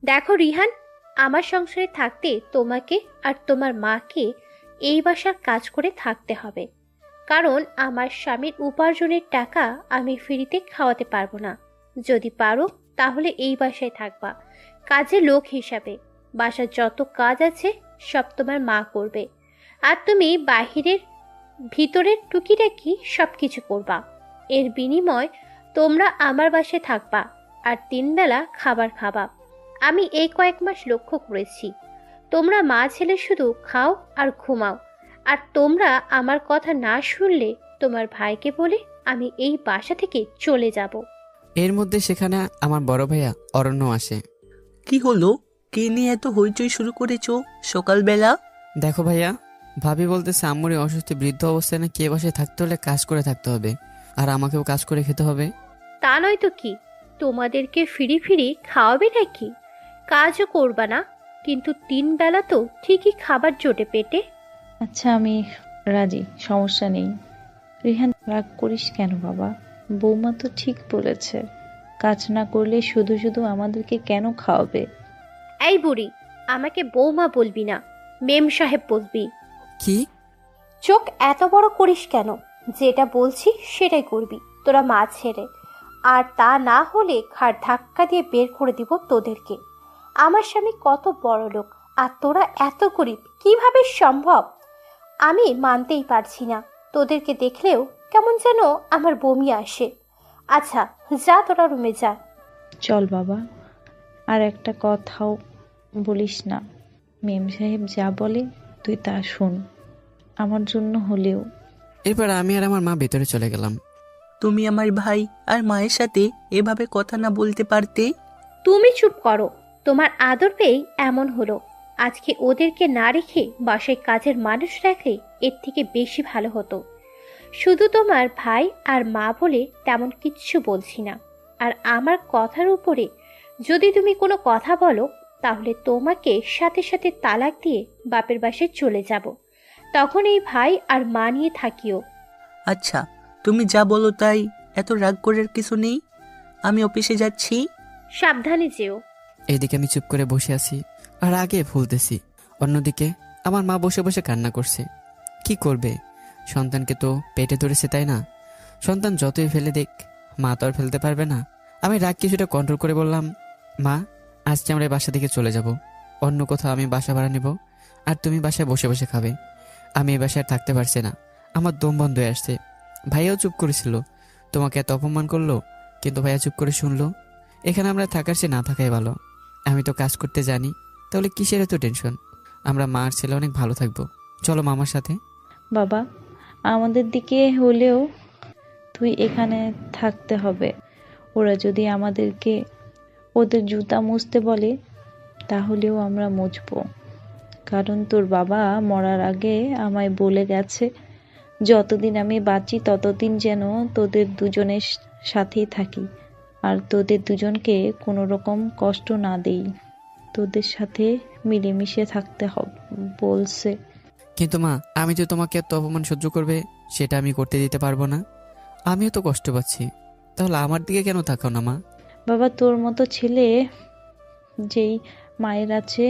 দেখো রিহান, আমার সংসারে থাকতে তোমাকে আর তোমার মাকে এই বাসার কাজ করে থাকতে হবে। কারণ আমার স্বামীর উপার্জনের টাকা আমি ফ্রিতে খাওয়াতে পারবো না। যদি পারো তাহলে এই বাসায় থাকবা কাজে লোক হিসাবে। বাসার যত কাজ আছে সব তোমার মা করবে, আর তুমি বাহিরের ভিতরের টুকিটাকি সব কিছু করবা। এর বিনিময় তোমরা আমার বাসায় থাকবা আর 3 বেলা খাবার খাবা। আমি এই কয়েক মাস লক্ষ্য করেছি, তোমরা মা ছেলে শুধু খাও আর ঘুমাও। আর তোমরা আমার কথা না শুনলে তোমার ভাইকে বলে আমি এই বাসা থেকে চলে যাব। এর মধ্যে সেখানে আমার বড় ভাইয়া অরণ্য আসে। কি হলো? কে নিয়ে এত হইচই শুরু করেছো সকালবেলা? দেখো ভাইয়া, ভাবি বলতেছে আম্মুর এই অসুস্থ বৃদ্ধ অবস্থায় না কে বাসায় থাকতে হলে কাজ করে থাকতে হবে, আর আমাকেও কাজ করে খেতে হবে। তা নয় তো কি, তোমাদেরকে ফিরি ফিরি খাওয়াবে নাকি? কাজও করবা না, কিন্তু 3 বেলা তো ঠিকই খাবার জোটে পেটে। আচ্ছা, আমি রাজি, সমস্যা নেই। রিহান, রাগ করিস কেন বাবা? বৌমা তো ঠিক বলেছে, কাজ না করলে শুধু শুধু আমাদেরকে কেন খাওয়াবে? এই বুড়ি, আমাকে বৌমা বলবি না, মেম সাহেব বলবি। কি? চোখ এত বড় করিস কেন? যেটা বলছি সেটাই করবি, তোরা মা ছেড়ে। আর তা না হলে ঘাড় ধাক্কা দিয়ে বের করে দিব তোদেরকে। আমার স্বামী কত বড় লোক, আর তোরা এত গরিব, কিভাবে সম্ভব? আমি মানতেই পারছি না। তোদেরকে দেখলেও কেমন যেন আমার বমি আসে। আচ্ছা, যা তোরা রুমে যা। চল বাবা, আর একটা কথাও বলিস না। মেম সাহেব যা বলে তুই তা শোন, আমার জন্য হলেও। এরপর আমি আর আমার মা ভেতরে চলে গেলাম। তুমি আমার ভাই আর মায়ের সাথে এভাবে কথা না বলতে পারতে? তুমি চুপ করো, তোমার আদর পেয়েই এমন হলো। আজকে ওদেরকে না রেখে বাসায় কাজের মানুষ রাখলে এর থেকে বেশি ভালো হতো। শুধু তোমার ভাই আর মা বলে তেমন কিচ্ছু বলছি না। আর আমার কথার উপরে যদি তুমি কোনো কথা বলো, তাহলে তোমাকে সাথে সাথে তালাক দিয়ে বাপের বাসায় চলে যাব। তখন এই ভাই আর মা নিয়ে থাকিও। আচ্ছা, তুমি যা বলো তাই, এত রাগ করার কিছু নেই। আমি অফিসে যাচ্ছি। সাবধানে যেও। এইদিকে আমি চুপ করে বসে আছি আর আগে ফুলতেছি। অন্যদিকে আমার মা বসে বসে কান্না করছে। কি করবে, সন্তানকে তো পেটে ধরেছে, তাই না? সন্তান যতই ফেলে দেখ, মা তো আর ফেলতে পারবে না। আমি রাগ কিছুটা কন্ট্রোল করে বললাম, মা, আজকে আমরা এই বাসা থেকে চলে যাব। অন্য কোথাও আমি বাসা ভাড়া নেব, আর তুমি বাসায় বসে বসে খাবে। আমি এই বাসায় আর থাকতে পারছি না, আমার দম বন্ধ হয়ে আসছে। ভাইয়াও চুপ করেছিল, তোমাকে এত অপমান করলো, কিন্তু ভাইয়া চুপ করে শুনলো। এখানে আমরা থাকার চেয়ে না থাকাই ভালো। আমি তো কাজ করতে জানি, তাহলে কিসের এত টেনশন? আমরা মা আর ছেলে অনেক ভালো থাকবো। চলো মামার সাথে। বাবা, আমাদের দিকে হলেও তুই এখানে থাকতে হবে। ওরা যদি আমাদেরকে ওদের জুতা মুছতে বলে, তাহলেও আমরা মুছবো। কারণ তোর বাবা মরার আগে আমায় বলে গেছে, যতদিন আমি বাঁচি ততদিন যেন তোদের দুজনের সাথেই থাকি, আর তোদের দুজনকে কোনো রকম কষ্ট না দেই। তোদের সাথে মিলেমিশে থাকতে হবে বলছে। কিন্তু মা, আমি যে তোমাকে এত অপমান সহ্য করবে সেটা আমি করতে দিতে পারবো না। আমিও তো কষ্ট পাচ্ছি, তাহলে আমার দিকে কেন তাকাও না মা? বাবা, তোর মতো ছেলে যেই মায়ের আছে,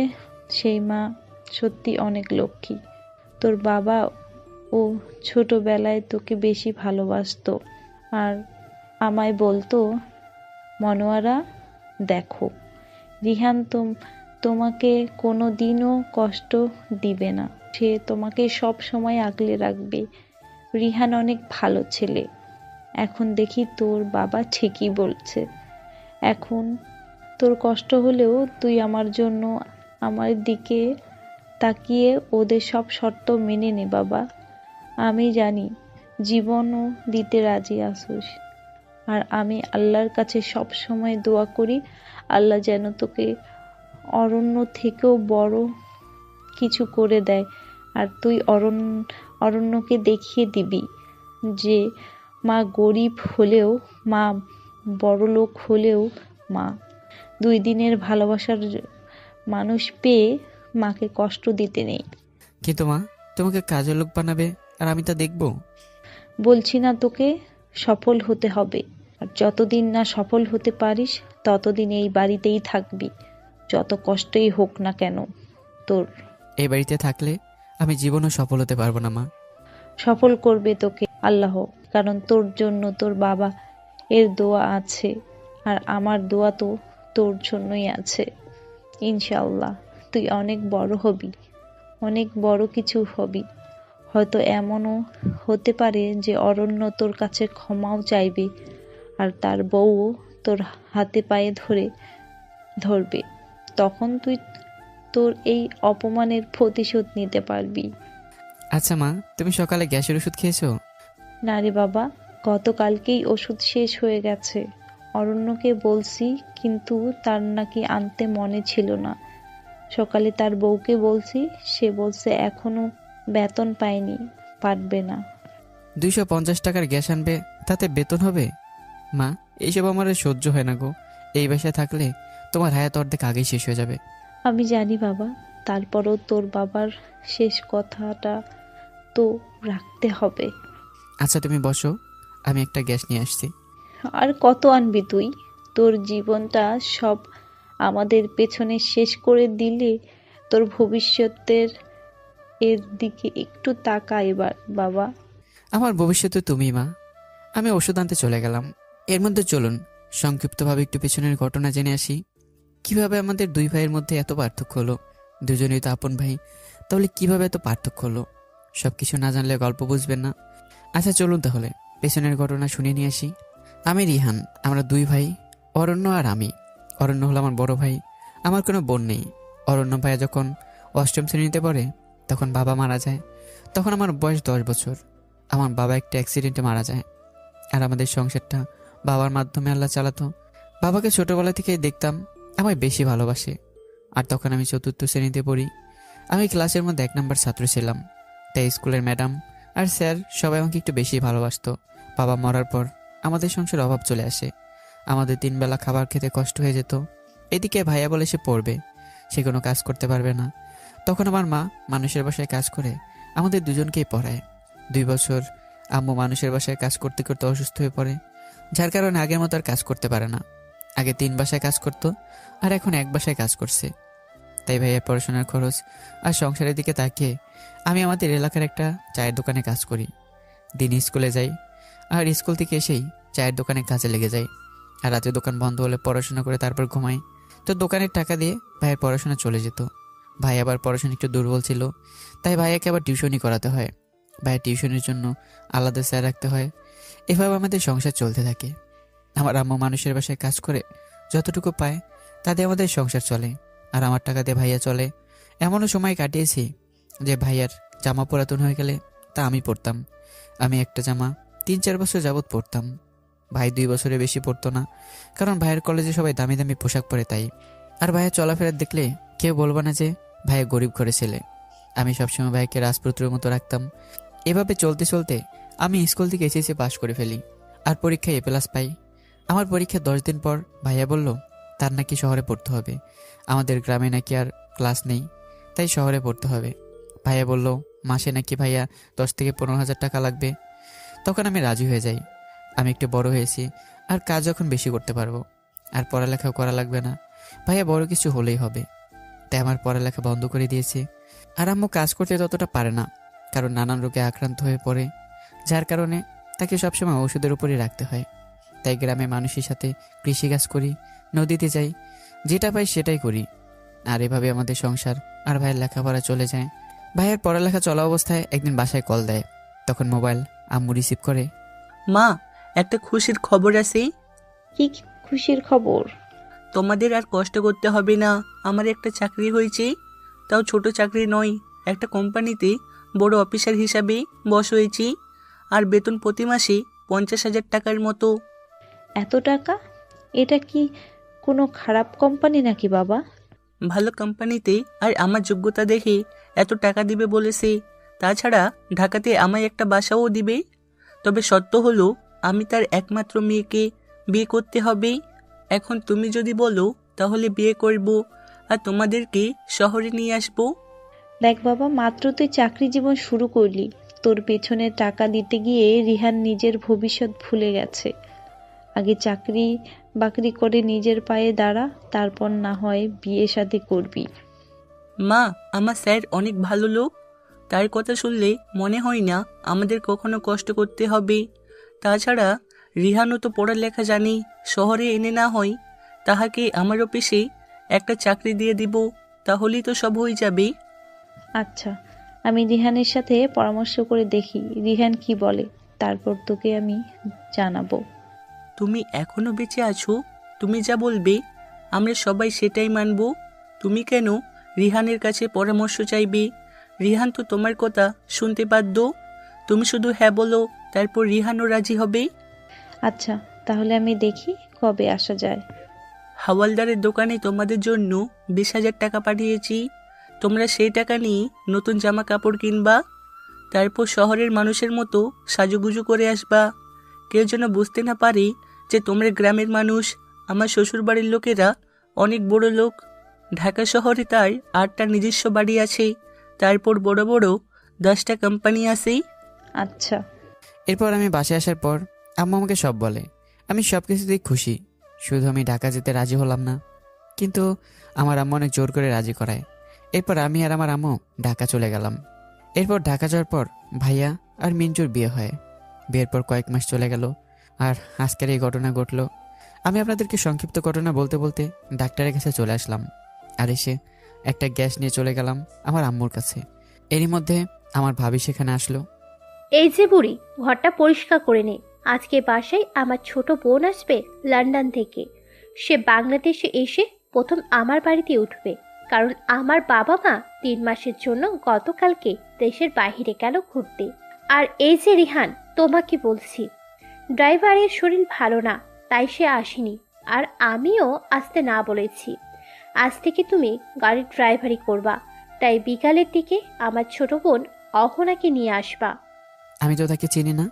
সেই মা সত্যি অনেক লক্ষ্মী। তোর বাবা ও ছোটবেলায় তোকে বেশি ভালোবাসতো, আর আমায় বলতো, মনোয়ারা দেখো, রিহান তোমাকে কোনো দিনও কষ্ট দিবে না, সে তোমাকে সব সময় আগলে রাখবে। রিহান অনেক ভালো ছেলে। এখন দেখি তোর বাবা ঠিকই বলছে। এখন তোর কষ্ট হলেও তুই আমার জন্য আমার দিকে তাকিয়ে ওদের সব শর্ত মেনে নে বাবা। আমি জানি জীবনও দিতে রাজি আসুস, আর আমি আল্লাহর কাছে সব সময় দোয়া করি, আল্লাহ যেন তোকে অরণ্য থেকেও বড় কিছু করে দেয়। আর তুই অরণ্যকে দেখিয়ে দিবি যে মা গরিব হলেও, মা বড়লোক হলেও, মা 2 দিনের ভালোবাসার মানুষ পেয়ে মাকে কষ্ট দিতে নেই। কিন্তু মা, তোমাকে কাজের লোক বানাবে আর আমি তা দেখবো? বলছি না তোকে সফল হতে হবে, আর যতদিন না সফল হতে পারিস ততদিন এই বাড়িতেই থাকবি। যত কষ্টই হোক না কেন তোর। এই বাড়িতে থাকলে আমি জীবনও সফল হতে পারবো না মা। সফল করবে তোকে আল্লাহ, কারণ তোর জন্য তোর বাবা এর দোয়া আছে, আর আমার দোয়া তো তোর জন্যই আছে। ইনশাআল্লাহ তুই অনেক বড় হবি, অনেক বড় কিছু হবি। হয়তো এমনও হতে পারে যে অরণ্য তোর কাছে ক্ষমাও চাইবে, আর তার বউ তোর হাতে পায়ে ধরবে। তখন তুই তোর এই অপমানের প্রতিশোধ নিতে পারবি। আচ্ছা মা, তুমি সকালে গ্যাসের ওষুধ খেয়েছো? না রে বাবা, গতকালকেই ওষুধ শেষ হয়ে গেছে। অরণ্যকে বলছি, কিন্তু তার নাকি আনতে মনে ছিল না। সকালে তার বউকে বলছি, সে বলছে এখনো বেতন পায়নি, পারবে না। 250 টাকার গ্যাস আনবে, তাতে বেতন হবে? মা, এইসব আমার আর সহ্য হয় না গো। এই বাসায় থাকলে তোমার হায়াত অর্ধেক আগেই শেষ হয়ে যাবে। আমি জানি বাবা, তারপরও তোর বাবার শেষ কথাটা তো রাখতে হবে। আচ্ছা তুমি বসো, আমি একটা গ্যাস নিয়ে আসছি। আর কত আনবি তুই? তোর জীবনটা সব আমাদের পেছনে শেষ করে দিলে তোর ভবিষ্যতের এর দিকে একটু তাকা এবার বাবা। আমার ভবিষ্যতে তুমি মা। আমি ওষুধ আনতে চলে গেলাম। এর মধ্যে চলুন সংক্ষিপ্তভাবে একটু পেছনের ঘটনা জেনে আসি। কিভাবে আমাদের দুই ভাইয়ের মধ্যে এত পার্থক্য হলো? দুজনেই তো আপন ভাই, তাহলে কিভাবে এত পার্থক্য হলো? সবকিছু না জানলে গল্প বুঝবেন না। আচ্ছা চলুন তাহলে পেছনের ঘটনা শুনে নিয়ে আসি। আমি রিহান, আমরা দুই ভাই, অরণ্য আর আমি। অরণ্য হলো আমার বড় ভাই। আমার কোনো বোন নেই। অরণ্য ভাইয়া যখন অষ্টম শ্রেণীতে পড়ে তখন বাবা মারা যায়। তখন আমার বয়স 10 বছর। আমার বাবা একটা অ্যাক্সিডেন্টে মারা যায়। আর আমাদের সংসারটা বাবার মাধ্যমে আল্লাহ চালাতো। বাবাকে ছোটবেলা থেকেই দেখতাম আমায় বেশি ভালোবাসে। আর তখন আমি 4র্থ শ্রেণীতে পড়ি। আমি ক্লাসের মধ্যে 1 নম্বর ছাত্র ছিলাম, তাই স্কুলের ম্যাডাম আর স্যার সবাই আমাকে একটু বেশি ভালোবাসতো। বাবা মরার পর আমাদের সংসারে অভাব চলে আসে। আমাদের 3 বেলা খাবার খেতে কষ্ট হয়ে যেত। এদিকে ভাইয়া বলে সে পড়বে, সে কোনো কাজ করতে পারবে না। তখন আমার মা মানুষের বাসায় কাজ করে আমাদের দুজনকেই পড়ায়। 2 বছর আম্মু মানুষের বাসায় কাজ করতে করতে অসুস্থ হয়ে পড়ে, যার কারণে আগের মতো আর কাজ করতে পারে না। আগে 3 বাসায় কাজ করতো, আর এখন 1 বাসায় কাজ করছে। তাই ভাইয়ের পড়াশোনার খরচ আর সংসারের দিকে তাকিয়ে আমি আমাদের এলাকার একটা চায়ের দোকানে কাজ করি। দিনে স্কুলে যাই, আর স্কুল থেকে এসেই চায়ের দোকানে কাজে লেগে যাই। আর রাতে দোকান বন্ধ হলে পড়াশোনা করে তারপর ঘুমাই। তো দোকানের টাকা দিয়ে ভাইয়ের পড়াশোনা চলে যেত। ভাই আবার পড়াশোনা একটু দুর্বল ছিল, তাই ভাইয়াকে আবার টিউশনই করাতে হয়। ভাইয়ের টিউশনের জন্য আলাদা স্যার রাখতে হয়। এভাবে আমাদের সংসার চলতে থাকে। আমার আম্মু মানুষের বাসায় কাজ করে যতটুকু পায় তাতে আমাদের সংসার চলে, আর আমার টাকা দিয়ে ভাইয়া চলে। এমনও সময় কাটিয়েছি যে ভাইয়ার জামা পুরাতন হয়ে গেলে তা আমি পরতাম। আমি একটা জামা 3-4 বছর যাবৎ পরতাম। ভাই 2 বছরের বেশি পরতো না, কারণ ভাইয়ের কলেজে সবাই দামি দামি পোশাক পরে তাই। আর ভাইয়ের চলাফেরা দেখলে কেউ বলবো না যে ভাইয়া গরিব ঘরে ছেলে। আমি সবসময় ভাইকে রাজপুত্রের মতো রাখতাম। এভাবে চলতে চলতে আমি স্কুল থেকে এসএসসি পাশ করে ফেলি, আর পরীক্ষায় A+ পাই। আমার পরীক্ষার 10 দিন পর ভাইয়া বলল তার নাকি শহরে পড়তে হবে। আমাদের গ্রামে নাকি আর ক্লাস নেই, তাই শহরে পড়তে হবে। ভাইয়া বলল মাসে নাকি ভাইয়া 10 থেকে 15,000 টাকা লাগবে। তখন আমি রাজি হয়ে যাই। আমি একটু বড় হয়েছি, আর কাজ এখন বেশি করতে পারবো, আর পড়ালেখাও করা লাগবে না। ভাইয়া বড় কিছু হলেই হবে, তাই আমার পড়ালেখা বন্ধ করে দিয়েছে। আর আম্মু কাজ করতে ততটা পারে না, কারণ নানান রোগে আক্রান্ত হয়ে পড়ে, যার কারণে তাকে সবসময় ওষুধের উপরই রাখতে হয়। তাই গ্রামে মানুষের সাথে কৃষিকাজ করি, নদীতে যাই, যেটা পাই সেটাই করি। আর এভাবে আমাদের সংসার আর ভাইয়ের লেখাপড়া চলে যায়। ভাইয়ের পড়ালেখা চলা অবস্থায় একদিন বাসায় কল দেয়। তখন মোবাইল আম্মু রিসিভ করে। মা, একটা খুশির খবর আছে। কি খুশির খবর? তোমাদের আর কষ্ট করতে হবে না, আমার একটা চাকরি হয়েছে। তাও ছোট চাকরি নয়, একটা কোম্পানিতে বড় অফিসার হিসাবে বস হয়েছি। আর বেতন প্রতি মাসে 50,000 টাকার মতো। এত টাকা? এটা কি কোনো খারাপ কোম্পানি নাকি বাবা? ভালো কোম্পানিতে, আর আমার যোগ্যতা দেখে এত টাকা দিবে বলেছে। তাছাড়া ঢাকাতে আমায় একটা বাসাও দিবে। তবে শর্ত হলো আমি তার একমাত্র মেয়েকে বিয়ে করতে হবে। এখন তুমি যদি বলো তাহলে বিয়ে করব, আর তোমাদেরকে শহরে নিয়ে আসবো। দেখ বাবা, মাত্র তুই চাকরি জীবন শুরু করলি, তোর পেছনে টাকা দিতে গিয়ে রিহান নিজের ভবিষ্যৎ ভুলে গেছে। আগে চাকরি বাকরি করে নিজের পায়ে দাঁড়া, তারপর না হয় বিয়ে শাদী করবি। মা, আমার স্যার অনেক ভালো লোক। তার কথা শুনলে মনে হয় না আমাদের কখনো কষ্ট করতে হবে। তাছাড়া রিহানও তো পড়ালেখা জানি, শহরে এনে না হয় তাহাকে আমার অফিসে একটা চাকরি দিয়ে দিব, তাহলেই তো সব হয়ে যাবে। আচ্ছা, আমি রিহানের সাথে পরামর্শ করে দেখি রিহান কি বলে, তারপর তোকে আমি জানাবো। তুমি এখনো বেঁচে আছো, তুমি যা বলবে আমরা সবাই সেটাই মানব। তুমি কেন রিহানের কাছে পরামর্শ চাইবে? রিহান তো তোমার কথা শুনতে বাধ্য। তুমি শুধু হ্যাঁ বলো, তারপর রিহানও রাজি হবে। আচ্ছা, তাহলে আমি দেখি কবে আসা যায়। হাওয়ালদারের দোকানে তোমাদের জন্য 20,000 টাকা পাঠিয়েছি। তোমরা সেই টাকা নিয়ে নতুন জামা কাপড় কিনবা, তারপর শহরের মানুষের মতো সাজুগুজু করে আসবা। কেউ যেন বুঝতে না পারে যে তোমরা গ্রামের মানুষ। আমার শ্বশুরবাড়ির লোকেরা অনেক বড় লোক। ঢাকা শহরে তার 8টা নিজস্ব বাড়ি আছে, তারপর বড় বড় 10টা কোম্পানি আছে। আচ্ছা। এরপর আমি বাসায় আসার পর আম্মু আমাকে সব বলে। আমি সব কিছুতেই খুশি, শুধু আমি ঢাকা যেতে রাজি হলাম না। কিন্তু আমার আম্মু অনেক জোর করে রাজি করায়। এরপর আমি আর আমার আম্মু ঢাকা চলে গেলাম। এরপর ঢাকা যাওয়ার পর ভাইয়া আর মিঞ্জুর বিয়ে হয়। বিয়ের পর কয়েক মাস চলে গেল, আর আজকের এই ঘটনা ঘটলো। আমি আপনাদেরকে সংক্ষিপ্ত ঘটনা বলতে বলতে ডাক্তারের কাছে চলে আসলাম, আর এসে একটা গ্যাস নিয়ে চলে গেলাম আমার আম্মুর কাছে। এরই মধ্যে আমার ভাবি সেখানে আসলো। এই যে বুড়ি, ঘরটা পরিষ্কার করে নে। আজকে বাসায় আমার ছোট বোন আসবে লন্ডন থেকে। সে বাংলাদেশে এসে প্রথম আমার বাড়িতে উঠবে, কারণ আমার বাবা মা 3 মাসের জন্য গতকালকে দেশের বাইরে গেল ঘুরতে। আর এই যে রিহান, তোমাকে বলছি, ড্রাইভারের শরীর ভালো না, তাই সে আসেনি। আর আমিও আসতে না বলেছি। আজ থেকে তুমি গাড়ির ড্রাইভারি করবা, তাই বিকালের দিকে আমার ছোট বোন অহনাকে নিয়ে আসবা। আমি তো তাকে চিনি না।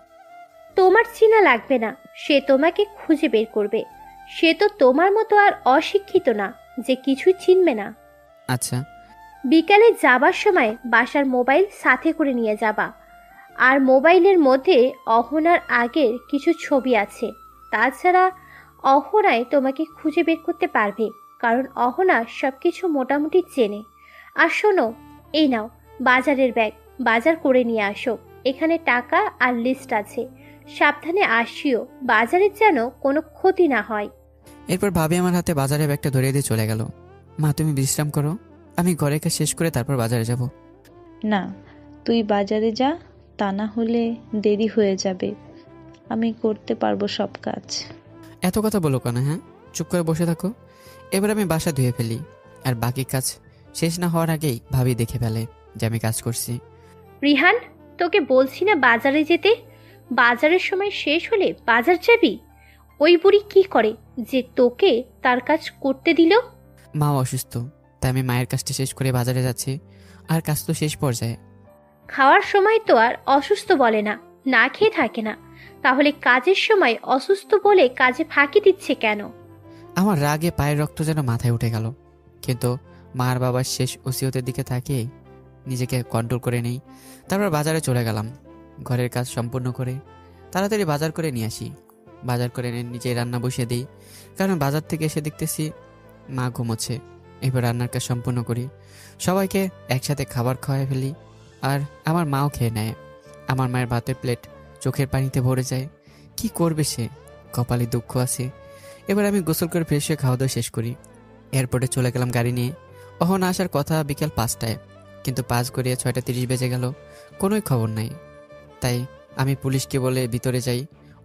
তোমার চেনা লাগবে না, সে তোমাকে খুঁজে বের করবে। সে তো তোমার মতো আর অশিক্ষিত না যে কিছুই চিনবে না। আচ্ছা। বিকালে যাবার সময় বাসার মোবাইল সাথে করে নিয়ে যাবা। আর মোবাইলের মধ্যে অহনার আগের কিছু ছবি আছে। তাছাড়া অহনায় তোমাকে খুঁজে বের করতে পারবে, কারণ অহনা সবকিছু মোটামুটি চেনে। আর শোনো, এই নাও বাজারের ব্যাগ, বাজার করে নিয়ে আসো। এখানে টাকা আর লিস্ট আছে, সাবধানে আসিও, বাজারের যেন কোনো ক্ষতি না হয়। এরপর ভাবি আমার হাতে বাজারে ব্যাগটা ধরিয়ে দিয়ে চলে গেল। মা, তুমি বিশ্রাম করো, আমি ঘরের কাজ শেষ করে তারপর বাজারে যাব। না, তুই বাজারে যা, তা না হলে দেরি হয়ে যাবে। আমি করতে পারবো সব কাজ। এত কথা বলো কেন? হ্যাঁ, চুপ করে বসে থাকো। এবার আমি বাসা ধুয়ে ফেলি, আর বাকি কাজ শেষ না হওয়ার আগেই ভাবি দেখে ফেলে যে আমি কাজ করছি। রিহান, তোকে বলছি না বাজারে যেতে? বাজারের সময় শেষ হলে বাজার যাবি? ওই বুড়ি কি করে যে তোকে তার কাজ করতে দিল? মা অসুস্থ, তাই আমি মায়ের কাজটা শেষ করে বাজারে যাচ্ছি। আর কাজ তো শেষ পর্যায়ে। খাওয়ার সময় তো আর অসুস্থ বলে না, না খেয়ে থাকে না। তাহলে কাজের সময় অসুস্থ বলে কাজে ফাঁকি দিচ্ছে কেন? আমার রাগে পায়ের রক্ত যেন মাথায় উঠে গেল, কিন্তু মা আর বাবার শেষ ওসিয়তের দিকে তাকিয়ে নিজেকে কন্ট্রোল করে নেই। তারপর বাজারে চলে গেলাম। ঘরের কাজ সম্পূর্ণ করে তাড়াতাড়ি বাজার করে নিয়ে আসি। বাজার করে এনে নিজেই রান্না বসিয়ে দিই, কারণ বাজার থেকে এসে দেখতেছি মা ঘুমোচ্ছে। এবার রান্নার কাজ সম্পূর্ণ করি, সবাইকে একসাথে খাবার খাওয়াই ফেলি, আর আমার মাও খেয়ে নেয়। আমার মায়ের ভাতের প্লেট চোখের পানিতে ভরে যায়। কি করবে সে, কপালে দুঃখ আছে। এবার আমি গোসল করে ফ্রেশ হয়ে খাওয়া দাওয়া শেষ করি। এয়ারপোর্টে চলে গেলাম গাড়ি নিয়ে। অহনা আসার কথা বিকেল 5টায়, কিন্তু 5 গড়িয়ে 6:30 বেজে গেল, কোনোই খবর নাই। তাই আমি পুলিশকে বলে ভিতরে যাই।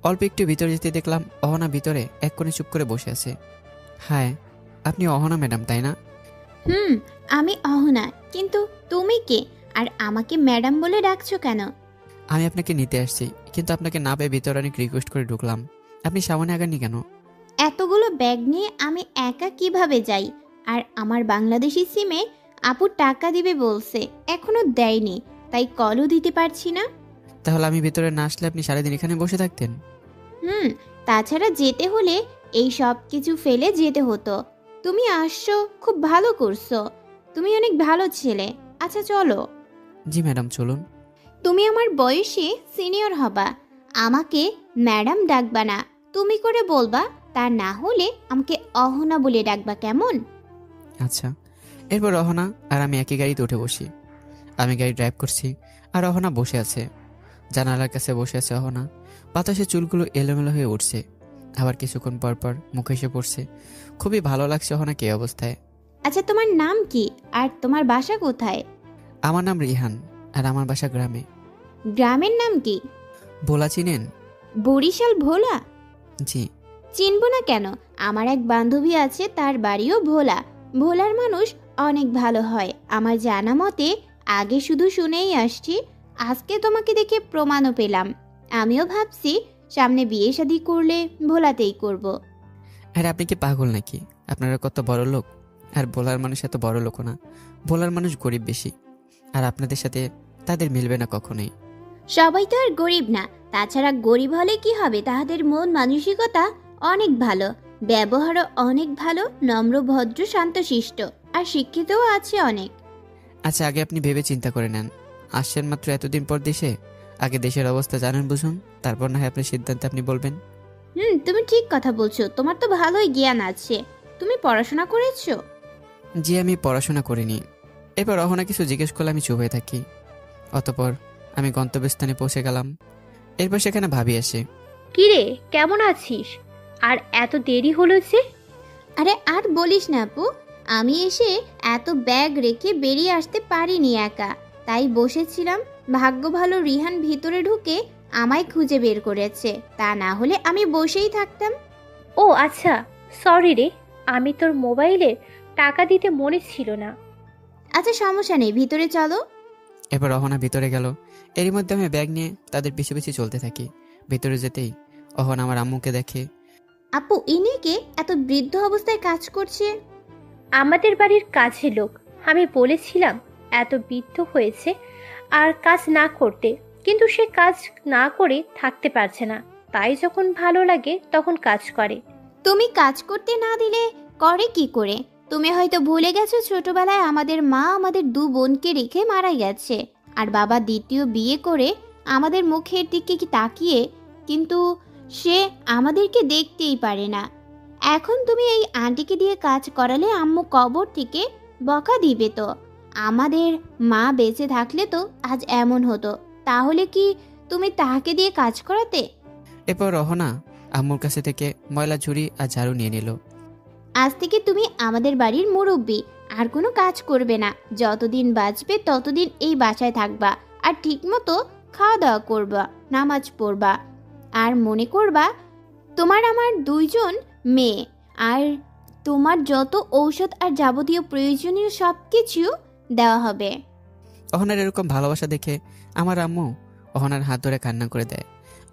অল্প একটু ভিতরে যেতে দেখলাম অহনা ভিতরে এক কোণে চুপ করে বসে আছে। হ্যাঁ, আপনি অহনা ম্যাডাম, তাই না? আমি অহনা, কিন্তু তুমি কে আর আমাকে ম্যাডাম বলে ডাকছো কেন? আমি আপনাকে নিতে আসছি, কিন্তু আপনাকে না পেয়ে ভিতরে অনেক রিকোয়েস্ট করে ঢুকলাম। আপনি সামনে আগাননি কেন? এতগুলো ব্যাগ নিয়ে আমি একা কিভাবে যাই? আর আমার বাংলাদেশি সিমে আপু টাকা দিবে বলছে, এখনো দেয়নি, তাই কলও দিতে পারছি না। তাহলে আমি ভিতরে না আসলে আপনি সারাদিন এখানে বসে থাকতেন? তাছাড়া যেতে হলে এই সব কিছু ফেলে যেতে হতো। তুমি আসছো, খুব ভালো করছো, তুমি অনেক ভালো ছেলে। আচ্ছা চলো। জি ম্যাডাম, চলুন। তুমি আমার বয়সে সিনিয়র হবা, আমাকে ম্যাডাম ডাকবা না, তুমি করে বলবা, তা না হলে আমাকে অহনা বলে ডাকবা, কেমন? আচ্ছা। এরপর অহনা আর আমি একই গাড়িতে উঠে বসি। আমি গাড়ি ড্রাইভ করছি আর অহনা বসে আছে। জানালার কাছে বসে আছে অহনা। বাতাসে চুলগুলো এলোমেলো হয়ে উঠছে, আবার কিছুক্ষণ পর পর মুখে এসে পড়ছে। খুবই ভালো লাগছে অহনাকে এই অবস্থায়। আচ্ছা, তোমার নাম কি আর তোমার বাসা কোথায়? আমার নাম রিহান আর আমার বাসা গ্রামে। গ্রামের নাম কি? ভোলা চিনেন? বরিশাল ভোলা? জি। চিনবো না কেন, আমার এক বান্ধবী আছে, তার বাড়িও ভোলা। ভোলার মানুষ অনেক ভালো হয় আমার জানা মতে। আগে শুধু শুনেই আসছি, আজকে তোমাকে দেখে প্রমাণও পেলাম। আমিও ভাবছি সামনে বিয়ে শাদী করলে ভোলাতেই করব। আর আপনি কি পাগল নাকি? আপনারা কত বড় লোক, আর ভোলার মানুষ এত বড় লোকও না। ভোলার মানুষ গরিব বেশি, আর আপনাদের সাথে তাদের মিলবে না কখনোই। সবাই তো আর গরিব না, তাছাড়া গরিব হলে কি হবে, তাহাদের মন মানসিকতা অনেক ভালো, ব্যবহারও অনেক ভালো, নম্র ভদ্র শান্তশিষ্ট, আর শিক্ষিতও আছে অনেক। আচ্ছা, আগে আপনি ভেবে চিন্তা করে নেন। আসছেন মাত্র এতদিন পর দেশে, আগে দেশের অবস্থা জানেন বুঝুন, তারপর না হয় আপনার সিদ্ধান্তে আপনি বলবেন। তুমি ঠিক কথা বলছো, তোমার তো ভালোই জ্ঞান আছে। তুমি পড়াশোনা করেছো? জি, আমি পড়াশোনা করিনি। এরপর অহনা কিছু জিজ্ঞেস করলে আমি চুপ হয়ে থাকি। অতপর আমি গন্তব্যস্থানে পৌঁছে গেলাম। এরপর সেখানে ভাবি আসে। কিরে, কেমন আছিস? আর এত দেরি হলো যে? আরে আর বলিস না আপু, আমি এসে এত ব্যাগ রেখে বেরিয়ে আসতে পারিনি একা, তাই বসেছিলাম। ভাগ্য ভালো রিহান ভিতরে ঢুকে আমায় খুঁজে বের করেছে, তা না হলে আমি বসেই থাকতাম। ও আচ্ছা, সরি রে, আমি তোর মোবাইলে টাকা দিতে মনে ছিল না। আচ্ছা সমস্যা নেই, ভিতরে চলো। এরপর অহনা ভিতরে গেল। এরই মধ্যে আমি ব্যাগ নিয়ে তাদের পিছু পিছু চলতে থাকি। ভিতরে যেতেই অহনা আমার আম্মুকে দেখে। আপু, ইনি কে এত বৃদ্ধ অবস্থায় কাজ করছে? আমাদের বাড়ির কাছের লোক। আমি বলেছিলাম এত বৃদ্ধ হয়েছে আর কাজ না করতে, কিন্তু সে কাজ না করে থাকতে পারছে না, তাই যখন ভালো লাগে তখন কাজ করে। তুমি কাজ করতে না দিলে করে কি করে? তুমি হয়তো ভুলে গেছো ছোটবেলায় আমাদের মা আমাদের দু বোনকে রেখে মারা গেছে, আর বাবা দ্বিতীয় বিয়ে করে আমাদের মুখের দিকে কি তাকিয়ে, কিন্তু সে আমাদেরকে দেখতেই পারে না। এখন তুমি এই আন্টিকে দিয়ে কাজ করালে আম্মু কবর থেকে বকা দিবে তো। আমাদের মা বেঁচে থাকলে তো আজ এমন হতো, তাহলে কি তুমি তাকে দিয়ে কাজ করাতে? এরপর অহনা আম্মুর কাছে থেকে ময়লা ঝুড়ি আর ঝাড়ু নিয়ে নিল। আজ থেকে তুমি আমাদের বাড়ির মুরব্বি, আর কোনো কাজ করবে না। যতদিন বাঁচবে ততদিন এই বাসায় থাকবা, আর ঠিকমতো খাওয়া দাওয়া করবা, নামাজ পড়বা, আর মনে করবা তোমার আমার দুইজন মেয়ে, আর তোমার যত ঔষধ আর যাবতীয় প্রয়োজনীয় সব কিছু দেওয়া হবে। অহনার এরকম ভালোবাসা দেখে আমার আম্মু অহনার হাত ধরে কান্না করে দেয়।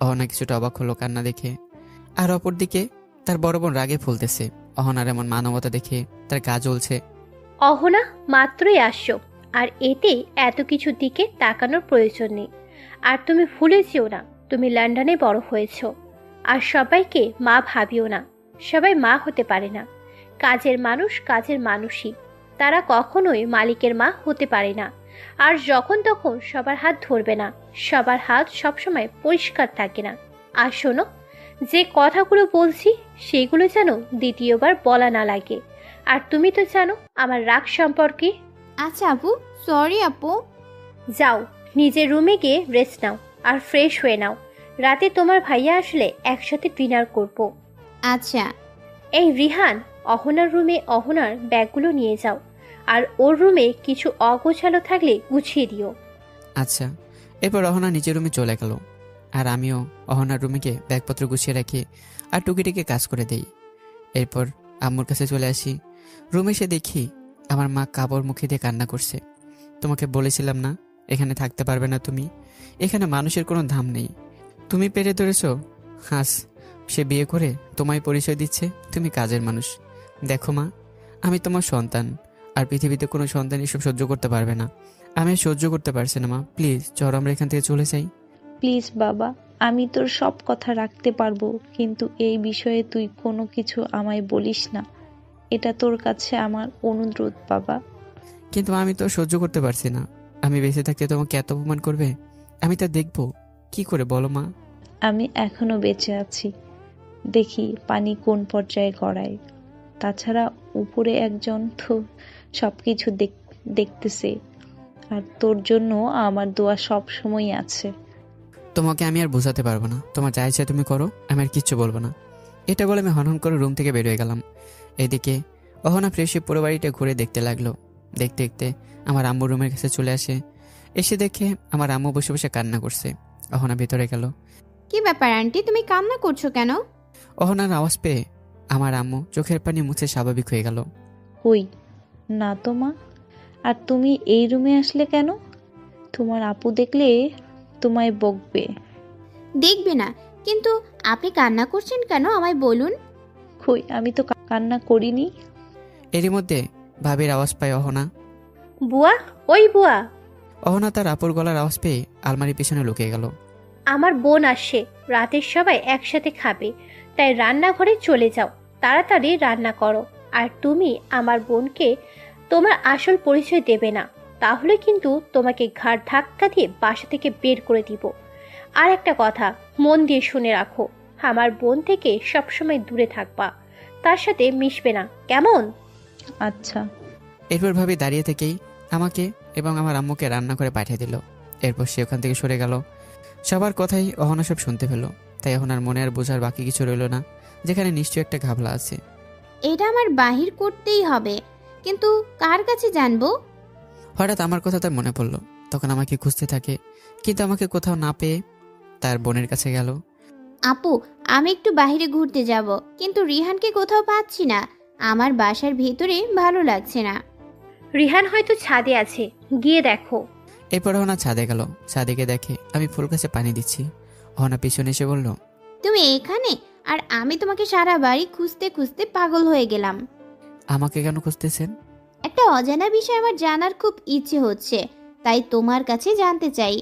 অহনা কিছুটা অবাক হলো কান্না দেখে। আর অপরদিকে তার বড় বোন রাগে ফুলতেছে। অহনার এমন মানবতা দেখে তার গা জ্বলছে। অহনা, মাত্রই আসছো, আর এতে এত কিছু দিকে তাকানোর প্রয়োজন নেই। আর তুমি ভুলে যেও না, তুমি লন্ডনে বড় হয়েছো। আর সবাইকে মা ভাবিও না, সবাই মা হতে পারে না। কাজের মানুষ কাজের মানুষই, তারা কখনোই মালিকের মা হতে পারে না। আর যখন তখন সবার হাত ধরবে না, সবার হাত সবসময় পরিষ্কার থাকে না। আর শোনো, যে কথাগুলো বলছি সেগুলো যেন দ্বিতীয়বার বলা না লাগে। আর তুমি তো জানো আমার রাগ সম্পর্কে। আচ্ছা আপু, সরি আপু। যাও, নিজের রুমে গিয়ে রেস্ট নাও আর ফ্রেশ হয়ে নাও। রাতে তোমার ভাইয়া আসলে একসাথে ডিনার করব। আচ্ছা। এই রিহান, অহনার রুমে অহনার ব্যাগগুলো নিয়ে যাও, আর ওর রুমে কিছু অগোছালো থাকলে গুছিয়ে দিও। আচ্ছা। এরপর অহনা নিজের রুমে চলে গেল, আর আমিও অহনার রুমে গিয়ে ব্যাগপত্র গুছিয়ে রাখি আর টুকিটাকি কাজ করে দেই। এরপর আম্মুর কাছে চলে আসি। রুমে এসে দেখি আমার মা কাপড় মুখে দিয়ে কান্না করছে। তোমাকে বলেছিলাম না এখানে থাকতে পারবে না তুমি, এখানে মানুষের কোনো দাম নেই। তুমি পেরে ধরেছ। হাস, সে বিয়ে করে তোমায় পরিচয় দিচ্ছে তুমি কাজের মানুষ। দেখো মা, আমি তোমার সন্তান, আর পৃথিবীতে কোনো সন্তান এসব সহ্য করতে পারবে না। আমি আর সহ্য করতে পারছি না মা, প্লিজ চলো আমরা এখান থেকে চলে যাই। প্লিজ বাবা, আমি তোর সব কথা রাখতে পারবো, কিন্তু এই বিষয়ে তুই কোনো কিছু আমায় বলিস না। এটা তোর কাছে আমার অনুরোধ বাবা। কিন্তু আমি তো সহ্য করতে পারছি না। আমি বেঁচে থাকতে তোমাকে এত অপমান করবে, আমি তা দেখবো কি করে বলো মা? আমি এখনো বেঁচে আছি, দেখি পানি কোন পর্যায়ে গড়ায়। তাছাড়া উপরে একজন তো সব কিছু দেখতেছে, আর তোর জন্য আমার দোয়া সব সময় আছে। তোমাকে আমি আর বোঝাতে পারবো না, তোমার যা ইচ্ছা তুমি করো, আমি আর কিচ্ছু বলবো না। এটা বলে আমি হনহন করে রুম থেকে বের হয়ে গেলাম। এদিকে অহনা ফ্রেশ হয়ে পুরো বাড়িটা ঘুরে দেখতে লাগলো। দেখতে দেখতে আমার আম্মুর রুমের কাছে চলে আসে। এসে দেখে আমার আম্মু বসে বসে কান্না করছে। অহনা ভেতরে গেল। কি ব্যাপার আন্টি, তুমি কান্না করছো কেন? অহনার আওয়াজ পেয়ে আমার আম্মু চোখের পানি মুছে স্বাভাবিক হয়ে গেল। কই না তো মা, আর তুমি এই রুমে আসলে কেন? তোমার আপু দেখলে তোমায় বকবে। দেখবে না, কিন্তু আপনি কান্না করছেন কেন আমায় বলুন। কই, আমি তো কান্না করিনি। এরই মধ্যে ভাবির আওয়াজ পায় অহনা। বুয়া, ওই বুয়া, অহনা তার আপুর গলার আওয়াজ পেয়ে আলমারির পিছনে লুকিয়ে গেল। আমার বোন আসছে, রাতের সবাই একসাথে খাবে, তাই রান্নাঘরে চলে যাও, তাড়াতাড়ি রান্না করো। আর তুমি আমার বোনকে তোমার আসল পরিচয় দেবে না, তাহলে কিন্তু তোমাকে ঘাড় ধাক্কা দিয়ে বাসা থেকে বের করে দিব। আর একটা কথা মন দিয়ে শুনে রাখো, আমার বোন থেকে সবসময় দূরে থাকবা, তার সাথে মিশবে না, কেমন? আচ্ছা। এরপর ভাবি দাঁড়িয়ে থেকেই আমাকে এবং আমার আম্মুকে রান্না করে পাঠিয়ে দিল। এরপর সে ওখান থেকে সরে গেল। সবার কথাই অহনা সব শুনতে পেল, তাই অহনার মনে আর বোঝার বাকি কিছু রইল না, যেখানে নিশ্চয়ই একটা ঘাবলা আছে। এটা আমার বাহির করতেই হবে, কিন্তু কার কাছে জানবো? হঠাৎ আমার কথা তার মনে পড়ল। তখন আমাকে খুঁজতে থাকে, কিন্তু আমাকে কোথাও না পেয়ে তার বোনের কাছে গেল। আপু, আমি একটু বাইরে ঘুরতে যাব, কিন্তু রিহানকে কোথাও পাচ্ছি না। আমার বাসার ভিতরে ভালো লাগছে না। রিহান হয়তো ছাদে আছে, গিয়ে দেখো। এরপর অহনা ছাদে গেল। ছাদে গিয়ে দেখে আমি ফুল গাছে পানি দিচ্ছি। অহনা পিছনে এসে বলল, তুমি এখানে? আর আমি তোমাকে সারা বাড়ি খুঁজতে খুঁজতে পাগল হয়ে গেলাম। আমাকে কেন খুঁজতেছেন? একটা অজানা বিষয় আমার জানার খুব ইচ্ছে হচ্ছে, তাই তোমার কাছে জানতে চাই।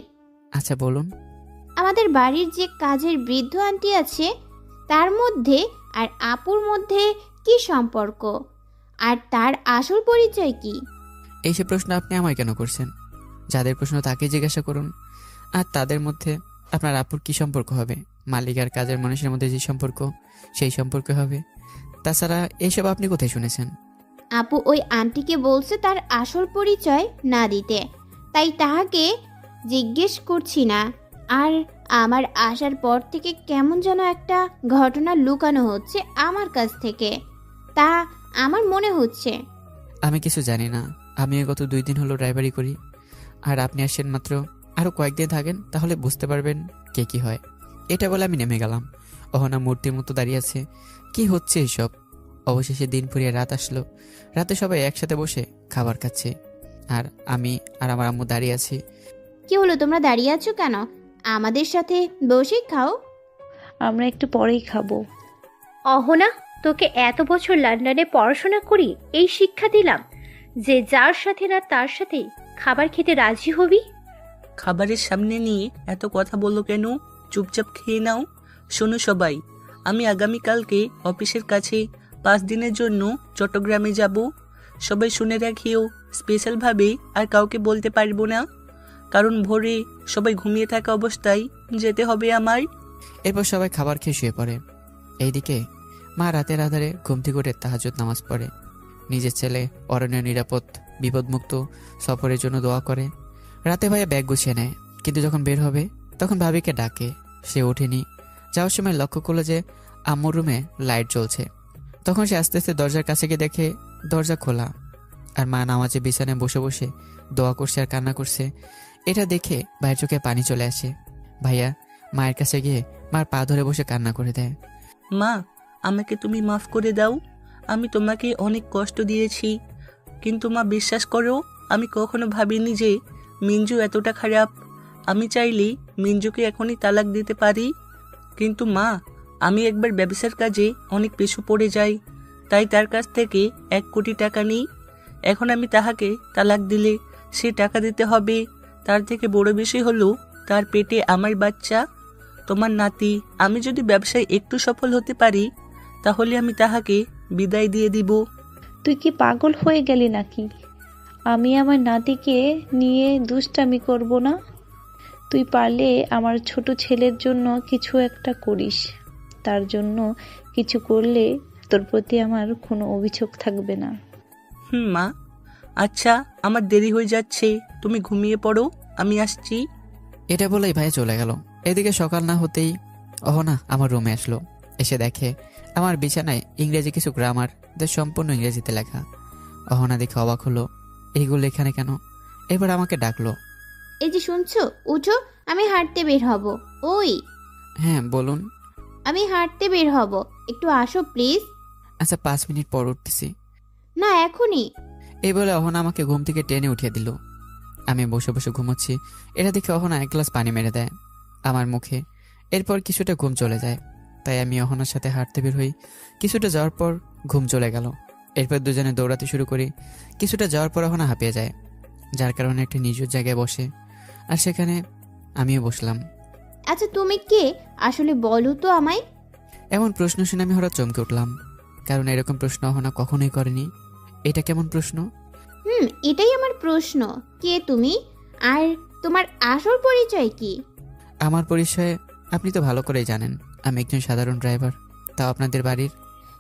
আচ্ছা বলুন। আমাদের বাড়ির যে কাজের বৃদ্ধ আন্টি আছে, তার মধ্যে আর আপুর মধ্যে কি সম্পর্ক? আর তার আসল পরিচয় কি? এইসব প্রশ্ন আপনি আমায় কেন করছেন? যাদের প্রশ্ন তাকে জিজ্ঞাসা করুন। আর তাদের মধ্যে আপনার আপুর কি সম্পর্ক হবে? মালিক আর কাজের মানুষের মধ্যে যে সম্পর্ক, সেই সম্পর্ক হবে। তাছাড়া এইসব আপনি কোথায় শুনেছেন? আপু ওই আন্টিকে বলছে তার আসল পরিচয় না দিতে, তাই তাহাকে জিজ্ঞেস করছি না। আর আমার আসার পর থেকে কেমন যেন একটা ঘটনা লুকানো হচ্ছে আমার কাছ থেকে, তা আমার মনে হচ্ছে। আমি কিছু জানি না। আমিও গত 2 দিন হলো ড্রাইভারি করি। আর আপনি আসেন মাত্র, আরো কয়েকদিন থাকেন, তাহলে বুঝতে পারবেন কে কি হয়। এটা বলে আমি নেমে গেলাম। অহনা মূর্তির মতো দাঁড়িয়ে আছে। কি হচ্ছে এসব? অবশেষে দিন ফুরিয়ে রাত আসলো। রাতে সবাই একসাথে বসে খাবার খাচ্ছে, আর আমি আর আমার আম্মু দাঁড়িয়ে আছি। কি হলো, তোমরা দাঁড়িয়ে আছো কেন? আমাদের সাথে বসে খাও। আমরা একটু পরেই খাবো। অহনা, তোকে এত বছর লন্ডনে পড়াশোনা করি এই শিক্ষা দিলাম যে যার সাথে না তার সাথেই খাবার খেতে রাজি হবি। খাবারের সামনে নিয়ে এত কথা বলো কেন? চুপচাপ খেয়ে নাও। শোনো সবাই, আমি আগামীকালকে অফিসের কাছে 5 দিনের জন্য চট্টগ্রামে যাব। সবাই শুনে রাখিও, স্পেশালভাবে আর কাউকে বলতে পারবো না, কারণ ভোরে সবাই ঘুমিয়ে থাকা অবস্থায় যেতে হবে আমার। এরপর সবাই খাবার খেয়ে শুয়ে পড়ে। এইদিকে মা রাতের আধারে ঘুম থেকে উঠে তাহাজ্জুদ নামাজ পড়ে। নিজের ছেলে অরণ্য নিরাপদ বিপদমুক্ত সফরের জন্য দোয়া করে। রাতে ভাইয়া ব্যাগ গুছিয়ে নেয়, কিন্তু যখন বের হবে তখন ভাবিকে ডাকে। সে ওঠেনি। যাওয়ার সময় লক্ষ্য করলো যে আম্মুর রুমে লাইট জ্বলছে। তখন সে আস্তে আস্তে দরজার কাছে গিয়ে দেখে দরজা খোলা, আর মা নামাজে বিছানায় বসে বসে দোয়া করছে আর কান্না করছে। এটা দেখে ভাইয়ের চোখে পানি চলে আসে। ভাইয়া মায়ের কাছে গিয়ে মার পা ধরে বসে কান্না করে দেয়। মা, আমাকে তুমি মাফ করে দাও। আমি তোমাকে অনেক কষ্ট দিয়েছি, কিন্তু মা বিশ্বাস করো, আমি কখনো ভাবিনি যে মিঞ্জু এতটা খারাপ। আমি চাইলে মিঞ্জুকে এখনই তালাক দিতে পারি, কিন্তু মা, আমি একবার ব্যবসার কাজে অনেক পিছু পড়ে যাই, তাই তার কাছ থেকে 1 কোটি টাকা নিই। এখন আমি তাহাকে তালাক দিলে সে টাকা দিতে হবে। তার থেকে বড় বিষয় হলো তার পেটে আমার বাচ্চা, তোমার নাতি। আমি যদি ব্যবসায় একটু সফল হতে পারি, তাহলে আমি তাহাকে বিদায় দিয়ে দিব। তুই কি পাগল হয়ে গেলি নাকি? আমি আমার নাতিকে নিয়ে দুষ্টামি করব না? তুই পারলে আমার ছোট ছেলের জন্য কিছু একটা করিস। তার জন্য কিছু করলে তোর প্রতি আমার কোনো অভিযোগ থাকবে না। মা, আচ্ছা আমার দেরি হয়ে যাচ্ছে, তুমি ঘুমিয়ে পড়ো, আমি আসছি। এটা বলেই ভাইয়া চলে গেল। এদিকে সকাল না হতেই অহনা আমার রুমে আসলো। এসে দেখে আমার বিছানায় ইংরেজি কিছু গ্রামার সম্পূর্ণ ইংরেজিতে লেখা। অহনা দেখে অবাক হলো, এইগুলো এখানে কেন? এবার আমাকে ডাকলো। এই যে শুনছো, উঠো, আমি হাঁটতে বের হব। ওই, হ্যাঁ বলুন। আমি হাঁটতে বের হব, একটু আসো প্লিজ। আচ্ছা 5 মিনিট পর উঠতেছি। না, এখনই। এই বলে অহনা আমাকে ঘুম থেকে টেনে উঠিয়ে দিল। আমি বসে বসে ঘুমোচ্ছি, এটা দেখে অহনা 1 গ্লাস পানি মেরে দেয় আমার মুখে। এরপর কিছুটা ঘুম চলে যায়, তাই আমি অহনার সাথে হাঁটতে বের হই। কিছুটা যাওয়ার পর ঘুম চলে গেল। এরপর দুজনে দৌড়াতে শুরু করি। কিছুটা যাওয়ার পর অহনা হাঁপিয়ে যায়, যার কারণে একটা নিজের জায়গায় বসে, আর সেখানে আমিও বসলাম। আচ্ছা তুমি কে আসলে, বলো তো আমায়। এমন প্রশ্ন শুনে আমি হঠাৎ চমকে উঠলাম, কারণ এরকম প্রশ্ন অহনা কখনোই করেনি। এটা কেমন প্রশ্ন? এটাই আমার প্রশ্ন, কে তুমি আর তোমার আসল পরিচয় কি? আমার পরিচয় আপনি তো ভালো করেই জানেন, আমি একজন সাধারণ ড্রাইভার, তাও আপনাদের বাড়ির।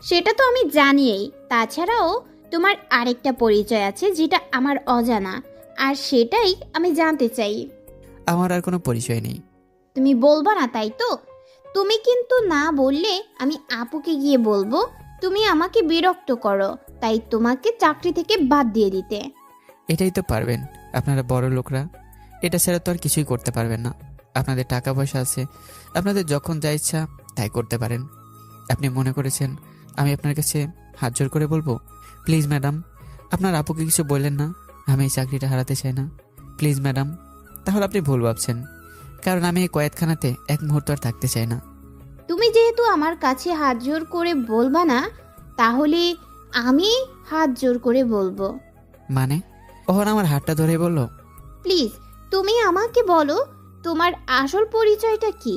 সেটা তো আমি জানিই, তাছাড়াও তোমার আরেকটা পরিচয় আছে যেটা আমার অজানা, আর সেটাই আমি জানতে চাই। আমার আর কোনো পরিচয় নেই। তুমি বলবা না তাই তো? তুমি কিন্তু না বললে আমি আপুকে গিয়ে বলবো তুমি আমাকে বিরক্ত করো, তাই তোমাকে চাকরি থেকে বাদ দিয়ে দিতে। এটাই তো পারবেন আপনারা বড় লোকরা, এটা ছাড়া তো আর কিছুই করতে পারবেন না। আপনাদের টাকা পয়সা আছে, আপনাদের যখন যা ইচ্ছা তাই করতে পারেন। আপনি মনে করেছেন আমি আপনার কাছে হাত জোর করে বলবো? প্লিজ ম্যাডাম, আপনার আপুকে কিছু বললেন না, আমি এই চাকরিটা হারাতে চাই না, প্লিজ ম্যাডাম। তাহলে আপনি ভুল ভাবছেন, কারণ আমি এই কয়েদখানাতে 1 মুহূর্ত আর থাকতে চাই না। তুমি যেহেতু আমার কাছে হাত জোর করে বলবা না, তাহলে আমি হাত জোর করে বলবো। মানে? ওহন আমার হাতটা ধরে বলল, প্লিজ তুমি আমাকে বলো তোমার আসল পরিচয়টা কি।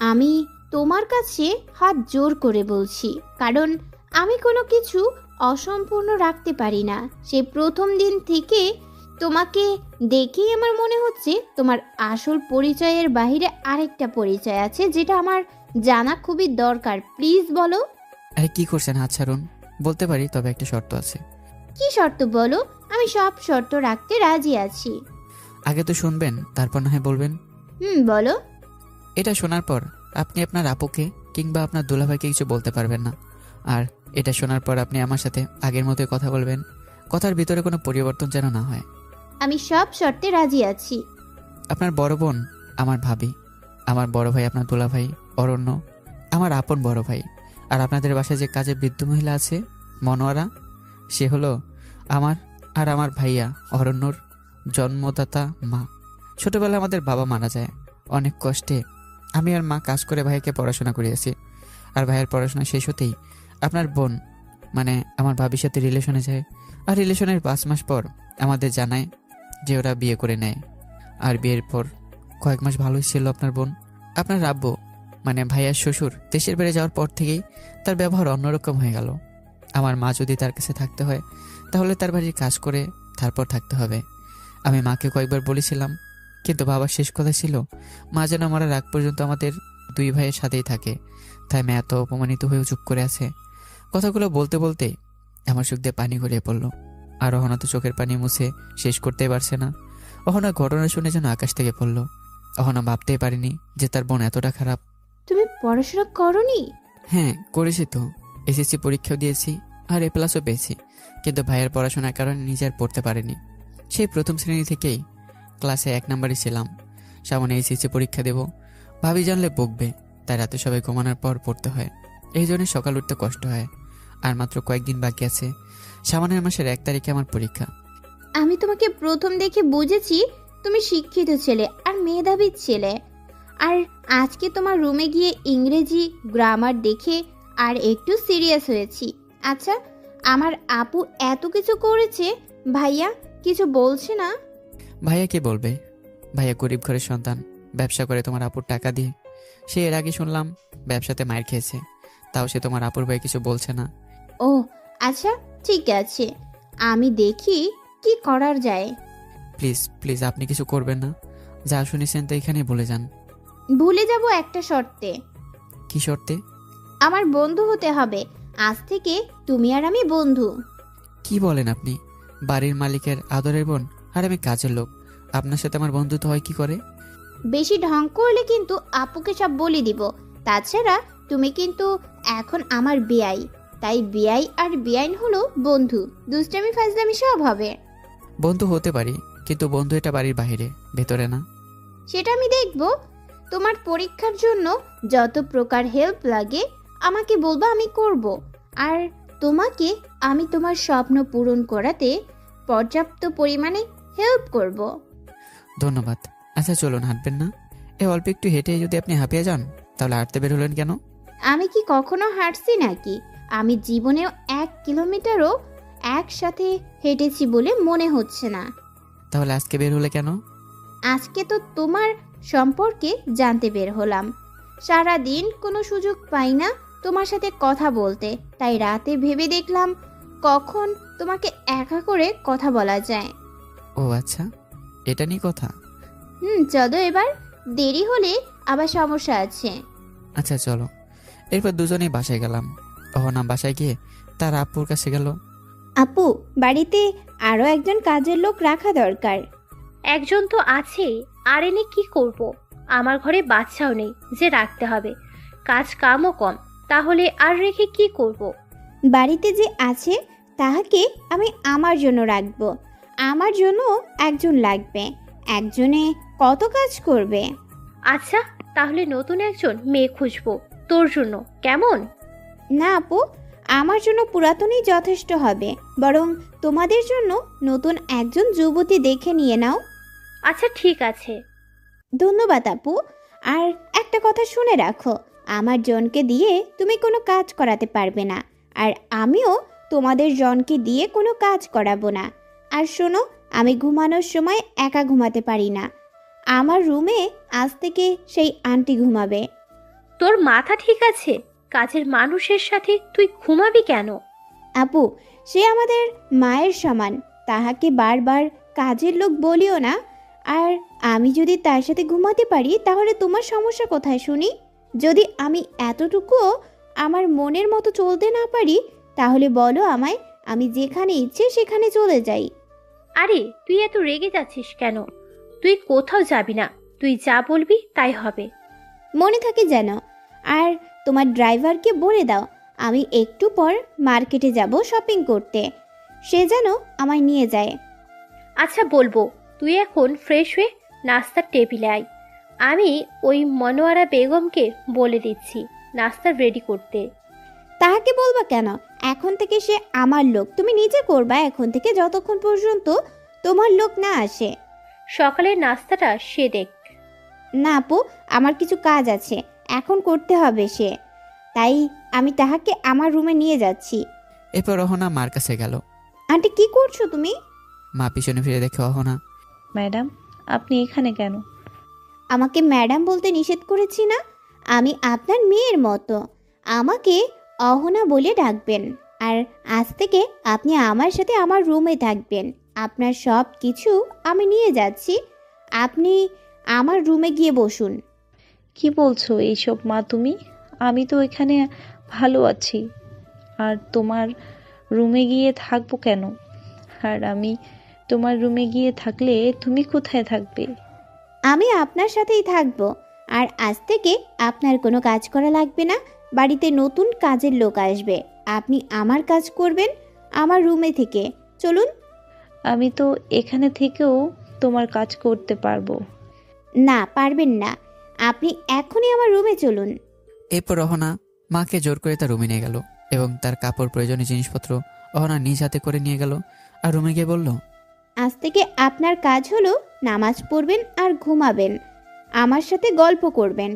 আমি তোমার কাছে হাত জোর করে বলছি, কারণ আমি কোনো কিছু অসম্পূর্ণ রাখতে পারি না। সেই প্রথম দিন থেকে তোমাকে দেখেই আমার মনে হচ্ছে তোমার আসল পরিচয়ের বাইরে আরেকটা পরিচয় আছে, যেটা আমার জানা খুবই দরকার। প্লিজ বলো। আরে কি করছেন, হাত ছাড়ুন। বলতে পারি, তবে একটা শর্ত আছে। কি শর্ত বলো, আমি সব শর্ত রাখতে রাজি আছি। আগে তো শুনবেন, তারপর না হয় বলবেন। বলো। এটা শোনার পর আপনি আপনার আপুকে কিংবা আপনার দুলাভাইকে কিছু বলতে পারবেন না। আর এটা শোনার পর আপনি আমার সাথে আগের মতোই কথা বলবেন, কথার ভিতরে কোনো পরিবর্তন যেন না হয়। আমি সব শর্তে রাজি আছি। আপনার বড় বোন আমার ভাবি, আমার বড় ভাই আপনার দুলাভাই অরণ্য আমার আপন বড় ভাই, আর আপনাদের বাসায় যে কাজে বৃদ্ধ মহিলা আছে মনোয়ারা, সে হলো আমার আর আমার ভাইয়া অরণ্যর জন্মদাতা মা। ছোটবেলায় আমাদের বাবা মারা যায়, অনেক কষ্টে আমি আর মা কাজ করে ভাইকে পড়াশোনা করিয়েছি। আর ভাইয়ের পড়াশোনা শেষ হতেই আপনার বোন মানে আমার ভাবির সাথে রিলেশনে যায়, আর রিলেশনের 5 মাস পর আমাদের জানায় যে ওরা বিয়ে করে নেয়। আর বিয়ের পর কয়েক মাস ভালোই ছিল আপনার বোন। আপনার আব্বু মানে ভাইয়ার শ্বশুর দেশের বেড়ে যাওয়ার পর থেকেই তার ব্যবহার অন্যরকম হয়ে গেল। আমার মা যদি তার কাছে থাকতে হয় তাহলে তার বাড়ির কাজ করে তারপর থাকতে হবে। আমি মাকে কয়েকবার বলেছিলাম, কিন্তু বাবার শেষ কথা ছিল মা যেন মরার আগ পর্যন্ত আমাদের 2 ভাইয়ের সাথেই থাকে। তাই মা এত অপমানিত হয়েও চুপ করে আছে। কথাগুলো বলতে বলতে আমার চোখ দিয়ে পানি গড়িয়ে পড়লো। আর অহনা তো চোখের পানি মুছে শেষ করতেই পারছে না। অহনা ঘটনা শুনে যেন আকাশ থেকে পড়লো। অহনা ভাবতেই পারিনি যে তার বোন এতটা খারাপ। তুমি পড়াশোনা করনি? হ্যাঁ করেছি তো, এসএসসি পরীক্ষাও দিয়েছি আর A+ও পেয়েছি, কিন্তু ভাইয়ের পড়াশোনার কারণে নিজে আর পড়তে পারিনি। সেই প্রথম শ্রেণী থেকেই ক্লাসে 1 নম্বরই ছিলাম। সামনে এসএসসি পরীক্ষা দেব, ভাবি জানলে বকবে, তাই রাতে সবাই ঘুমানোর পর পড়তে হয়। এই জন্য সকাল উঠতে কষ্ট হয়। আর মাত্র কয়েকদিন বাকি আছে, সামনের মাসের 1 তারিখে আমার পরীক্ষা। আমি তোমাকে প্রথম দেখে বুঝেছি তুমি শিক্ষিত ছেলে আর মেধাবী ছেলে। আর আজকে তোমার রুমে গিয়ে ইংরেজি গ্রামার দেখে আর একটু সিরিয়াস হয়েছি। আচ্ছা, আমার আপু এত কিছু করেছে, ভাইয়া কিছু বলছে না? ভাইয়া কি বলবে? ভাইয়া গরিব ঘরের সন্তান, ব্যবসা করে তোমার আপুর টাকা দিয়ে। সে এর আগে শুনলাম ব্যবসাতে মার খেয়েছে, তাও সে তোমার আপুর ভাই কিছু বলছে না। ও আচ্ছা, ঠিক আছে, আমি দেখি কি করার যায়। প্লিজ প্লিজ আপনি কিছু করবেন না, যা শুনেছেন তো এখানেই বলে যান। ভুলে যাব একটা শর্তে। কি শর্তে? আমার বন্ধু হতে হবে। আজ থেকে তুমি আর আমি বন্ধু। কি বলেন আপনি? বাড়ির মালিকের আদরের বোন আর আমি কাজের লোক, আপনার সাথে আমার বন্ধুত্ব হয় কি করে? বেশি ঢং করলে কিন্তু আপুকে সব বলে দিব। তাছাড়া তুমি কিন্তু এখন আমার বেয়াই, তাই বেয়াই আর বেআইন হলো বন্ধু। দুষ্টামি ফাজলামি সব হবে। বন্ধু হতে পারি, কিন্তু বন্ধু এটা বাড়ির বাইরে, ভেতরে না। সেটা আমি দেখব। তোমার পরীক্ষার জন্য যত প্রকার হেল্প লাগে আমাকে বলবা, আমি করব। আর তোমাকে আমি তোমার স্বপ্ন পূরণ করাতে পর্যাপ্ত পরিমাণে হেল্প করব। ধন্যবাদ। আচ্ছা চলুন, হাঁটবেন না? এ অল্প একটু হেঁটে যদি আপনি হাঁপিয়ে যান, তাহলে হাঁটতে বের হলেন কেন? আমি কি কখনো হাঁটছি নাকি? আমি জীবনেও 1 কিলোমিটারও একসাথে হেঁটেছি বলে মনে হচ্ছে না। তাহলে আজকে বের হলে কেন? আজকে তো তোমার সম্পর্কে জানতে বের হলাম। সারা দিন কোনো সুযোগ পাই না তোমার সাথে কথা বলতে, তাই রাতে ভেবে দেখলাম কখন তোমাকে একা করে কথা বলা যায়। ও আচ্ছা, এটা নিয়ে কথা। চলো এবার, দেরি হলে আবার সমস্যা আছে। আচ্ছা চলো। এরপর দুজনেই বাসায় গেলাম। অহনা বাসায় গিয়ে তার আপুর কাছে গেল। আপু, বাড়িতে আরো একজন কাজের লোক রাখা দরকার। একজন তো আছে, আর এনে কি করব? আমার ঘরে বাচ্চাও নেই যে রাখতে হবে, কাজ কামও কম, তাহলে আর রেখে কি করব? বাড়িতে যে আছে তাহাকে আমি আমার জন্য রাখবো। আমার জন্য একজন লাগবে। একজনে কত কাজ করবে? আচ্ছা, তাহলে নতুন একজন মেয়ে খুঁজবো তোর জন্য, কেমন? না আপু, আমার জন্য পুরাতনই যথেষ্ট হবে। বরং তোমাদের জন্য নতুন একজন যুবতী দেখে নিয়ে নাও। আচ্ছা ঠিক আছে। ধন্যবাদ আপু। আর একটা কথা শুনে রাখো, আমার জনকে দিয়ে তুমি কোনো কাজ করাতে পারবে না, আর আমিও তোমাদের জনকে দিয়ে কোনো কাজ করাবো না। আর শোনো, আমি ঘুমানোর সময় একা ঘুমাতে পারি না। আমার রুমে আজ থেকে সেই আন্টি ঘুমাবে। তোর মাথা ঠিক আছে? কাজের মানুষের সাথে তুই ঘুমাবি কেন? আপু, সে আমাদের মায়ের সমান, তাহাকে বারবার কাজের লোক বলিও না। আর আমি যদি তার সাথে ঘুমাতে পারি তাহলে তোমার সমস্যা কোথায় শুনি? যদি আমি এতটুকুও আমার মনের মতো চলতে না পারি তাহলে বলো আমায়, আমি যেখানে ইচ্ছে সেখানে চলে যাই। আরে তুই এত রেগে যাচ্ছিস কেন? তুই কোথাও যাবি না, তুই যা বলবি তাই হবে। মনে থাকে যেন। আর তোমার ড্রাইভারকে বলে দাও আমি একটু পর মার্কেটে যাব শপিং করতে, সে যেন আমায় নিয়ে যায়। আচ্ছা বলবো, তুই এখন ফ্রেশ হয়ে নাস্তার টেবিলে আয়। আমি ওই মনোয়ারা বেগমকে বলে দিচ্ছি নাস্তা রেডি করতে। তাহাকে বলবা কেন? এখন থেকে সে আমার লোক, তুমি নিজে করবা এখন থেকে, যতক্ষণ পর্যন্ত তোমার লোক না আসে। সকালের নাস্তাটা সে দেখ। না আপু, আমার কিছু কাজ আছে, এখন করতে হবে সে, তাই আমি তাহাকে আমার রুমে নিয়ে যাচ্ছি। এরপর অহনা মার কাছে গেল। আন্টি, কি করছো তুমি? মা পিছনে ফিরে দেখে অহনা। ম্যাডাম, আপনি এখানে কেন? আমাকে ম্যাডাম বলতে নিষেধ করেছি না? আমি আপনার মেয়ের মতো, আমাকে অহনা বলে ডাকবেন। আর আজ থেকে আপনি আমার সাথে আমার রুমে থাকবেন। আপনার সব কিছু আমি নিয়ে যাচ্ছি, আপনি আমার রুমে গিয়ে বসুন। কি বলছো এইসব মা তুমি? আমি তো এখানে ভালো আছি, আর তোমার রুমে গিয়ে থাকবো কেন? আর আমি তোমার রুমে গিয়ে থাকলে তুমি কোথায় থাকবে? আমি আপনার সাথেই থাকবো। আর আজ থেকে আপনার কোনো কাজ করা লাগবে না। বাড়িতে নতুন কাজের লোক আসবে, আপনি আমার কাজ করবেন আমার রুমে থেকে। চলুন। আমি তো এখানে থেকেও তোমার কাজ করতে পারবো। না, পারবেন না। আপনি এখনই আমার রুমে চলুন। এরপর অহনা মাকে জোর করে তার রুমে নিয়ে গেল এবং তার কাপড় প্রয়োজনীয় জিনিসপত্র অহনা নিজ হাতে করে নিয়ে গেল আর রুমে গিয়ে বলল, আজ থেকে আপনার কাজ হলো নামাজ পড়বেন আর ঘুমাবেন, আমার সাথে গল্প করবেন।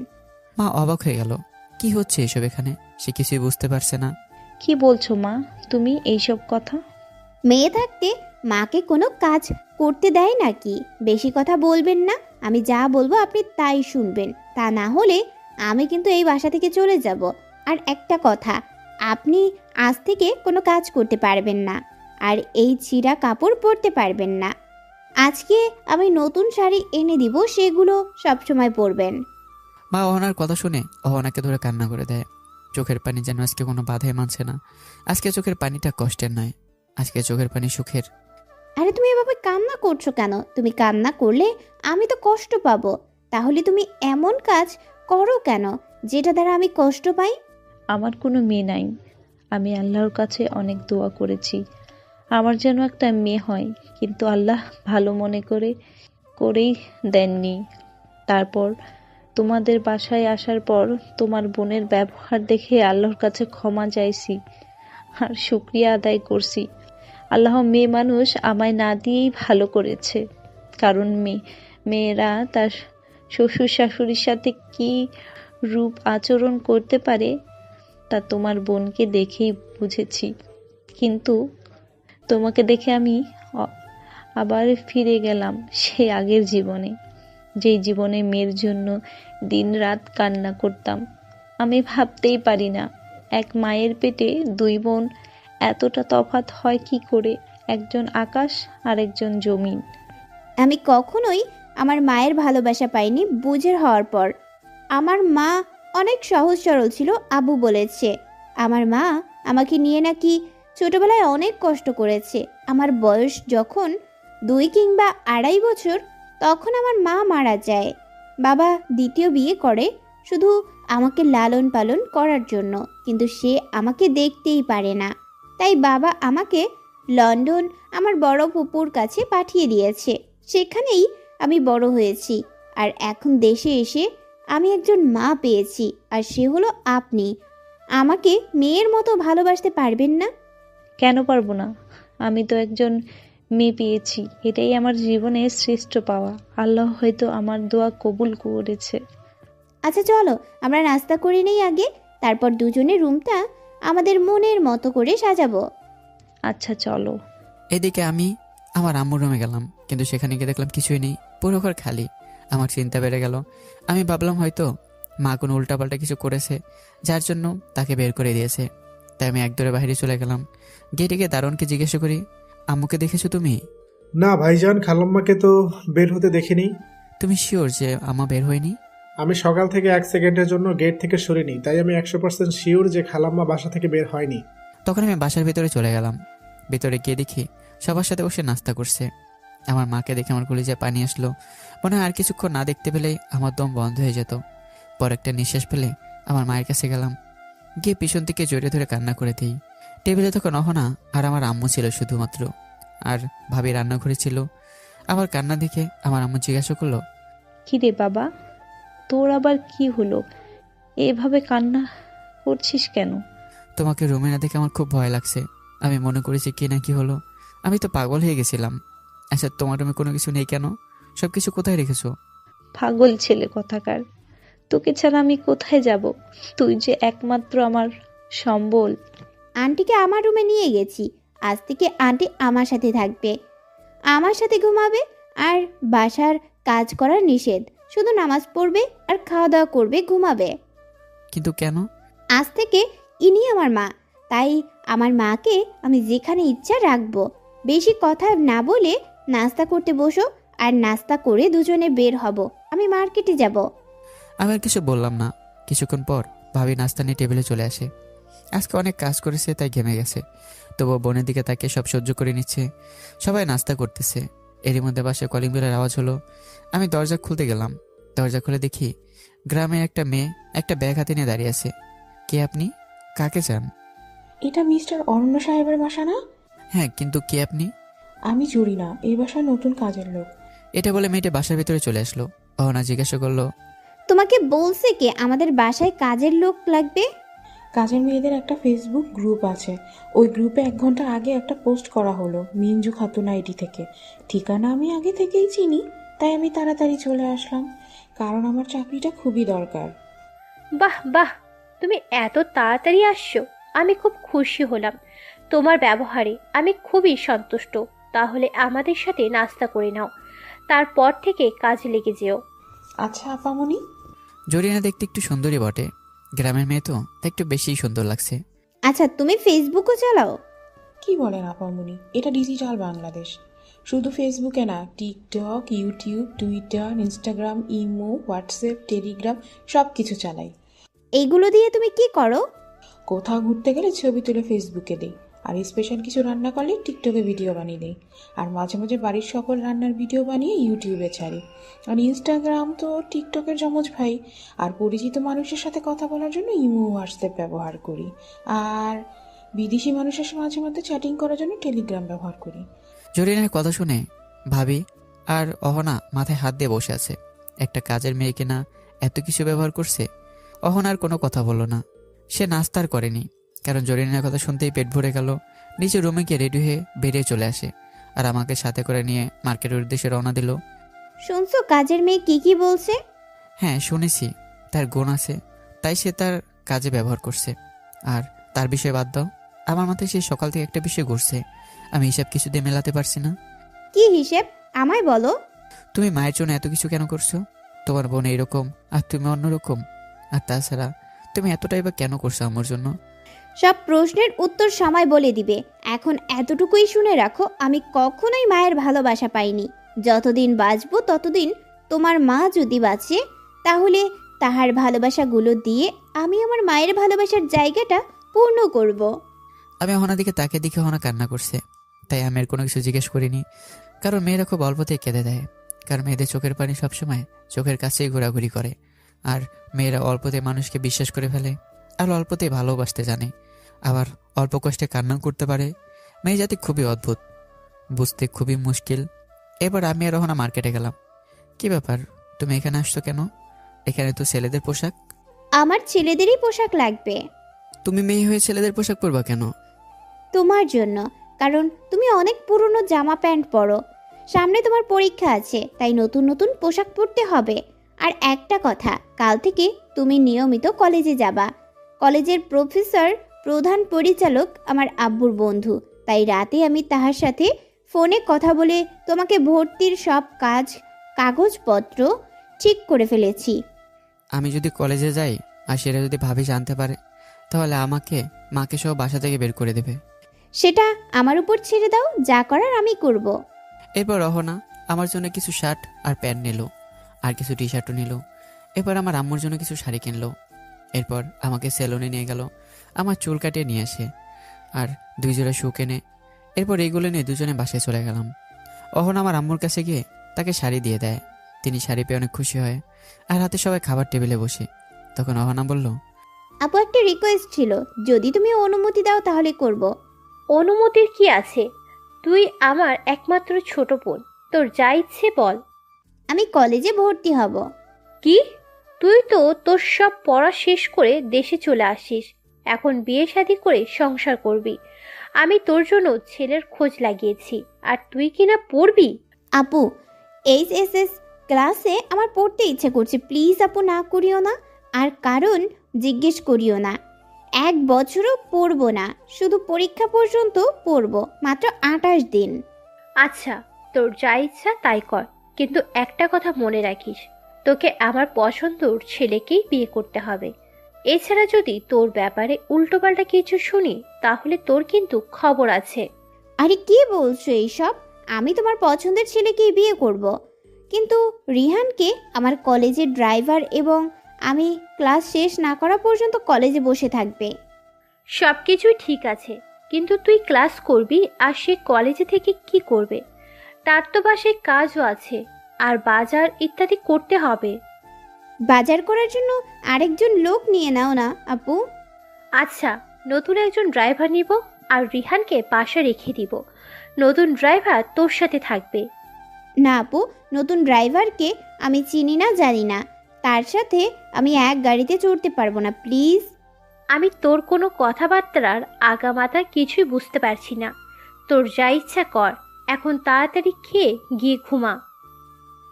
মা অবাক হয়ে গেল। কি হচ্ছে এসব এখানে? সে কিছুই বুঝতে পারছে না। কি বলছো মা তুমি এইসব কথা? মেয়ে থাকতে মাকে কোনো কাজ করতে দেয় নাকি? বেশি কথা বলবেন না, আমি যা বলবো আপনি তাই শুনবেন, তা না হলে আমি কিন্তু এই বাসা থেকে চলে যাব। আর একটা কথা, আপনি আজ থেকে কোনো কাজ করতে পারবেন না, আর এই ছিঁড়া কাপড় পরতে পারবেন না। আজকে আমি নতুন শাড়ি এনে দিব, সেগুলো সবসময় পরবেন। মা অহনার কথা শুনে অহনাকে ধরে কান্না করে দেয়। চোখের পানি যেন আজকে কোনো বাধাই মানছে না। আজকে চোখের পানিটা কষ্টের নয়, আজকে চোখের পানি সুখের। আরে তুমি এভাবে কান্না করছো কেন? তুমি কান্না করলে আমি তো কষ্ট পাবো। তাহলে তুমি এমন কাজ করো কেন যেটা দ্বারা আমি কষ্ট পাই? আমার কোনো মেয়ে নাই। আমি আল্লাহর কাছে অনেক দোয়া করেছি আমার যেন একটা মেয়ে হয়, কিন্তু আল্লাহ ভালো মনে করেই দেননি। তারপর তোমাদের বাসায় আসার পর তোমার বোনের ব্যবহার দেখে আল্লাহর কাছে ক্ষমা চাইছি আর শুকরিয়া আদায় করছি। আল্লাহ মেয়ে মানুষ আমায় না দিয়েই ভালো করেছে, কারণ মেয়েরা তার শ্বশুর শাশুড়ির সাথে কি রূপ আচরণ করতে পারে তা তোমার বোনকে দেখেই বুঝেছি। কিন্তু তোমাকে দেখে আমি আবার ফিরে গেলাম সেই আগের জীবনে, যেই জীবনে মেয়ের জন্য দিনরাত কান্না করতাম। আমি ভাবতেই পারি না এক মায়ের পেটে দুই বোন এতটা তফাৎ হয় কি করে, একজন আকাশ আর একজন জমিন। আমি কখনোই আমার মায়ের ভালোবাসা পাইনি বুঝের হওয়ার পর। আমার মা অনেক সহজ সরল ছিল, আব্বু বলেছে। আমার মা আমাকে নিয়ে নাকি ছোটবেলায় অনেক কষ্ট করেছে। আমার বয়স যখন 2 কিংবা 2.5 বছর তখন আমার মা মারা যায়। বাবা দ্বিতীয় বিয়ে করে শুধু আমাকে লালন পালন করার জন্য, কিন্তু সে আমাকে দেখতেই পারে না। তাই বাবা আমাকে লন্ডন আমার বড় ফুপুর কাছে পাঠিয়ে দিয়েছে। সেখানেই আমি বড় হয়েছি। আর এখন দেশে এসে আমি একজন মা পেয়েছি, আর সে হলো আপনি। আমাকে মেয়ের মতো ভালোবাসতে পারবেন না? কেন পারবো না? আমি তো একজন মেয়ে পেয়েছি, এটাই আমার জীবনের শ্রেষ্ঠ পাওয়া। আল্লাহ হয়তো আমার দোয়া কবুল করেছে। আচ্ছা চলো আমরা নাস্তা করে নেই আগে, তারপর দুজনের রুমটা আমাদের মনের মতো করে সাজাবো। আচ্ছা চলো। এদিকে আমি আমার আম্মুর রুমে গেলাম, কিন্তু সেখানে গিয়ে দেখলাম কিছুই নেই, পুরো ঘর খালি। আমার চিন্তা বেড়ে গেল। আমি ভাবলাম হয়তো মা কোনো উল্টাপাল্টা কিছু করেছে, যার জন্য তাকে বের করে দিয়েছে। তাই আমি একদরে বাইরে চলে গেলাম। গেটে গিয়ে দারোয়ানকে জিজ্ঞাসা করি, আম্মুকে দেখেছো তুমি? না ভাইজান, খালাম্মাকে তো বের হতে দেখিনি। তুমি শিওর যে আম্মা বের হয়নি? আমি সকাল থেকে 1 সেকেন্ডের জন্য গেট থেকে সরিনি, তাই আমি 100% শিওর যে খালাম্মা বাসা থেকে বের হয়নি। তখন আমি বাসার ভিতরে চলে গেলাম। ভিতরে গিয়ে দেখি সবার সাথে বসে নাস্তা করছে। আমার মাকে দেখে আমার কলিজায় পানি আসলো। মনে হয় আর কিছুক্ষণ না দেখতে পেলে আমার দম বন্ধ হয়ে যেত। পর একটা নিঃশ্বাস ফেলে আমার মায়ের কাছে গেলাম, গিয়ে পিছন থেকে জড়িয়ে ধরে কান্না করে দিই। টেবিলে তখন অহনা আর আমার আম্মু ছিল শুধুমাত্র, আর ভাবি রান্নাঘরে ছিল। আমার কান্না দেখে আমার আম্মু জিজ্ঞাসা করলো, কি রে বাবা, তোর আবার কি হলো? এভাবে কান্না করছিস কেন? তোমাকে রুমে না দেখে আমার খুব ভয় লাগছে। আমি মনে করেছি কি না কি হলো, আমি তো পাগল হয়ে গেছিলাম। আচ্ছা, তোমার রুমে কোনো কিছু নেই কেন? সব কিছু কোথায় রেখেছো? পাগল ছেলে কথাকার, তোকে ছাড়া আমি কোথায় যাব? তুই যে একমাত্র আমার সম্বল। আন্টিকে আমার রুমে নিয়ে গেছি। আজ থেকে আন্টি আমার সাথে থাকবে, আমার সাথে ঘুমাবে, আর বাসার কাজ করার নিষেধ। শুধু নামাজ পড়বে আর খাওয়া দাওয়া করবে, ঘুমাবে। কিন্তু কেন? আজ থেকে ইনি আমার মা, তাই আমার মাকে আমি যেখানে ইচ্ছা রাখবো। বেশি কথা না বলে নাস্তা করতে বসো, আর নাস্তা করে দুজনে বের হব। আমি মার্কেটে যাব। আমি আর কিছু বললাম না। কিছুক্ষণ পর ভাবি নাস্তা নিয়ে টেবিলে চলে আসে। আজকে অনেক কাজ করেছে তাই ঘেমে গেছে, তবুও বোনের দিকে তাকে সব সহ্য করে নিচ্ছে। সবাই নাস্তা করতেছে। এরই মধ্যে বাসায় কলিং বেলের আওয়াজ হলো। আমি দরজা খুলতে গেলাম। দরজা খুলে দেখি গ্রামের একটা মেয়ে একটা ব্যাগ হাতে নিয়ে দাঁড়িয়ে আছে। কে আপনি? কাকে চান? এটা মিস্টার অরণ্য সাহেবের বাসা না? হ্যাঁ, কিন্তু কে আপনি? আমি জরিনা, এই বাসার নতুন কাজের লোক। এটা বলে মেয়েটা বাসার ভিতরে চলে আসলো। অহনা জিজ্ঞাসা করলো, তোমাকে বলছে কে আমাদের বাসায় কাজের লোক লাগবে? কাজের মেয়েদের একটা ফেসবুক গ্রুপ আছে, ওই গ্রুপে 1 ঘন্টা আগে একটা পোস্ট করা হলো মিঞ্জু খাতুন আইডি থেকে। ঠিকানা আমি আগে থেকেই চিনি, তাই আমি তাড়াতাড়ি চলে আসলাম, কারণ আমার চাকরিটা খুবই দরকার। বাহ বাহ, তুমি এত তাড়াতাড়ি আসছো, আমি খুব খুশি হলাম। তোমার ব্যবহারে আমি খুবই সন্তুষ্ট। তাহলে আমাদের সাথে নাস্তা করে নাও, তারপর থেকে কাজে লেগে যেও। আচ্ছা আপামনি। জরিনা দেখতে একটু সুন্দরী বটে, গ্রামের মেয়ে তো, তাই একটু বেশি সুন্দর লাগছে। আচ্ছা, তুমি ফেসবুকও চালাও? কি বলেন আপামনি, এটা ডিজিটাল বাংলাদেশ। শুধু ফেসবুকে না, TikTok, YouTube, Twitter, Instagram, imo, WhatsApp, Telegram সব কিছু চালাই। এইগুলো দিয়ে তুমি কি করো? কোথাও ঘুরতে গেলে ছবি তুলে ফেসবুকে দিই, আর স্পেশাল কিছু রান্না করলে টিকটকে ভিডিও বানিয়ে দিই, আর মাঝে মাঝে বাড়ির সকল রান্নার ভিডিও বানিয়ে ইউটিউবে ছাড়ি। আর ইনস্টাগ্রাম তো টিকটকের যমজ ভাই। আর পরিচিত মানুষের সাথে কথা বলার জন্য ইমো, হোয়াটসঅ্যাপ ব্যবহার করি। আর বিদেশি মানুষের সাথে মাঝে মধ্যে চ্যাটিং করার জন্য টেলিগ্রাম ব্যবহার করি। জরিনার কথা শুনে ভাবি আর অহনা মাথায় হাত দিয়ে বসে আছে। একটা কাজের মেয়েকে না এত কিছু ব্যবহার করছে। অহনার কোনো কথা বলল না। সে নাস্তার করেনি, কারণ জরিনার কথা শুনতেই পেট ভরে গেল। নিজের রুমে গিয়ে রেডি হয়ে বেরিয়ে চলে আসে আর আমাকে সাথে করে নিয়ে মার্কেটের উদ্দেশ্যে রওনা দিল। শুনছো কাজের মেয়ে কি কি বলছে? হ্যাঁ শুনেছি, তার গুণ আছে, তাই সে তার কাজে ব্যবহার করছে। আর তার বিষয়ে বাদ দাও, আমার মাথায় সেই সকাল থেকে একটা বিষয় ঘুরছে, আমি হিসাব কিছু দিয়ে মেলাতে পারছি না। কি হিসেব আমায় বলো। তুমি মায়ের জন্য এত কিছু কেন করছো? তোমার বোন এইরকম আর তুমি অন্যরকম। আর তাছাড়া তুমি এতটাই বা কেন করছো আমার জন্য? সব প্রশ্নের উত্তর সময় বলে দিবে। এখন এতটুকুই শুনে রাখো, আমি কখনোই মায়ের ভালোবাসা পাইনি। যতদিন বাঁচবো ততদিন তোমার মা যদি বাঁচে, তাহলে তাহার ভালোবাসাগুলো দিয়ে আমি আমার মায়ের ভালোবাসার জায়গাটা পূর্ণ করব। আমি অহনার দিকে তাকে দেখে অহনা কান্না করছে, তাই আমি আর কোনো কিছু জিজ্ঞেস করিনি। কারণ মেয়েরা খুব অল্পতেই কেঁদে দেয়, কারণ মেয়েদের চোখের পানি সবসময় চোখের কাছেই ঘোরাঘুরি করে। আর মেয়েরা অল্পতে মানুষকে বিশ্বাস করে ফেলে, আর অল্পতেই ভালোবাসতে জানে, আবার অল্প কষ্টে কান্নাও করতে পারে। মেয়ে জাতি খুবই অদ্ভুত, বুঝতে খুবই মুশকিল। এবার আমি আর অহনা মার্কেটে গেলাম। কি ব্যাপার, তুমি এখানে আসছো কেন? এখানে তো ছেলেদের পোশাক। আমার ছেলেদেরই পোশাক লাগবে। তুমি মেয়ে হয়ে ছেলেদের পোশাক পরবা কেন? তোমার জন্য, কারণ তুমি অনেক পুরনো জামা প্যান্ট পরো। সামনে তোমার পরীক্ষা আছে, তাই নতুন নতুন পোশাক পরতে হবে। আর একটা কথা, কাল থেকে তুমি নিয়মিত কলেজে যাবা। কলেজের প্রফেসর, প্রধান পরিচালক আমার আব্বুর বন্ধু, তাই রাতে আমি তাহার সাথে ফোনে কথা বলে তোমাকে ভর্তির সব কাগজপত্র ঠিক করে ফেলেছি। আমি যদি কলেজে যাই আর সেটা যদি ভাবি জানতে পারে, তাহলে আমাকে মাকে সহ বাসা থেকে বের করে দেবে। সেটা আমার উপর ছেড়ে দাও, যা করার আমি করব। এরপর রহনা আমার জন্য কিছু শার্ট আর প্যান্ট নিল, আর কিছু টি শার্টও নিল। এরপর আমার আম্মুর জন্য কিছু শাড়ি কিনলো। এরপর আমাকে সেলুনে নিয়ে গেল, আমার চুল কাটিয়ে নিয়ে আসে আর 2 জোড়া শু কেনে। এরপর এইগুলো নিয়ে দুজনে বাসায় চলে গেলাম। অহনা আমার আম্মুর কাছে গিয়ে তাকে শাড়ি দিয়ে দেয়। তিনি শাড়ি পেয়ে অনেক খুশি হয়। আর হাতে সবাই খাবার টেবিলে বসে। তখন অহনা বলল, আপু একটা রিকোয়েস্ট ছিল, যদি তুমি অনুমতি দাও তাহলে করব। অনুমতির কি আছে? তুই আমার একমাত্র ছোট বোন, তোর যা ইচ্ছে বল। আমি কলেজে ভর্তি হব। কি? তুই তো তোর সব পড়া শেষ করে দেশে চলে আসিস, এখন বিয়ে শাদী করে সংসার করবি। আমি তোর জন্য ছেলের খোঁজ লাগিয়েছি, আর তুই কিনা পড়বি? আপু, এইচএসএস ক্লাসে আমার পড়তে ইচ্ছে করছে, প্লিজ আপু না করিও না। আর কারণ জিজ্ঞেস করিও না। 1 বছরও পড়বো না, শুধু পরীক্ষা পর্যন্ত পড়বো, মাত্র 28 দিন। আচ্ছা, তোর যা ইচ্ছা তাই কর, কিন্তু একটা কথা মনে রাখিস, তোকে আমার পছন্দর ছেলেকেই বিয়ে করতে হবে। এছাড়া যদি তোর ব্যাপারে উল্টোপাল্টা কিছু শুনি, তাহলে তোর কিন্তু খবর আছে। আরে কি বলছো এইসব? আমি তোমার পছন্দের ছেলেকেই বিয়ে করব। কিন্তু রিহানকে আমার কলেজের ড্রাইভার, এবং আমি ক্লাস শেষ না করা পর্যন্ত কলেজে বসে থাকবে। সব কিছুই ঠিক আছে, কিন্তু তুই ক্লাস করবি আর সে কলেজে থেকে কি করবে? তার তো বাসায় কাজও আছে, আর বাজার ইত্যাদি করতে হবে। বাজার করার জন্য আরেকজন লোক নিয়ে নাও না আপু। আচ্ছা, নতুন একজন ড্রাইভার নিব, আর রিহানকে পাশে রেখে দিব। নতুন ড্রাইভার তোর সাথে থাকবে। না আপু, নতুন ড্রাইভারকে আমি চিনি না, জানি না, তার সাথে আমি এক গাড়িতে চড়তে পারবো না, প্লিজ। আমি তোর কোনো কথাবার্তার আগামাথা কিছুই বুঝতে পারছি না। তোর যা ইচ্ছা কর, এখন তাড়াতাড়ি খেয়ে গিয়ে ঘুমা।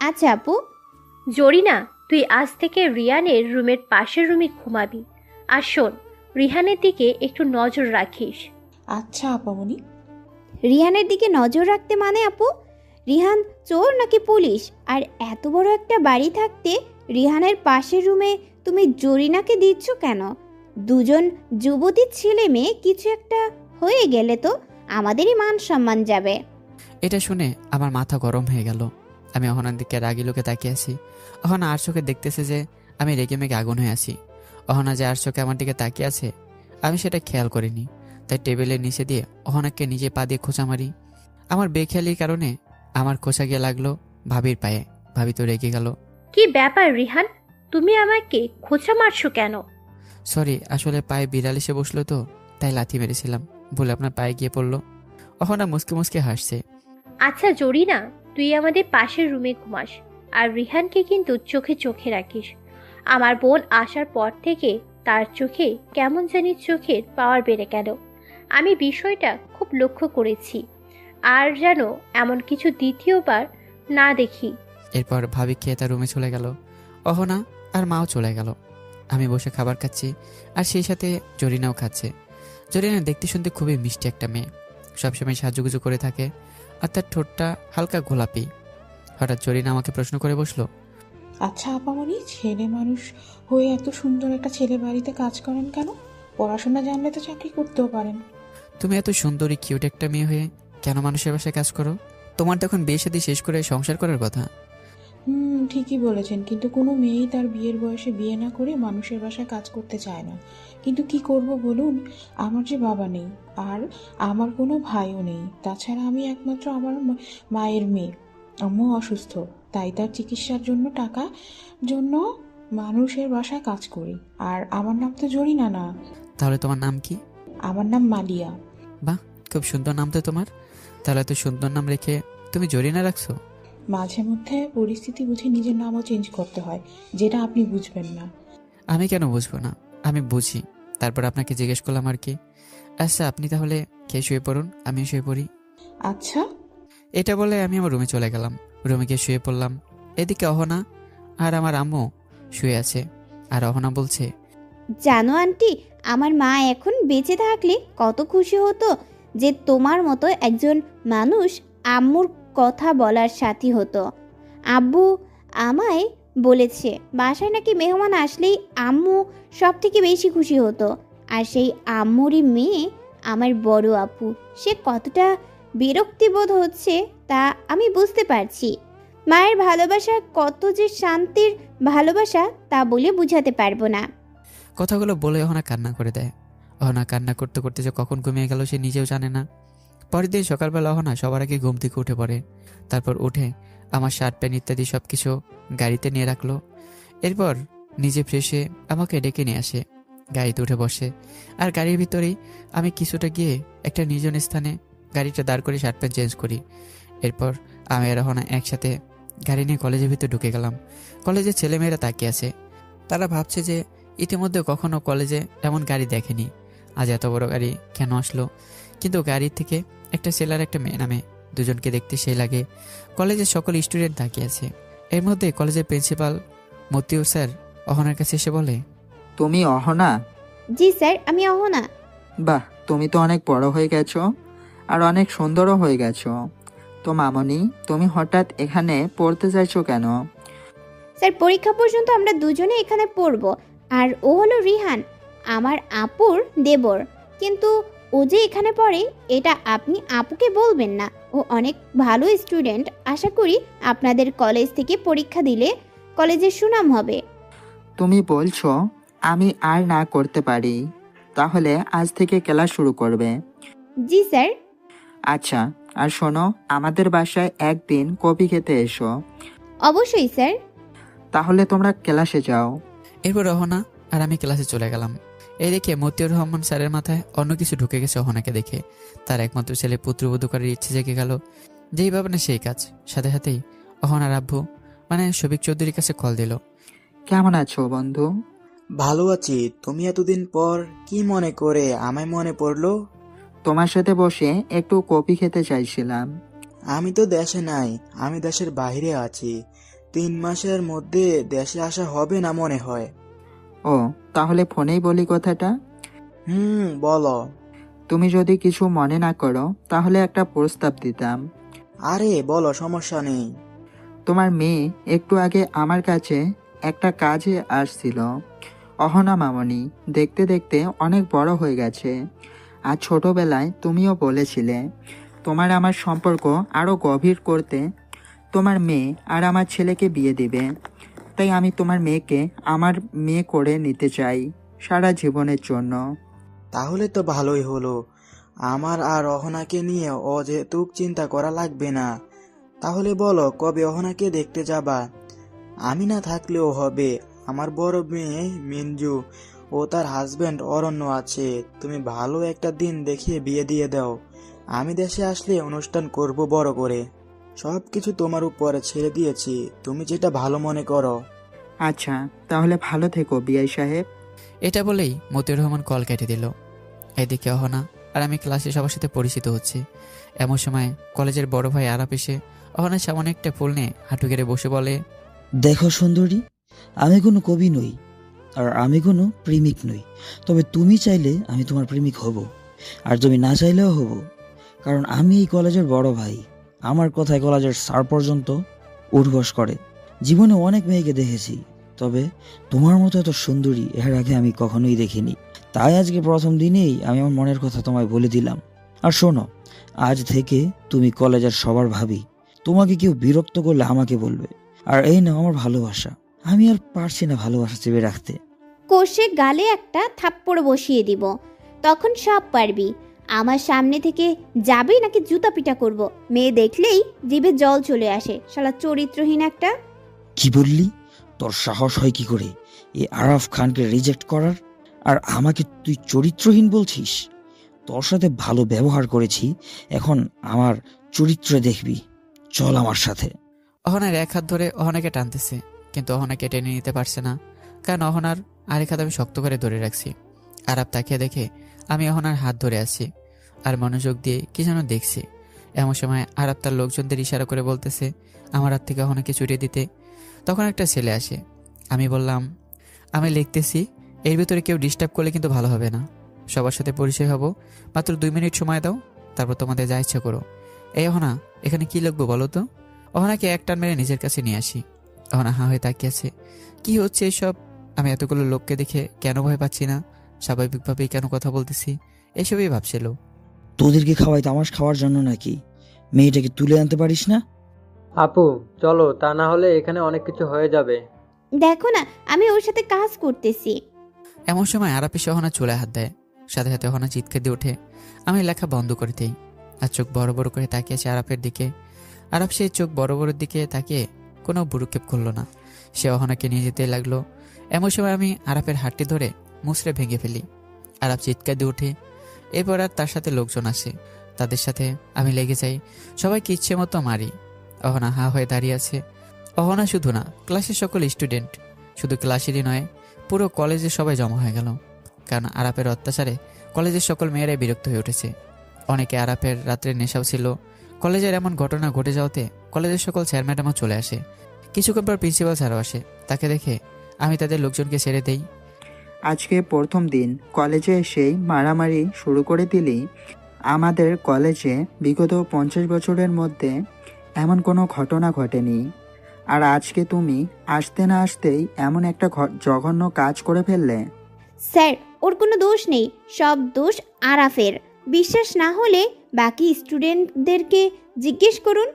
আচ্ছা আপু। জরিনা, তুই আজ থেকে রিয়ানের রুমের পাশের রুমে ঘুমাবি। আর শোন, রিহানের দিকে একটু নজর রাখিস। আচ্ছা আপামনি। রিহানের দিকে নজর রাখতে মানে আপু? রিহান চোর নাকি পুলিশ? আর এত বড় একটা বাড়ি থাকতে রিহানের পাশের রুমে তুমি জরিনাকে দিচ্ছ কেন? দুজন যুবতী ছেলে মেয়ে কিছু একটা হয়ে গেলে তো আমাদেরই মান সম্মান যাবে। এটা শুনে আমার মাথা গরম হয়ে গেল। আমি অহনার দিকে রাগি লোকে তাকিয়ে আছি। অহনা আর চোখে দেখতেছে যে আমি রেগে মেগে আগুন হয়ে আছি। অহনা যে আর চোখে আমার দিকে তাকিয়ে আছে, আমি সেটা খেয়াল করিনি, তাই টেবিলের নিচে দিয়ে অহনাকে নিজে পা দিয়ে খোঁচা মারি। আমার বেখেয়ালির কারণে আমার খোঁচা গিয়ে লাগলো ভাবির পায়ে। ভাবি তো রেগে গেল। কি ব্যাপার রিহান, তুমি আমাকে খোঁচা মারছো কেন? সরি, আসলে পায়ে বিড়াল এসে বসলো তো, তাই লাথি মেরেছিলাম, বলে আপনার পায়ে গিয়ে পড়লো। অহনা মুসকে মুসকে হাসছে। আচ্ছা জরিনা, তুই আমাদের পাশের রুমে ঘুমাস, আর রিহানকে কিন্তু চোখে চোখে রাখিস। আমার বোন আসার পর থেকে তার চোখে কেমন জানি চোখের পাওয়ার বেড়ে গেল। আমি বিষয়টা খুব লক্ষ্য করেছি, আর যেন এমন কিছু দ্বিতীয়বার না দেখি। এরপর ভাবি খেয়ে তার রুমে চলে গেল। অহনা আর মাও চলে গেল। আমি বসে খাবার খাচ্ছি, আর সেই সাথে জরিনাও খাচ্ছে। জরিনা দেখতে শুনতে খুবই মিষ্টি একটা মেয়ে, সবসময় সাজুগুজু করে থাকে, আর তার ঠোঁটটা হালকা গোলাপি। হঠাৎ জরিনা আমাকে প্রশ্ন করে বসলো, আচ্ছা আপামনি, ছেলে মানুষ হয়ে এত সুন্দর একটা ছেলে বাড়িতে কাজ করেন কেন? পড়াশোনা জানলে তো চাকরি করতেও পারেন। তুমি এত সুন্দরী কিউট একটা মেয়ে হয়ে কেন মানুষের বাসায় কাজ করো? তোমার তখন বিয়ে শাদী শেষ করে সংসার করার কথা। ঠিকই বলেছেন, কিন্তু কোনো মেয়েই তার বিয়ের বয়সে বিয়ে না করে মানুষের বাসায় কাজ করতে চায় না। কিন্তু কি করব বলুন, আমার যে বাবা নেই, আর আমার কোনো ভাইও নেই। তাছাড়া আমি একমাত্র আমার মায়ের মেয়ে। আম্মু অসুস্থ, তাই তার চিকিৎসার জন্য টাকা জন্য মানুষের বাসায় কাজ করি। আর আমার নাম তো জরিনা না, তাহলে তোমার নাম কি? আমার নাম মালিয়া। বাহ, খুব সুন্দর নাম তো তোমার। তাহলে এত সুন্দর নাম রেখে তুমি জরিনা রাখছো? মাঝে মধ্যে পরিস্থিতি বুঝে নিজের নামও চেঞ্জ করতে হয়, যেটা আপনি বুঝবেন না। আমি কেন বুঝবো না? আমি বুঝি, তারপর আপনাকে জিজ্ঞেস করলাম আর কি। আচ্ছা, আপনি তাহলে খেয়ে শুয়ে পড়ুন, আমিও শুয়ে পড়ি। আচ্ছা। এটা বলে আমি আমার রুমে চলে গেলাম। রুমে গিয়ে শুয়ে পড়লাম। এদিকে অহনা আর আমার আম্মু শুয়ে আছে, আর অহনা বলছে, জানো আন্টি, আমার মা এখন বেঁচে থাকলে কত খুশি হতো যে তোমার মতো একজন মানুষ আম্মুর কথা বলার সাথী হতো। আব্বু আমায় বলেছে বাসায় নাকি মেহমান আসলেই আম্মু সব থেকে বেশি খুশি হতো। আর সেই আম্মুরই মেয়ে আমার বড় আপু, সে কতটা বিরক্তিবোধ হচ্ছে তা আমি বুঝতে পারছি। মায়ের ভালোবাসা কত যে শান্তির ভালোবাসা তা বলে বুঝাতে পারবো না। কথাগুলো বলে অহনা কান্না করে দেয়। অহনা কান্না করতে করতে যে কখন ঘুমিয়ে গেল সে নিজেও জানে না। পরের দিন সকালবেলা অহনা সবার আগে ঘুম থেকে উঠে পড়ে। তারপর উঠে আমার শার্ট প্যান্ট ইত্যাদি সব কিছু গাড়িতে নিয়ে রাখলো। এরপর নিজে ফ্রেশে আমাকে ডেকে নিয়ে আসে, গাড়িতে উঠে বসে। আর গাড়ির ভিতরেই আমি কিছুটা গিয়ে একটা নির্জন স্থানে গাড়িটা দাঁড় করে শার্ট প্যান্ট চেঞ্জ করি। এরপর আমি আর অহনা একসাথে গাড়ি নিয়ে কলেজের ভিতরে ঢুকে গেলাম। কলেজের ছেলেমেয়েরা তাকিয়ে আছে। তারা ভাবছে যে ইতিমধ্যে কখনো কলেজে এমন গাড়ি দেখেনি, আজ এত বড় গাড়ি কেন আসলো। কিন্তু গাড়ি থেকে একটা ছেলের একটা মেয়ে নামে, দুজনকে দেখতে সেই লাগে। কলেজের সকল স্টুডেন্ট তাকিয়ে আছে। এর মধ্যে কলেজের প্রিন্সিপাল মতিউর স্যার অহনার কাছে এসে বলে, তুমি অহনা? জি স্যার, আমি অহনা। বাহ, তুমি তো অনেক বড় হয়ে গেছো, আর অনেক সুন্দরও হয়ে গেছো। তো মামনি, তুমি হঠাৎ এখানে পড়তে চাইছো কেন? স্যার, পরীক্ষা পর্যন্ত আমরা দুজনে এখানে পড়ব। আর ও হলো রিহান, আমার আপুর দেবর। কিন্তু ও যে এখানে পড়ে এটা আপনি আপুকে বলবেন না। ও অনেক ভালো স্টুডেন্ট। আশা করি আপনাদের কলেজ থেকে পরীক্ষা দিলে কলেজের সুনাম হবে। তুমি বলছো আমি আর না করতে পারি? তাহলে আজ থেকে ক্লাস শুরু করবে? জি স্যার। আচ্ছা, আর শোনো, আমাদের বাসায় একদিন কফি খেতে এসো। অবশ্যই স্যার। তাহলে তোমরা ক্লাসে যাও। এরপর অহনা আর আমি ক্লাসে চলে গেলাম। এই দেখে মতিউর রহমান স্যারের মাথায় অন্য কিছু ঢুকে গেছে অহনাকে দেখে। তার একমাত্র ছেলে পুত্রবধূ করার ইচ্ছে জেগে গেল। যেই ভাবনা সেই কাজ। সাথে সাথেই অহনার আব্বু মানে শফিক চৌধুরীর কাছে কল দিল। কেমন আছো বন্ধু? ভালো আছি। তুমি এতদিন পর কি মনে করে আমায় মনে পড়লো? তোমার সাথে বসে একটু কফি খেতে চাইছিলাম। আমি তো দেশে নাই, আমি দেশের বাইরে আছি। 3 মাসের মধ্যে দেশে আসা হবে না মনে হয়। ও, তাহলে ফোনেই বলি কথাটা। বলো। তুমি যদি কিছু মনে না করো তাহলে একটা প্রস্তাব দিতাম। আরে বলো, সমস্যা নেই। তোমার মেয়ে একটু আগে আমার কাছে একটা কাজে আসছিল। অহনা মামনি, দেখতে দেখতে অনেক বড় হয়ে গেছে। আর ছোটবেলায় তুমিও বলেছিলে তোমার আমার সম্পর্ক আরো গভীর করতে তোমার মেয়ে আর আমার ছেলেকে বিয়ে দিবে। তাই আমি তোমার মেয়েকে আমার মেয়ে করে নিতে চাই সারা জীবনের জন্য। তাহলে তো ভালোই হলো। আমার আর অহনাকে নিয়ে অযৌতুক চিন্তা করা লাগবে না। তাহলে বলো, কবে অহনাকে দেখতে যাবা? আমি না থাকলেও হবে। আমার বড় মেয়ে মিঞ্জু ও তার হাজবেন্ড অরণ্য আছে। তুমি ভালো একটা দিন দেখিয়ে বিয়ে দিয়ে দাও। আমি দেশে আসলে অনুষ্ঠান করব বড় করে। সবকিছু তোমার উপরে ছেড়ে দিয়েছি, তুমি যেটা ভালো মনে করো। আচ্ছা, তাহলে ভালো থেকো বিআই সাহেব। এটা বলেই মতিউর রহমান কল কেটে দিল। এদিকে অহনা আর আমি ক্লাসে সবার সাথে পরিচিত হচ্ছি। এমন সময় কলেজের বড় ভাই আরাপ এসে অহনার সামনে একটা ফুল নিয়ে হাঁটু গেড়ে বসে বলে, দেখো সুন্দরী, আমি কোনো কবি নই আর আমি কোনো প্রেমিক নই, তবে তুমি চাইলে আমি তোমার প্রেমিক হব, আর তুমি না চাইলেও হব, কারণ আমি এই কলেজের বড় ভাই। আমার কথায় কলেজের স্যার পর্যন্ত উঠবস করে। জীবনে অনেক মেয়েকে দেখেছি, তবে তোমার মতো এত সুন্দরী এর আগে আমি কখনোই দেখিনি। তাই আজকে প্রথম দিনেই আমি আমার মনের কথা তোমায় বলে দিলাম। আর শোনো, আজ থেকে তুমি কলেজের সবার ভাবি। তোমাকে কেউ বিরক্ত করলে আমাকে বলবে। আর এই নাও আমার ভালোবাসা। আমি আর পারছি না ভালোবাসা চেপে রাখতে। কষে গালে একটা থাপ্পড় বসিয়ে দিব, তখন সব পারবি। আমার সামনে থেকে যাবি নাকি জুতা পিটা করব? মেয়ে দেখলেই জিভে জল চলে আসে, শালা চরিত্রহীন একটা। কি বললি? তোর সাহস হয় কি করে এই আরাফ খানকে রিজেক্ট করার? আর আমাকে তুই চরিত্রহীন বলছিস? তোর সাথে ভালো ব্যবহার করেছি, এখন আমার চরিত্র দেখবি। চল আমার সাথে। অহনার এক হাত ধরে অহনাকে টানতেছে, কিন্তু অহনাকে টেনে নিতে পারছে না, কারণ অহনার আরেক হাত আমি শক্ত করে ধরে রাখছি। আরাপ তাকিয়ে দেখে আমি অহনার হাত ধরে আছি আর মনোযোগ দিয়ে কি যেন দেখছি। এমন সময় আরাপ তার লোকজনদের ইশারা করে বলতেছে আমার হাত থেকে অহনাকে ছুটিয়ে দিতে। তখন একটা ছেলে আসে। আমি বললাম, আমি লিখতেছি, এর ভিতরে কেউ ডিস্টার্ব করলে কিন্তু ভালো হবে না। সবার সাথে পরিচয় হব, মাত্র 2 মিনিট সময় দাও, তারপর তোমাদের যা ইচ্ছা করো। এই অহনা, এখানে কি লিখবো বলো তো? অহনাকে এক টান মেরে নিজের কাছে নিয়ে আসি। অহনা হা হয়ে তাকিয়েছে। কি হচ্ছে এসব? আমি এতগুলো লোককে দেখে কেন ভয় পাচ্ছি না? স্বাভাবিকভাবেই কেন কথা বলতেছি? এসবই ভাবছিল। তোদেরকে খাওয়াই তামাশ খাওয়ার জন্য নাকি? মেয়েটাকে তুলে আনতে পারিস না? আপু চলো, তা না হলে এখানে অনেক কিছু হয়ে যাবে। দেখো না, আমি ওর সাথে কাজ করতেছি। এমন সময় আরাপ এসে অহনা চুলে হাত দেয়। সাথে সাথে অহনা চিৎকার দিয়ে ওঠে। আমি লেখা বন্ধ করে দিই আর চোখ বড় বড় করে তাকিয়েছে আরাপের দিকে। আরাপ সেই চোখ বড় বড় দিকে তাকিয়ে কোনো ভ্রুক্ষেপ করলো না। সে অহনাকে নিয়ে যেতে লাগলো। এমন সময় আমি আরাপের হাতটি ধরে মুচড়ে ভেঙে ফেলি। আরাপ চিৎকার দিয়ে ওঠে। এরপর আর তার সাথে লোকজন আসে, তাদের সাথে আমি লেগে যাই। সবাইকে ইচ্ছে মতো মারি। অহনা হা হয়ে দাঁড়িয়ে আছে। অহনা শুধু না, ক্লাসের সকল স্টুডেন্ট, শুধু ক্লাসেরই নয়, পুরো কলেজে সবাই জমা হয়ে গেল। কারণ আরাপের অত্যাচারে কলেজের সকল মেয়েরাই বিরক্ত হয়ে উঠেছে। অনেকে আরাপের রাত্রে নেশাও ছিল। কলেজের এমন ঘটনা ঘটে যাওয়াতে কলেজের সকল স্যার ম্যাডামও চলে আসে। কিছুক্ষণ পর প্রিন্সিপাল স্যারও আসে। তাকে দেখে আমি তাদের লোকজনকে ছেড়ে দেই। আজকে প্রথম দিন কলেজে এসেই মারামারি শুরু করে দিলি। আমাদের কলেজে বিগত 50 বছরের মধ্যে এমন কোনো ঘটনা ঘটেনি। আর আজকে তুমি আসতে না আসতেই এমন একটা জঘন্য কাজ করে ফেললে। স্যার, ওর কোনো দোষ নেই, সব দোষ আরাফের। বিশ্বাস না হলে বাকি স্টুডেন্টদেরকে জিজ্ঞেস করুন।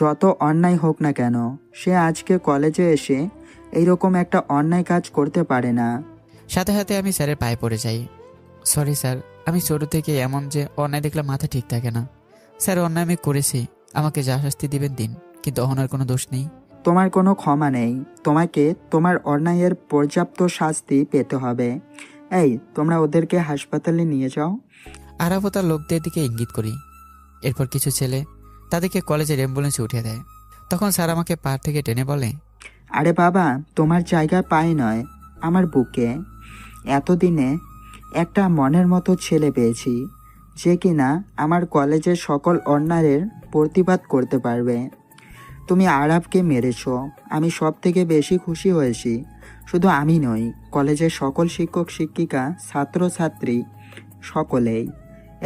যত অন্যায় হোক না কেন, সে আজকে কলেজে এসে এইরকম একটা অন্যায় কাজ করতে পারে না। সাথে সাথে আমি স্যারের পায়ে পড়ে যাই। সরি স্যার, আমি ছোট থেকে এমন যে অন্যায় দেখলে মাথা ঠিক থাকে না। স্যার, অন্যায় আমি করেছি, আমাকে যা শাস্তি দিবেন দিন, কিন্তু অহনার কোনো দোষ নেই। তোমার কোনো ক্ষমা নেই। তোমাকে তোমার অন্যায়ের পর্যাপ্ত শাস্তি পেতে হবে। এই, তোমরা ওদেরকে হাসপাতালে নিয়ে যাও। আরাফ ও তার লোকদের দিকে ইঙ্গিত করি। এরপর কিছু ছেলে তাদেরকে কলেজের অ্যাম্বুলেন্সে উঠিয়ে দেয়। তখন স্যার আমাকে পাড় থেকে টেনে বলে, আরে বাবা, তোমার জায়গা পায় নয় আমার বুকে। এতদিনে একটা মনের মতো ছেলে পেয়েছি, যে কিনা আমার কলেজের সকল অন্যায়ের প্রতিবাদ করতে পারবে। তুমি আরাফকে মেরেছ, আমি সব থেকে বেশি খুশি হয়েছি। শুধু আমি নই, কলেজের সকল শিক্ষক শিক্ষিকা ছাত্রছাত্রী সকলেই।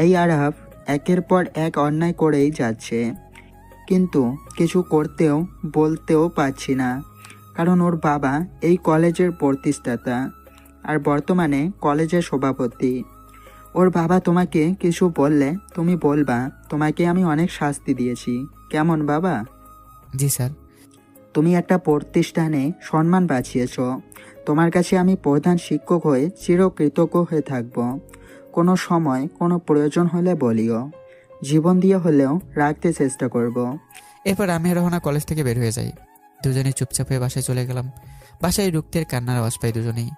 এই আরাফ একের পর এক অন্যায় করেই যাচ্ছে, কিন্তু কিছু করতেও বলতেও পারছি না, কারণ ওর বাবা এই কলেজের প্রতিষ্ঠাতা আর বর্তমানে কলেজের সভাপতি। ওর বাবা তোমাকে কিছু বললে তুমি বলবা তোমাকে আমি অনেক শাস্তি দিয়েছি। কেমন বাবা? জি স্যার। তুমি একটা প্রতিষ্ঠানে সম্মান বাঁচিয়েছ। তোমার কাছে আমি প্রধান শিক্ষক হয়ে চিরকৃতজ্ঞ হয়ে থাকব। কোনো সময় কোনো প্রয়োজন হলে বলিও, জীবন দিয়ে হলেও রাখতে চেষ্টা করব। এরপর আমি আর রহনা কলেজ থেকে বের হয়ে যাই। দুজনে চুপচাপ হয়ে বাসায় চলে গেলাম। বাসায় ঢুকতে কান্নার আওয়াজ পাই দুজনেই।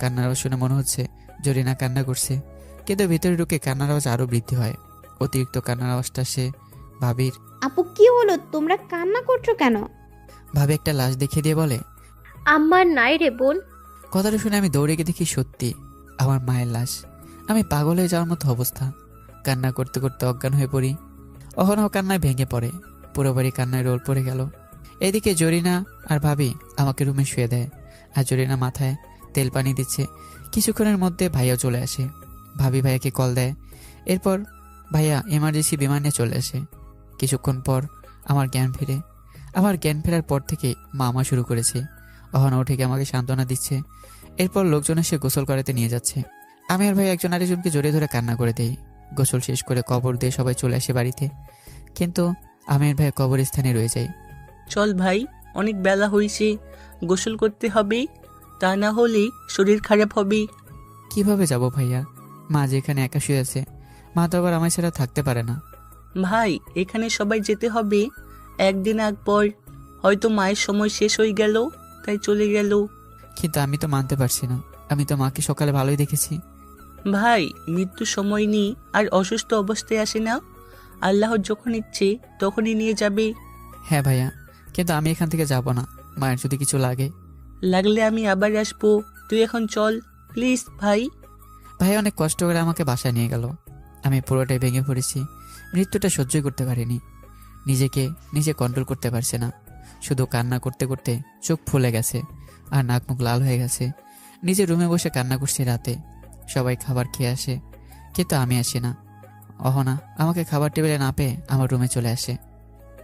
কান্নার আওয়াজ শুনে মনে হচ্ছে জরিনা কান্না করছে, কিন্তু ভিতরে ঢুকে কান্নার আওয়াজ আরো বৃদ্ধি হয়। অতিরিক্ত কান্নার আওয়াজটা সে ভাবির। আপু কি হলো, তোমরা কান্না করছো কেন? ভাবি একটা লাশ দেখিয়ে দিয়ে বলে, আমার নাই রে বোন। কথাটা শুনে আমি দৌড়ে গিয়ে দেখি সত্যি আমার মায়ের লাশ। আমি পাগল হয়ে যাওয়ার মতো অবস্থা। কান্না করতে করতে অজ্ঞান হয়ে পড়ি। অহনাও কান্নায় ভেঙে পড়ে। পুরো বাড়ি কান্নায় রোল পড়ে গেল। এদিকে জরিনা আর ভাবি আমাকে রুমে শুয়ে দেয়, আর জরিনা মাথায় তেল পানি দিচ্ছে। কিছুক্ষণের মধ্যে ভাইয়া চলে আসে। ভাবি ভাইয়াকে কল দেয়। এরপর ভাইয়া এমার্জেন্সি বিমান নিয়ে চলে আসে। কিছুক্ষণ পর আমার জ্ঞান ফিরে। আমার জ্ঞান ফেরার পর থেকে মা শুরু করেছে। অহনা উঠে গিয়ে আমাকে সান্ত্বনা দিচ্ছে। এরপর লোকজন এসে গোসল করাতে নিয়ে যাচ্ছে। আমি আর ভাই একজন আরেকজনকে জড়িয়ে ধরে কান্না করে দেই। গোসল শেষ করে কবর দিয়ে সবাই চলে আসে বাড়িতে, কিন্তু আমি আর ভাই কবরস্থানে রয়ে যাই। চল ভাই, অনেক বেলা হয়েছে, গোসল করতে হবে, তা না হলে শরীর খারাপ হবে। কিভাবে যাব ভাইয়া? মা যেখানে একা শুয়ে আছে, মা তো আবার আমার ছাড়া থাকতে পারে না। ভাই, এখানে সবাই যেতে হবে। একদিন আগ পর হয়তো মায়ের সময় শেষ হয়ে গেল, তাই চলে গেল। কিন্তু আমি তো মানতে পারছি না। আমি তো মাকে সকালে ভালোই দেখেছি। ভাই, মৃত্যু সময় নেই আর অসুস্থ অবস্থায় আসে না। আল্লাহর যখন ইচ্ছে তখনই নিয়ে যাবে। হ্যাঁ ভাইয়া, কিন্তু আমি এখান থেকে যাব না। মায়ের যদি কিছু লাগে, লাগলে আমি আবার আসবো। তুই এখন চল প্লিজ ভাই। ভাই অনেক কষ্ট করে আমাকে বাসায় নিয়ে গেল। আমি পুরোটাই ভেঙে পড়েছি। মৃত্যুটা সহ্যই করতে পারিনি। নিজেকে নিজে কন্ট্রোল করতে পারছে না। শুধু কান্না করতে করতে চোখ ফুলে গেছে আর নাক মুখ লাল হয়ে গেছে। নিজের রুমে বসে কান্না করছি রাতে। সবাই খাবার খেয়ে আসে, কিন্তু আমি আসি না। অহনা আমাকে খাবার টেবিলে না পেয়ে আমার রুমে চলে আসে।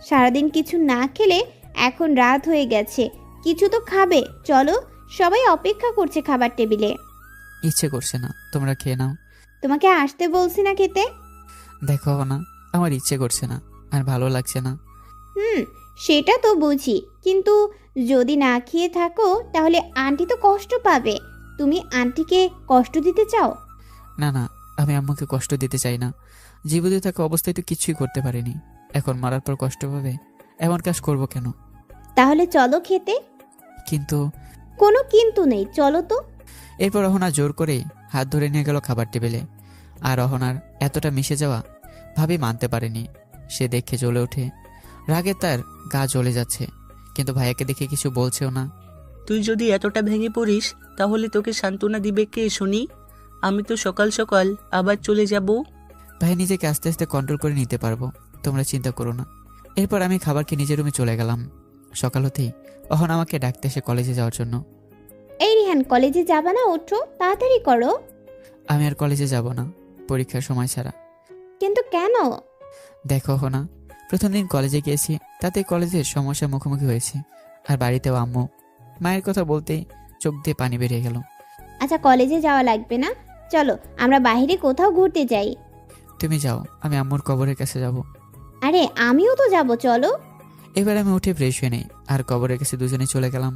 সারাদিন কিছু না খেলে এখন রাত হয়ে গেছে, কিছু তো খাবে। চলো, সবাই অপেক্ষা করছে খাবার টেবিলে। ইচ্ছে করছে না, তোমরা খেয়ে নাও। তোমাকে আসতে বলছি না খেতে? দেখো অহনা, আমার ইচ্ছে করছে না, আর ভালো লাগছে না। সেটা তো বুঝি, কিন্তু যদি না খেয়ে থাকো তাহলে আন্টি তো কষ্ট পাবে। তুমি আন্টিকে কষ্ট দিতে চাও? না না, আমি আম্মুকে কষ্ট দিতে চাই না। জীবিত থাকা অবস্থায় তো কিছুই করতে পারিনি, এখন মারার পর কষ্ট পাবে, এমন কাজ করব কেন? তাহলে চলো খেতে। কিন্তু কোনো কিন্তু নেই, চলো তো। এরপর অহনা জোর করে হাত ধরে নিয়ে গেল খাবার টেবিলে। আর অহনার এতটা মিশে যাওয়া ভাবি মানতে পারেনি। সে দেখে জ্বলে ওঠে। রাগে তার গা জ্বলে যাচ্ছে, কিন্তু ভাইয়াকে দেখে কিছু বলছেও না। তুই যদি এতটা ভেঙে পড়িস তাহলে তোকে সান্ত্বনা দিবে কে শুনি? আমি তো সকাল সকাল আবার চলে যাব। ভাই নিজেকে আস্তে আস্তে কন্ট্রোল করে নিতে পারবো, তোমরা চিন্তা করো না। এরপর আমি খাবার খেয়ে নিজের রুমে চলে গেলাম। সকাল হতেই অহনা আমাকে ডাকতে এসে কলেজে যাওয়ার জন্য। এই রিহান, কলেজে যাবা না? ওঠো, তাড়াতাড়ি করো। আমি আর কলেজে যাব না, পরীক্ষার সময় ছাড়া। কিন্তু কেন? দেখো অহনা, প্রথম দিন কলেজে গিয়েছি, তাতে কলেজের সমস্যার মুখোমুখি হয়েছি। আর বাড়িতেও আম্মু। মায়ের কথা বলতেই চোখ দিয়ে পানি বেরিয়ে গেল। আচ্ছা, কলেজে যাওয়া লাগবে না, চলো আমরা বাইরে কোথাও ঘুরতে যাই। তুমি যাও, আমি আম্মুর কবরের কাছে যাব। আরে আমিও তো যাব, চলো। এবার আমি উঠে ফ্রেশ হয়ে নেই আর কবরের কাছে দুজনে চলে গেলাম।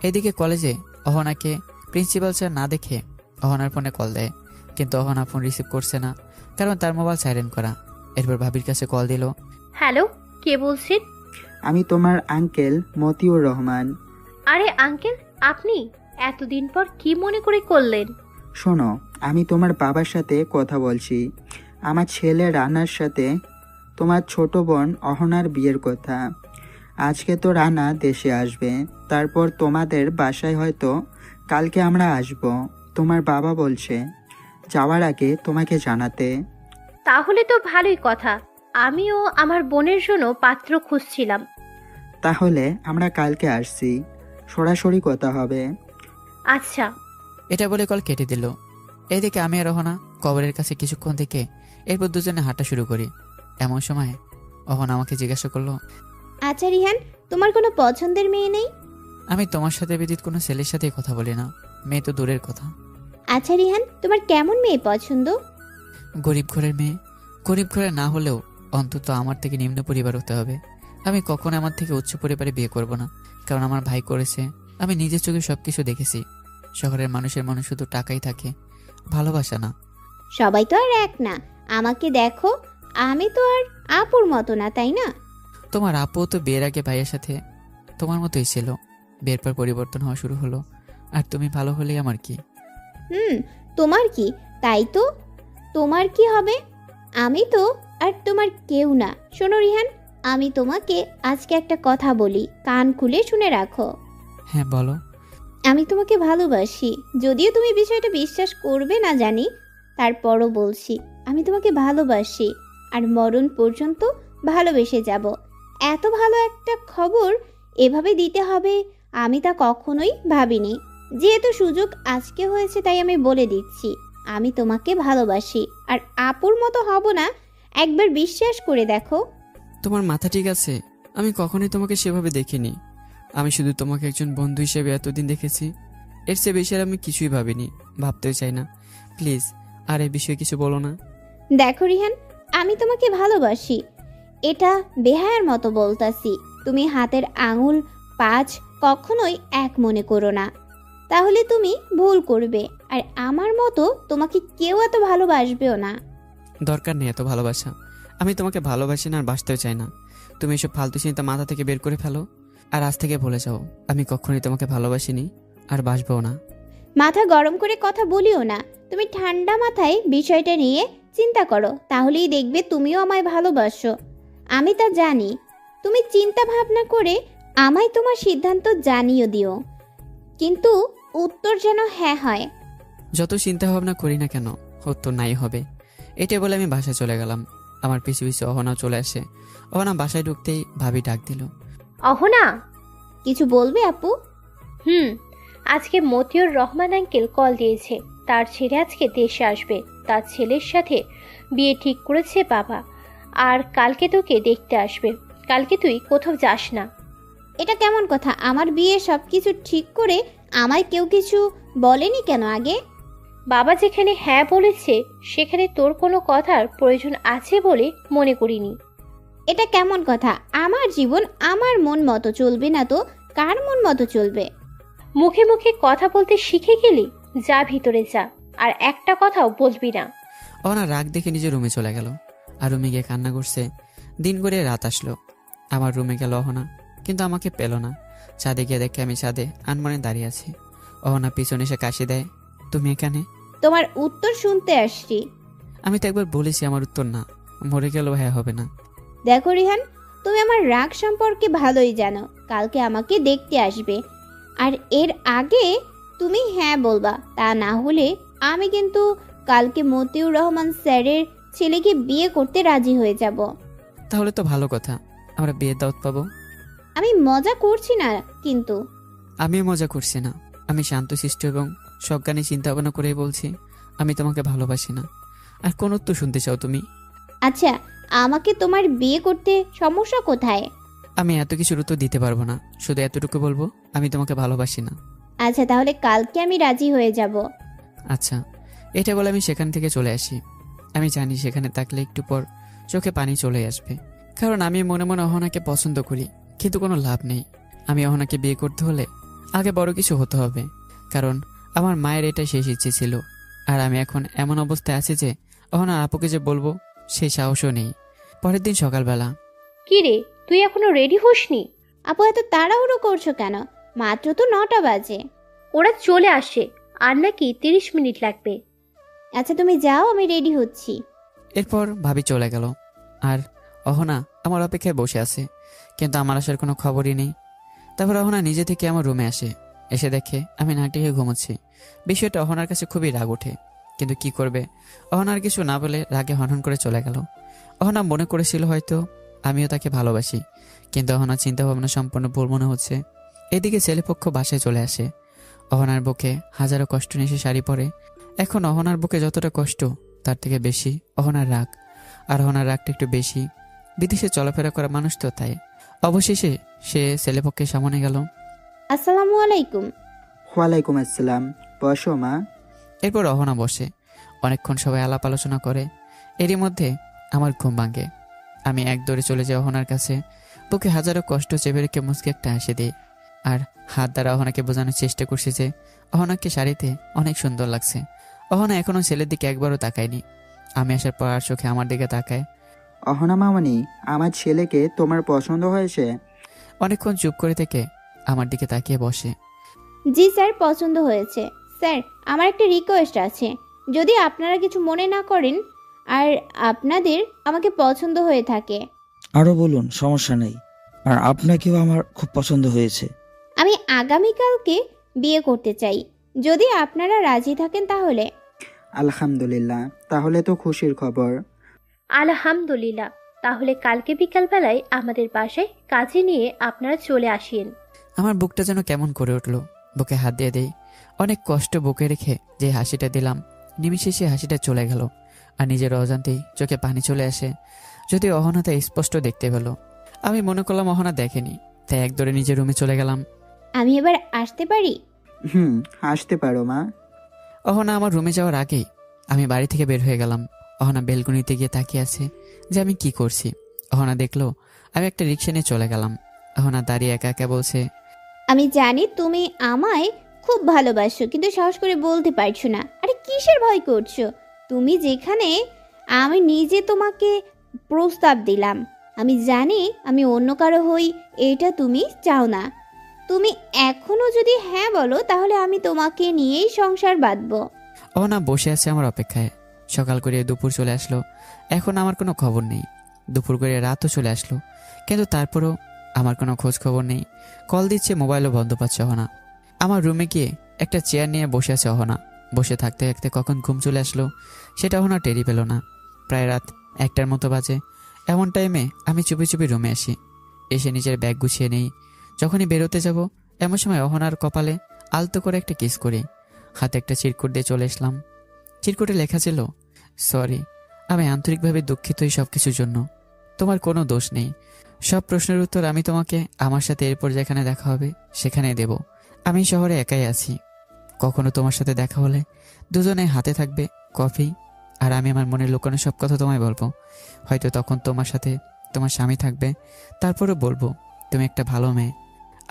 এদিকে কলেজে অহনাকে প্রিন্সিপাল স্যার না দেখে অহনার ফোনে কল দেয়, কিন্তু অহনা ফোন রিসিভ করছে না, কারণ তার মোবাইল সাইলেন্ট করা। এরপর ভাবির কাছে কল দিল। হ্যালো, কে বলছেন? আমি তোমার আঙ্কেল মতিউর রহমান। আরে আঙ্কেল, আপনি এতদিন পর কি মনে করে করলেন? শোনো, আমি তোমার বাবার সাথে কথা বলছি। আমার ছেলে রানার সাথে তোমার ছোট বোন অহনার বিয়ের কথা। আজকে তো রানা দেশে আসবে, তারপর তোমাদের বাসায় হয়তো কালকে আমরা আসব। তোমার বাবা বলছে যাওয়ার আগে তোমাকে জানাতে। তাহলে তো ভালোই কথা। আমিও আমার বোনের জন্য পাত্র খুঁজছিলাম। তাহলে আমরা কালকে আসছি, সরাসরি কথা হবে। আচ্ছা। এটা বলে কল কেটে দিল। এদিকে আমি আর অহনা কবরের কাছে কিছুক্ষণ থেকে এরপর দুজনে হাঁটা শুরু করি। এমন সময় অহনা আমাকে জিজ্ঞাসা করলো, আচ্ছা রিহান, তোমার কোনো পছন্দের মেয়ে নেই? আমি তোমার সাথে ব্যতীত কোনো ছেলের সাথেই কথা বলি না, মেয়ে তো দূরের কথা। আচ্ছা রিহান, তোমার কেমন মেয়ে পছন্দ? গরিব ঘরের মেয়ে। গরিব ঘরে না হলেও অন্তত আমার থেকে নিম্ন পরিবার হতে হবে। আমি কখনো আমার থেকে উচ্চ পরিবারে বিয়ে করব না, কারণ আমার ভাই করেছে। আমি নিজের চোখে সবকিছু দেখেছি। শহরের মানুষের মনে শুধু টাকাই থাকে, ভালোবাসা না। সবাই তো আর এক না। আমাকে দেখো, আমি তো আর আপুর মতো না, তাই না? তোমার আপু তো বিয়ের আগে ভাইয়ের সাথে তোমার মতোই ছিল, বিয়ের পর পরিবর্তন হওয়া শুরু হলো। আর তুমি ভালো হলেই আমার কি? তোমার কি? তাই তো, তোমার কি হবে? আমি তো আর তোমার কেউ না। শোনো রিহান, আমি তোমাকে আজকে একটা কথা বলি, কান খুলে শুনে রাখো। হ্যাঁ বলো। আমি তোমাকে ভালোবাসি। যদিও তুমি বিষয়টা বিশ্বাস করবে না জানি, তারপরও বলছি আমি তোমাকে ভালোবাসি, আর মরণ পর্যন্ত ভালোবেসে যাব। এত ভালো একটা খবর এভাবে দিতে হবে আমি তা কখনোই ভাবিনি। যেহেতু সুযোগ আজকে হয়েছে তাই আমি বলে দিচ্ছি, আমি তোমাকে ভালোবাসি, আর আপুর মতো হব না। একবার বিশ্বাস করে দেখো। তোমার মাথা ঠিক আছে? আমি কখনোই তোমাকে সেভাবে দেখিনি। আমি শুধু তোমাকে একজন বন্ধু হিসেবে এতদিন দেখেছি। এর চেয়ে বেশি আর আমি কিছুই ভাবিনি, ভাবতেও চাই না। প্লিজ আর এই বিষয়ে কিছু বলো না। দেখো রিহান, আমি তোমাকে ভালোবাসি, এটা বেহায়ার মতো বলতাছি। তুমি হাতের আঙুল 5 কখনোই এক মনে করো না, তাহলে তুমি ভুল করবে। আর আমার মতো তোমাকে কেউ এত ভালোবাসবেও না। দরকার নেই এত ভালোবাসা। আমি তোমাকে ভালোবাসি না আর বাসতেও চাই না। তুমি এসব ফালতু চিন্তা মাথা থেকে বের করে ফেলো, আর আজ থেকে ভুলে যাও আমি কখনোই তোমাকে ভালোবাসিনি আর বাসবো না। মাথা গরম করে কথা বলিও না। তুমি ঠান্ডা মাথায় বিষয়টা নিয়ে চিন্তা করো, তাহলেই দেখবে তুমিও আমায় ভালোবাসো। আমি তা জানি। তুমি চিন্তা ভাবনা করে আমায় তোমার সিদ্ধান্ত জানিয়ে দিও, কিন্তু উত্তর যেন হ্যাঁ হয়। যত চিন্তা ভাবনা করি না কেন, উত্তর নাই হবে। এটা বলে আমি বাসায় চলে গেলাম। আমার পিছু পিছু অহনাও চলে আসে। অহনা বাসায় ঢুকতেই ভাবি ডাক দিল। অহনা, কিছু বলবে আপু? আজকে মতিউর রহমান আঙ্কেল কল দিয়েছে, তার ছেলে আজকে দেশে আসবে। তার ছেলের সাথে বিয়ে ঠিক করেছে বাবা, আর কালকে তোকে দেখতে আসবে। কালকে তুই কোথাও যাস না। এটা কেমন কথা? আমার বিয়ে সবকিছু ঠিক করে আমায় কেউ কিছু বলেনি কেন আগে? বাবা যেখানে হ্যাঁ বলেছে সেখানে তোর কোনো কথার প্রয়োজন আছে বলে মনে করিনি। এটা কেমন কথা? আমার জীবন আমার মন মতো চলবে না তো কার মন মতো চলবে? মুখে মুখে কথা বলতে শিখে গেলি? যা ভিতরে যা, আর একটা কথাও বলবি না। অহনা রাগ দেখে নিজের রুমে চলে গেল, আর রুমে গিয়ে কান্না করছে। দিন করে রাত আসলো। আমার রুমে গেল অহনা, কিন্তু আমাকে পেল না। ছাদে গিয়ে দেখে আমি ছাদে আনমনে দাঁড়িয়ে আছি। অহনা পিছনে এসে কাশি দেয়। তুমি এখানে? তোমার উত্তর শুনতে আসছি। আমি তো একবার বলেছি আমার উত্তর না, মরে গেলেও হ্যাঁ হবে না। দেখো রিহান, তুমি আমার রাগ সম্পর্কে ভালোই জানো। কালকে আমাকে দেখতে আসবে, আর এর আগে তুমি হ্যাঁ বলবা। তা না হলে আমি কিন্তু কালকে মতিউর রহমান স্যারের ছেলেকে বিয়ে করতে রাজি হয়ে যাব। তাহলে তো ভালো কথা, আমরা বিয়ের দাওয়াত পাবো। আমি মজা করছি না কিন্তু। আমিও মজা করছি না। আমি শান্তশিষ্ট এবং সজ্ঞানী চিন্তা ভাবনা করেই বলছি আমি তোমাকে ভালোবাসি না। আর কোন উত্তর শুনতে চাও তুমি? আচ্ছা, আমাকে তোমার বিয়ে করতে সমস্যা কোথায়? আমি এত কিছুর উত্তর দিতে পারবো না, শুধু এতটুকু বলবো আমি তোমাকে ভালোবাসি না। আচ্ছা, তাহলে কালকে আমি রাজি হয়ে যাব। আচ্ছা, এটা বলে আমি সেখান থেকে চলে আসি। আমি জানি সেখানে থাকলে একটু পর চোখে পানি চলে আসবে, কারণ আমি মনে মনে অহনাকে পছন্দ করি। কিন্তু কোনো লাভ নেই। আমি অহনাকে বিয়ে করতে হলে আগে বড় কিছু হতে হবে, কারণ আমার মায়ের এটাই শেষ ইচ্ছে ছিল। আর আমি এখন এমন অবস্থায় আছি যে অহনার আপুকে যে বলবো সেই সাহসও নেই। পরের দিন সকালবেলা। কি রে, তুই এখনো রেডি হসনি? আপু, এত তাড়াহুড়ো করছো কেন? মাত্র তো 9টা বাজে। ওরা চলে আসে, আর নাকি 30 মিনিট লাগবে। আচ্ছা তুমি যাও, আমি রেডি হচ্ছি। এরপর ভাবি চলে গেল, আর অহনা আমার অপেক্ষায় বসে আছে, কিন্তু আমার আসার কোনো খবরই নেই। তারপর অহনা নিজে থেকে আমার রুমে আসে। এসে দেখে আমি নাটি হয়ে ঘুমোচ্ছি। বিষয়টা অহনার কাছে খুবই রাগ ওঠে, কিন্তু কি করবে, অহনার কিছু না বলে রাগে হনহন করে চলে গেল। অহনা মনে করেছিল হয়তো আমিও তাকে ভালোবাসি, কিন্তু অহনার চিন্তা ভাবনা সম্পূর্ণ ভুল মনে হচ্ছে। এদিকে ছেলেপক্ষ বাসায় চলে আসে। অহনার বুকে হাজারো কষ্ট নিয়ে সে শাড়ি পরে। এখন অহনার বুকে যতটা কষ্ট তার থেকে বেশি অহনার রাগ, আর অহনার রাগটা একটু বেশি। বিদেশে চলাফেরা করা মানুষ তো, তাই অবশেষে সে ছেলেপক্ষের সামনে গেল। আসসালামু আলাইকুম। ওয়ালাইকুম আসসালাম। বসো মা। এরপর অহনা বসে। অনেকক্ষণ সবাই আলাপ আলোচনা করে। এরই মধ্যে আমার ঘুম ভাঙে। আমি এক দৌড়ে চলে যাই অহনার কাছে। বুকে হাজারো কষ্ট চেপে রেখে মুচকে একটা হাসি দিই, আর হাত দ্বারা অহনাকে বোঝানোর চেষ্টা করছি যে অহনাকে শাড়িতে অনেক সুন্দর লাগছে। অহনা এখনো ছেলের দিকে একবারও তাকায়নি। আমি আসার পর আর চোখে আমার দিকে তাকায়। অহনা মামনি, আমার ছেলেকে তোমার পছন্দ হয়েছে? অনেকক্ষণ চুপ করে থেকে আমার দিকে তাকিয়ে বসে। জি স্যার, পছন্দ হয়েছে। স্যার, আমার একটা রিকোয়েস্ট আছে, যদি আপনারা কিছু মনে না করেন আর আপনাদের আমাকে পছন্দ হয়ে থাকে। আরও বলুন, সমস্যা নেই। আর আপনাকেও আমার খুব পছন্দ হয়েছে। আমি আগামীকালকে বিয়ে করতে চাই, যদি আপনারা রাজি থাকেন তাহলে। আলহামদুলিল্লাহ, তাহলে তো খুশির খবর। আলহামদুলিল্লাহ, তাহলে কালকে বিকালবেলায় আমাদের বাসায় কাজে নিয়ে আপনারা চলে আসেন। আমার বুকটা যেন কেমন করে উঠলো। বুকে হাত দিয়ে দেই। অনেক কষ্ট বুকে রেখে যে হাসিটা দিলাম, নিমিষে সে হাসিটা চলে গেল। আর নিজের অজান্তেই চোখে পানি চলে আসে। যদি অহনা তা স্পষ্ট দেখতে পেল। আমি মনে করলাম অহনা দেখেনি, তাই একদরে নিজের রুমে চলে গেলাম। আমি এবার আসতে পারি? আসতে পারো মা। অহনা আমার রুমে যাওয়ার আগেই আমি বাড়ি থেকে বের হয়ে গেলাম। অহনা বেলকনিতে গিয়ে তাকিয়ে আছে যে আমি কি করছি। অহনা দেখলো আমি একটা রিক্সা নিয়ে চলে গেলাম। অহনা দাঁড়িয়ে একা একা বলছে, আমি জানি তুমি আমায় খুব ভালোবাসো, কিন্তু সাহস করে বলতে পারছো না। আরে কিসের ভয় করছো? তুমি যেখানে, আমি নিজে তোমাকে প্রস্তাব দিলাম। আমি জানি আমি অন্য কারো হই, এটা তুমি চাও না। তুমি এখনো যদি হ্যাঁ বলো, তাহলে আমি তোমাকে নিয়েই সংসার বাঁধবো। অহনা বসে আছে আমার অপেক্ষায়। সকাল করে দুপুর চলে আসলো, এখন আমার কোনো খবর নেই। দুপুর করে রাতও চলে আসলো, কিন্তু তারপরও আমার কোনো খোঁজ খবর নেই। কল দিচ্ছে, মোবাইলও বন্ধ পাচ্ছে অহনা। আমার রুমে গিয়ে একটা চেয়ার নিয়ে বসে আছে অহনা। বসে থাকতে থাকতে কখন ঘুম চলে আসলো সেটা অহনা টেরি পেল না। প্রায় রাত 1টার মতো বাজে। এমন টাইমে আমি চুপি চুপি রুমে আসি। এসে নিজের ব্যাগ গুছিয়ে নেই। যখনই বেরোতে যাব, এমন সময় অহনার কপালে আলতো করে একটা কিস করি। হাতে একটা চিরকুট দিয়ে চলে আসলাম। চিরকুটে লেখা ছিল, সরি, আমি আন্তরিকভাবে দুঃখিত এই সব কিছুর জন্য। তোমার কোনো দোষ নেই। সব প্রশ্নের উত্তর আমি তোমাকে আমার সাথে এরপর যেখানে দেখা হবে সেখানে দেব। আমি শহরে একাই আছি। কখনো তোমার সাথে দেখা হলে দুজনে হাতে থাকবে কফি, আর আমি আমার মনের লুকানো সব কথা তোমায় বলবো। হয়তো তখন তোমার সাথে তোমার স্বামী থাকবে, তারপরও বলবো তুমি একটা ভালো মেয়ে।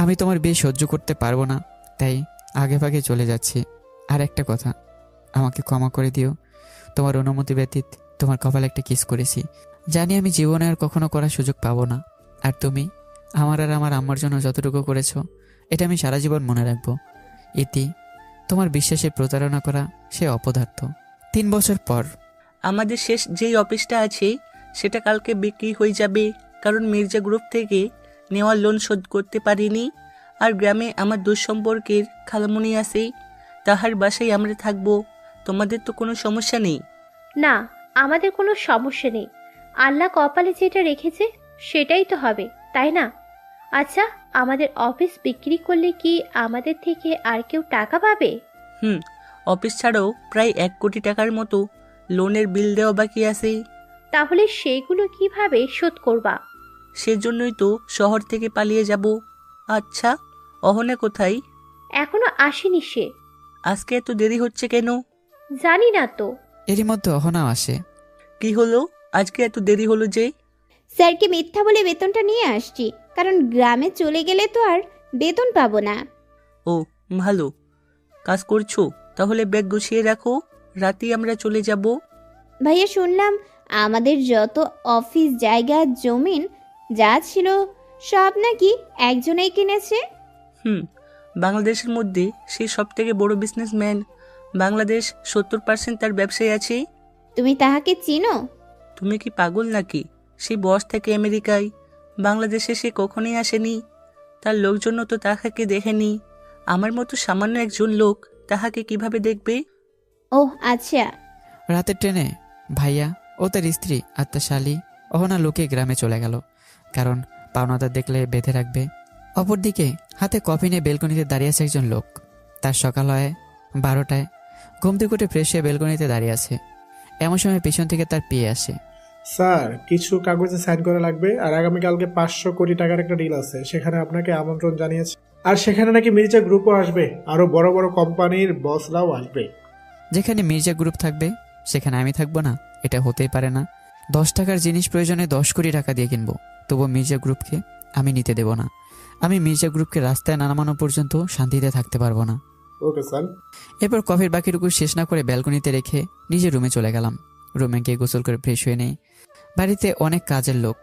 আমি তোমার বিয়ে সহ্য করতে পারবো না, তাই আগে ভাগে চলে যাচ্ছি। আর একটা কথা, আমাকে ক্ষমা করে দিও। তোমার অনুমতি ব্যতীত তোমার কপালে একটা কিস করেছি। জানি আমি জীবনে আর কখনো করার সুযোগ পাবো না। আর তুমি আমার আর আমার আম্মার জন্য যতটুকু করেছো, এটা আমি সারা জীবন মনে রাখবো। ইতি, তোমার বিশ্বাসে প্রতারণা করা সে অপদার্থ। 3 বছর পর। আমাদের শেষ যেই অফিসটা আছে সেটা কালকে বিক্রি হয়ে যাবে, কারণ মির্জা গ্রুপ থেকে নেওয়া লোন শোধ করতে পারিনি। আর গ্রামে আমার দুঃসম্পর্কের খালামণি আছে, তাহার বাসায় আমরা থাকবো। তোমাদের তো কোনো সমস্যা নেই? না, আমাদের কোনো সমস্যা নেই। আল্লাহ কপালে যেটা রেখেছে সেটাই তো হবে, তাই না? আচ্ছা, আমাদের অফিস বিক্রি করলে কি আমাদের থেকে আর কেউ টাকা পাবে? অফিস ছাড়াও প্রায় 1 কোটি টাকার মতো লোনের বিল দেওয়া বাকি আছে। তাহলে সেগুলো কিভাবে শোধ করবা? সেজন্যই তো শহর থেকে পালিয়ে যাব। আচ্ছা, অহনা কোথায়? এখনো আসেনি সে। আজকে এত দেরি হচ্ছে কেন? জানি না তো। এরই মধ্যে অহনাও আসে। কি হলো, আজকে এত দেরি হলো যে? স্যারকে মিথ্যা বলে বেতনটা নিয়ে আসছি, কারণ গ্রামে চলে গেলে তো আর বেতন পাবো না। ও, ভালো কাজ করছো। তাহলে ব্যাগ গুছিয়ে রাখো, রাতেই আমরা চলে যাব। ভাইয়া, শুনলাম আমাদের যত অফিস জায়গা জমিন যা ছিল সব নাকি একজনেই কিনেছে। বাংলাদেশের মধ্যে সে সব থেকে বড় বিজনেসম্যান। বাংলাদেশ 70% তার ব্যবসায় আছে। তুমি তাহাকে চিনো? তুমি কি পাগল নাকি? সে বস থেকে আমেরিকায়, বাংলাদেশে সে কখনোই আসেনি। তার লোকজন তো তাহাকে দেখেনি। আমার মতো সামান্য একজন লোক তাহাকে কিভাবে দেখবে? ও আচ্ছা। রাতের ট্রেনে ভাইয়া ও তার স্ত্রী আর তার শালি অহনা লোকে গ্রামে চলে গেল, কারণ পাওনাদার দেখলে বেঁধে রাখবে। অপরদিকে হাতে কফি নিয়ে বেলকনিতে দাঁড়িয়ে আছে একজন লোক। তার সকাল হয় 12টায়। ঘুম থেকে উঠে ফ্রেশ হয়ে বেলকনিতে দাঁড়িয়ে আছে। এমন সময় পেছন থেকে তার পিয়ে আসে। স্যার, কিছু কাগজে সাইন করা লাগবে, আর আগামীকালকে 500 কোটি টাকার একটা ডিল আছে, সেখানে আপনাকে আমন্ত্রণ জানিয়েছে। আর সেখানে নাকি মির্জা গ্রুপও আসবে, আরো বড় বড় কোম্পানির বসরাও আসবে। যেখানে মির্জা গ্রুপ থাকবে সেখানে আমি থাকবো না? এটা হতেই পারে না। 10 টাকার জিনিস প্রয়োজনে 10 কোটি টাকা দিয়ে কিনবো, তবু মির্জা গ্রুপকে আমি নিতে দেব না। আমি মির্জা গ্রুপকে রাস্তায় নামানো পর্যন্ত শান্তিতে থাকতে পারবো না। Okay sir. এরপর কফির বাকিটুকু শেষ না করে ব্যালকনিতে রেখে নিজের রুমে চলে গেলাম। রুমে গিয়ে গোসল করে ফ্রেশ হয়ে নেই। বাড়িতে অনেক কাজের লোক,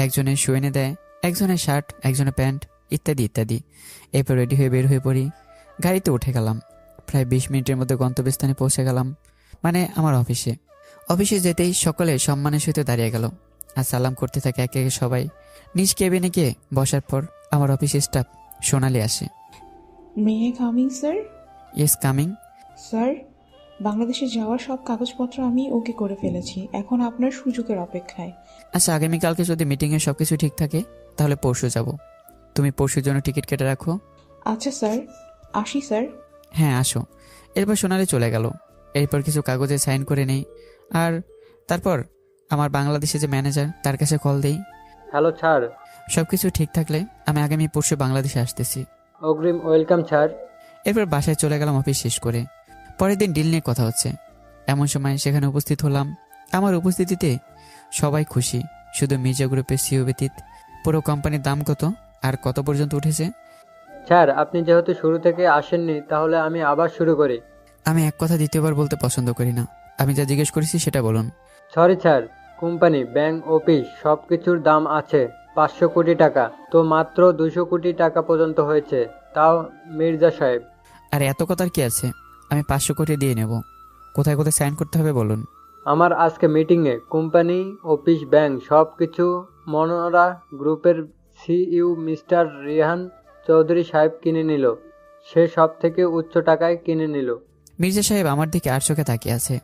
একজনের শু এনে দেয়, একজনের শার্ট, একজনের প্যান্ট, ইত্যাদি ইত্যাদি। এরপর রেডি হয়ে বের হয়ে পড়ি। গাড়িতে উঠে গেলাম। প্রায় 20 মিনিটের মধ্যে গন্তব্যস্থানে পৌঁছে গেলাম, মানে আমার অফিসে। অফিসে যেতেই সকলে সম্মানের সহিত দাঁড়িয়ে গেল আর সালাম করতে থাকে একে একে সবাই। নিজ কেবিনে গিয়ে বসার পর আমার অফিস স্টাফ সোনালি আসে। May I coming sir? Yes, coming. Sir, বাংলাদেশে যাওয়ার সব কাগজপত্র আমি ওকে করে ফেলেছি, এখন আপনার সুযোগের অপেক্ষায়। আচ্ছা, আগামীকালকে যদি মিটিংয়ে সব কিছু ঠিক থাকে তাহলে পরশু যাব। তুমি পরশুর জন্য টিকিট কেটে রাখো। আচ্ছা স্যার, আসি স্যার। হ্যাঁ, আসো। এরপর সোনালি চলে গেল। এরপর কিছু কাগজে সাইন করে নেই, আর তারপর আমার বাংলাদেশে যে ম্যানেজার তার কাছে কল দেই। Hello sir. সব কিছু ঠিক থাকলে আমি আগামী পরশু বাংলাদেশে আসতেছি। অগ্রিম ওয়েলকাম স্যার। এরপর বাসায় চলে গেলাম অফিস শেষ করে। পরের দিন ডিল নিয়ে কথা হচ্ছে, এমন সময় সেখানে উপস্থিত হলাম। আমার উপস্থিতিতে সবাই খুশি, শুধু মির্জা গ্রুপের সিও ব্যতীত। পুরো কোম্পানির দাম কত আর কত পর্যন্ত উঠেছে? স্যার, আপনি যেহেতু শুরু থেকে আসেননি, তাহলে আমি আবার শুরু করি। আমি এক কথা দ্বিতীয়বার বলতে পছন্দ করি না। আমি যা জিজ্ঞেস করেছি সেটা বলুন। Sorry sir, company, bank, office সব কিছুর দাম আছে 500 কোটি টাকা, তো মাত্র 200 কোটি টাকা পর্যন্ত হয়েছে, তাও মির্জা সাহেব। আর এত কথার কি আছে? আমি 500 কোটি দিয়ে নেব। কোথায় কোথায় সাইন করতে হবে বলুন। আমার আজকে মিটিংয়ে কোম্পানি, অফিস, ব্যাংক সব কিছু মনোরা গ্রুপের সিইও মিস্টার রিহান চৌধুরী সাহেব কিনে নিল। সে সব থেকে উচ্চ টাকায় কিনে নিল। মির্জা সাহেব আমার দিকে আর চোখে তাকিয়ে আছে।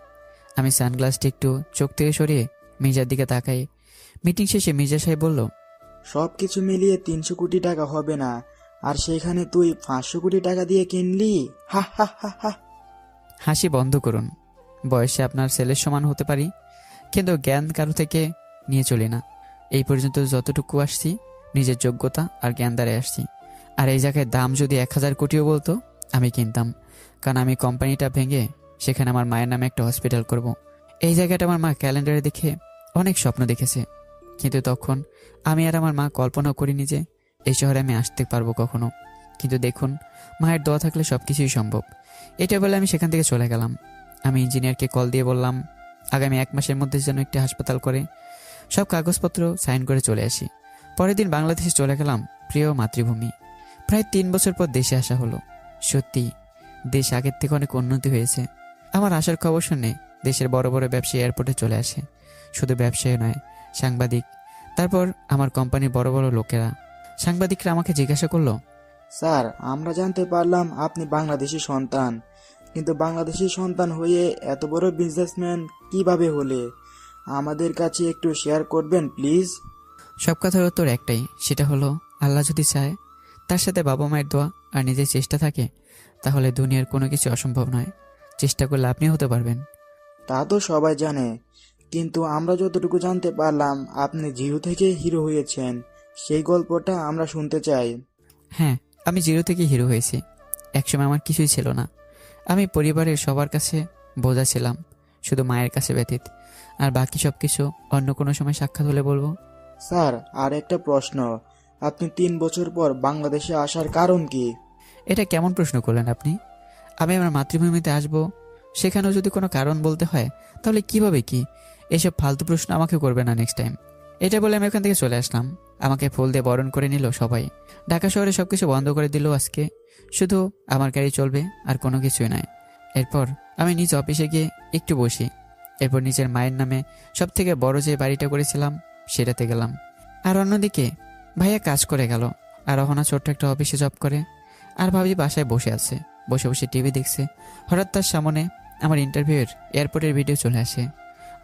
আমি সানগ্লাসটি একটু চোখ থেকে সরিয়ে মির্জার দিকে তাকাই। মিটিং শেষে মির্জা সাহেব বলল, সব কিছু মিলিয়ে 300 কোটি টাকা হবে না, আর সেখানে তুই 500 কোটি টাকা দিয়ে কিনলি? হা হা হা হা। হাসি বন্ধ করুন। বয়সে আপনার ছেলের সমান হতে পারি, কিন্তু জ্ঞান কারো থেকে নিয়ে চলি না। এই পর্যন্ত যতটুকু আসছি নিজের যোগ্যতা আর জ্ঞান দ্বারা আসছি। আর এই জায়গায় দাম যদি 1000 কোটিও বলতো আমি কিনতাম, কারণ আমি কোম্পানিটা ভেঙে সেখানে আমার মায়ের নামে একটা হসপিটাল করব। এই জায়গাটা আমার মা ক্যালেন্ডারে দেখে অনেক স্বপ্ন দেখেছে, কিন্তু তখন আমি আর আমার মা কল্পনাও করিনি যে এই শহরে আমি আসতে পারবো কখনো। কিন্তু দেখুন, মায়ের দোয়া থাকলে সব কিছুই সম্ভব। এটা বলে আমি সেখান থেকে চলে গেলাম। আমি ইঞ্জিনিয়ারকে কল দিয়ে বললাম আগামী 1 মাসের মধ্যে যেন একটি হাসপাতাল করে সব কাগজপত্র সাইন করে চলে আসি। পরের দিন বাংলাদেশে চলে গেলাম, প্রিয় মাতৃভূমি। প্রায় 3 বছর পর দেশে আসা হলো। সত্যি দেশ আগের থেকে অনেক উন্নতি হয়েছে। আমার আসার খবর শুনে দেশের বড় বড় ব্যবসায়ী এয়ারপোর্টে চলে আসে। শুধু ব্যবসায়ী নয়, সাংবাদিক, তারপর আমার কোম্পানির বড় বড় লোকেরা। সাংবাদিকরা আমাকে জিজ্ঞাসা করলো, স্যার, আমরা জানতে পারলাম আপনি বাংলাদেশি সন্তান, কিন্তু বাংলাদেশি সন্তান হয়ে এত বড় বিজনেসম্যান কিভাবে হলে? আমাদের কাছে একটু শেয়ার করবেন প্লিজ। সব কথার উত্তর একটাই, সেটা হলো আল্লাহ যদি চায়, তার সাথে বাবা মায়ের দোয়া আর নিজের চেষ্টা থাকে, তাহলে দুনিয়ার কোনো কিছু অসম্ভব নয়। চেষ্টা করলে আপনি হতে পারবেন। তা তো সবাই জানে, কিন্তু আমরা যতটুকু জানতে পারলাম আপনি জিরো থেকে হিরো হয়েছেন, সেই গল্পটা আমরা শুনতে চাই। হ্যাঁ, আমি জিরো থেকে হিরো হয়েছি। একসময় আমার কিছুই ছিল না। আমি পরিবারের সবার কাছে বোঝা ছিলাম, শুধু মায়ের কাছে ব্যতীত। আর বাকি সব কিছু অন্য কোনো সময় সাক্ষাৎ হলে বলবো। স্যার, আর একটা প্রশ্ন, আপনি 3 বছর পর বাংলাদেশে আসার কারণ কি? এটা কেমন প্রশ্ন করলেন আপনি? আমি আমার মাতৃভূমিতে আসব, সেখানেও যদি কোনো কারণ বলতে হয় তাহলে কিভাবে কি? এসব ফালতু প্রশ্ন আমাকে করবে না নেক্সট টাইম। এটা বলে আমি ওখান থেকে চলে আসলাম। আমাকে ফুল দিয়ে বরণ করে নিল সবাই। ঢাকা শহরে সবকিছু বন্ধ করে দিল আজকে, শুধু আমার গাড়ি চলবে আর কোনো কিছুই নয়। এরপর আমি নিজ অফিসে গিয়ে একটু বসি। এরপর নিজের মায়ের নামে সব থেকে বড় যে বাড়িটা করেছিলাম সেটাতে গেলাম। আর অন্যদিকে ভাইয়া কাজ করে গেল, আর অহনা ছোট্ট একটা অফিসে জব করে। আর ভাবি বাসায় বসে আছে, বসে বসে টিভি দেখছে। হঠাৎ তার সামনে আমার ইন্টারভিউয়ের এয়ারপোর্টের ভিডিও চলে আসে।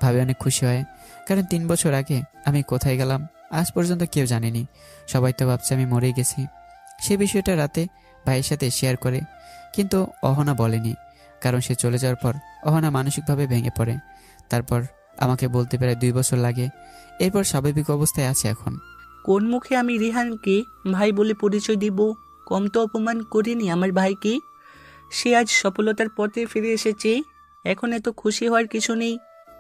ভাবি অনেক খুশি হয়, কারণ 3 বছর আগে আমি কোথায় গেলাম আজ পর্যন্ত কেউ জানেনি। সবাই তো ভাবছে আমি মরেই গেছি। সে বিষয়টা রাতে ভাইয়ের সাথে শেয়ার করে, কিন্তু অহনা বলেনি, কারণ সে চলে যাওয়ার পর অহনা মানসিকভাবে ভেঙে পড়ে। তারপর আমাকে বলতে প্রায় 2 বছর লাগে। এরপর স্বাভাবিক অবস্থায় আছে এখন। কোন মুখে আমি রিহানকে ভাই বলে পরিচয় দিব? কম তো অপমান করিনি আমার ভাইকে। সে আজ সফলতার পথে ফিরে এসেছে, এখন এত খুশি হওয়ার কিছু নেই।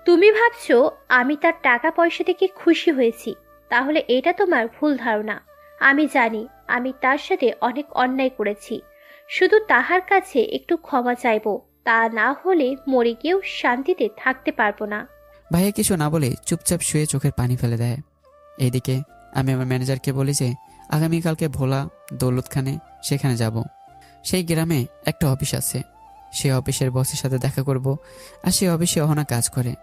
তুমি ভাবছো আমি তার টাকা পয়সা থেকে খুশি হয়েছি, তাহলে এটা তোমার ভুল ধারণা। আমি জানি আমি তার সাথে অনেক অন্যায় করেছি, শুধু তাহার কাছে একটু ক্ষমা চাইবো, তা না হলে মরে গিয়েও শান্তিতে থাকতে পারবো না। ভাইয়া কিছু না বলে চুপচাপ শুয়ে চোখের পানি ফেলে দেয়। এইদিকে আমি আমার ম্যানেজারকে বলি যে আগামীকালকে ভোলা দৌলতখানে সেখানে যাব। সেই গ্রামে একটা অফিস আছে, সেই অফিসের বসের সাথে দেখা করব। আর সেই অফিসে অহনা কাজ করে।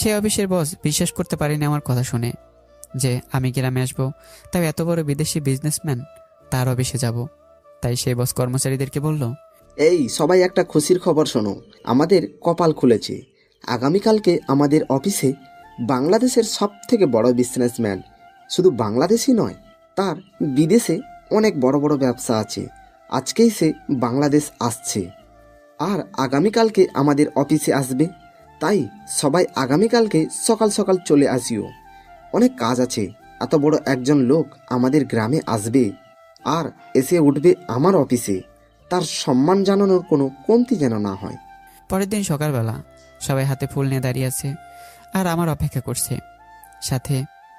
সেই অফিসের বস বিশ্বাস করতে পারেনি আমার কথা শুনে যে আমি গ্রামে আসবো, তাই এত বড় বিদেশি বিজনেসম্যান তার অফিসে যাব। তাই সেই বস কর্মচারীদেরকে বলল, এই সবাই একটা খুশির খবর শোনো, আমাদের কপাল খুলেছে। আগামীকালকে আমাদের অফিসে বাংলাদেশের সব থেকে বড় বিজনেসম্যান, শুধু বাংলাদেশই নয়, তার বিদেশে অনেক বড় বড় ব্যবসা আছে। আজকেই সে বাংলাদেশ আসছে আর আগামীকালকে আমাদের অফিসে আসবে। তাই সবাই আগামীকালকে সকাল সকাল চলে আসিও, অনেক কাজ আছে। এত বড় একজন লোক আমাদের গ্রামে আসবে আর এসে উঠবে আমার অফিসে, তার সম্মান জানানোর কোনো কমতি যেন না হয়। পরের দিন সকালবেলা সবাই হাতে ফুল নিয়ে দাঁড়িয়ে আছে আর আমার অপেক্ষা করছে। সাথে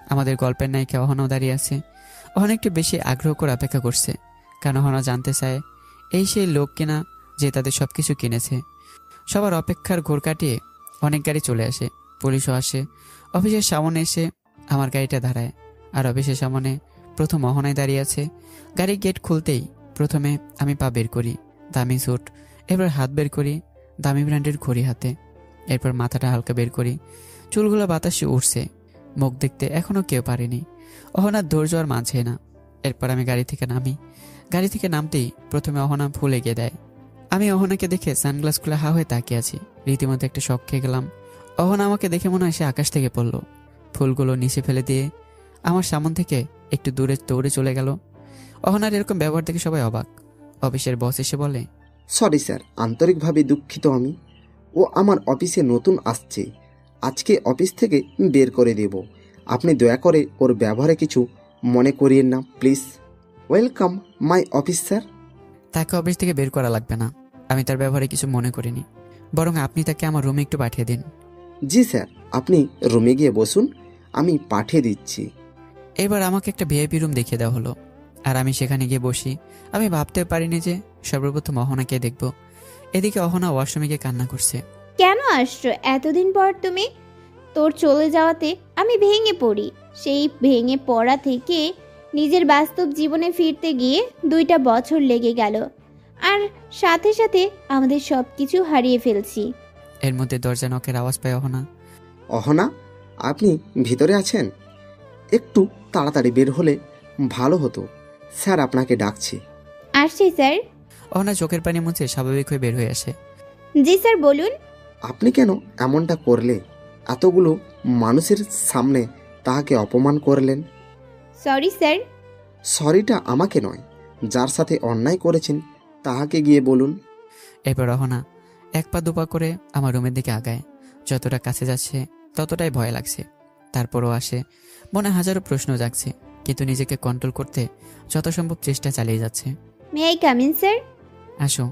আমাদের গল্পের নায়িকা অহনাও দাঁড়িয়ে আছে। অহনা একটু বেশি আগ্রহ করে অপেক্ষা করছে, কারণ অহনা জানতে চায় এই সেই লোক কিনা যে তাদের সব কিছু কিনেছে। সবার অপেক্ষার ঘোর কাটিয়ে অনেক গাড়ি চলে আসে, পুলিশও আসে। অফিসের সামনে এসে আমার গাড়িটা দাঁড়ায় আর অফিসের সামনে প্রথম অহনায় দাঁড়িয়ে আছে। গাড়ির গেট খুলতেই প্রথমে আমি পা বের করি, দামি স্যুট, এরপর হাত বের করি, দামি ব্র্যান্ডের ঘড়ি হাতে, এরপর মাথাটা হালকা বের করি, চুলগুলো বাতাসে উঠছে। মুখ দেখতে এখনো কেউ পারেনি। অহনার ধৈর্য আর মাঝে না। এরপর আমি গাড়ি থেকে নামি। গাড়ি থেকে নামতেই প্রথমে অহনা ফুল এগিয়ে দেয়। আমি অহনাকে দেখে সানগ্লাস খুলে হা হয়ে তাকিয়ে আছি। রীতিমতো একটা শক খেয়ে গেলাম। অহনা আমাকে দেখে মনে হয় সে আকাশ থেকে পড়ল। ফুলগুলো নিচে ফেলে দিয়ে আমার সামন থেকে একটু দূরে দৌড়ে চলে গেল। অহনার এরকম ব্যবহার দেখে সবাই অবাক। অফিসের বস এসে বলে, সরি স্যার, আন্তরিকভাবে দুঃখিত আমি। ও আমার অফিসে নতুন আসছে, আজকে অফিস থেকে বের করে দেব। আপনি দয়া করে ওর ব্যবহারে কিছু মনে করিয়েন না please. Welcome my office sir. তাকে অফিস থেকে বের করা লাগবে না, আমি তার ব্যবহারে কিছু মনে করিনি। বরং আপনি তাকে আমার রুমে একটু পাঠিয়ে দিন। জি স্যার, আপনি রুমে গিয়ে বসুন, আমি পাঠিয়ে দিচ্ছি। এবার আমাকে একটা ভিআইপি রুম দেখিয়ে দেওয়া হলো আর আমি সেখানে গিয়ে বসি। আমি ভাবতে পারিনি যে সর্বপ্রথম অহনাকে দেখব। এদিকে অহনা ওয়াশরুমে গিয়ে কান্না করছে। কেন আসছো এতদিন পর তুমি? তোর চলে যাওয়াতে আমি ভেঙে পড়ি। সেই ভেঙে পড়া থেকে নিজের বাস্তব জীবনে ফিরতে গিয়ে 2টা বছর লেগে গেল, আর সাথে সাথে আমাদের সব কিছু হারিয়ে ফেলছি। এর মধ্যে দরজা নকের আওয়াজ পায় অহনা। অহনা, আপনি ভিতরে আছেন? একটু তাড়াতাড়ি বের হলে ভালো হতো, স্যার আপনাকে ডাকছে। আসছি স্যার। অহনা চোখের পানি মুছে স্বাভাবিক হয়ে বের হয়ে আসে। জি স্যার, বলুন। আপনি কেন এমনটা করলে? এতগুলো মানুষের সামনে তাহাকে অপমান করলেন। Sorry sir. সরিটা আমাকে নয়, যার সাথে অন্যায় করেছেন তাহাকে গিয়ে বলুন। এরপর অহনা এক পা দুপা করে আমার রুমের দিকে আগায়। যতটা কাছে যাচ্ছে ততটাই ভয় লাগছে। তারপরও আসে, মনে হাজারো প্রশ্ন জাগছে, কিন্তু নিজেকে কন্ট্রোল করতে যত সম্ভব চেষ্টা চালিয়ে যাচ্ছে। May I come in sir? আসো।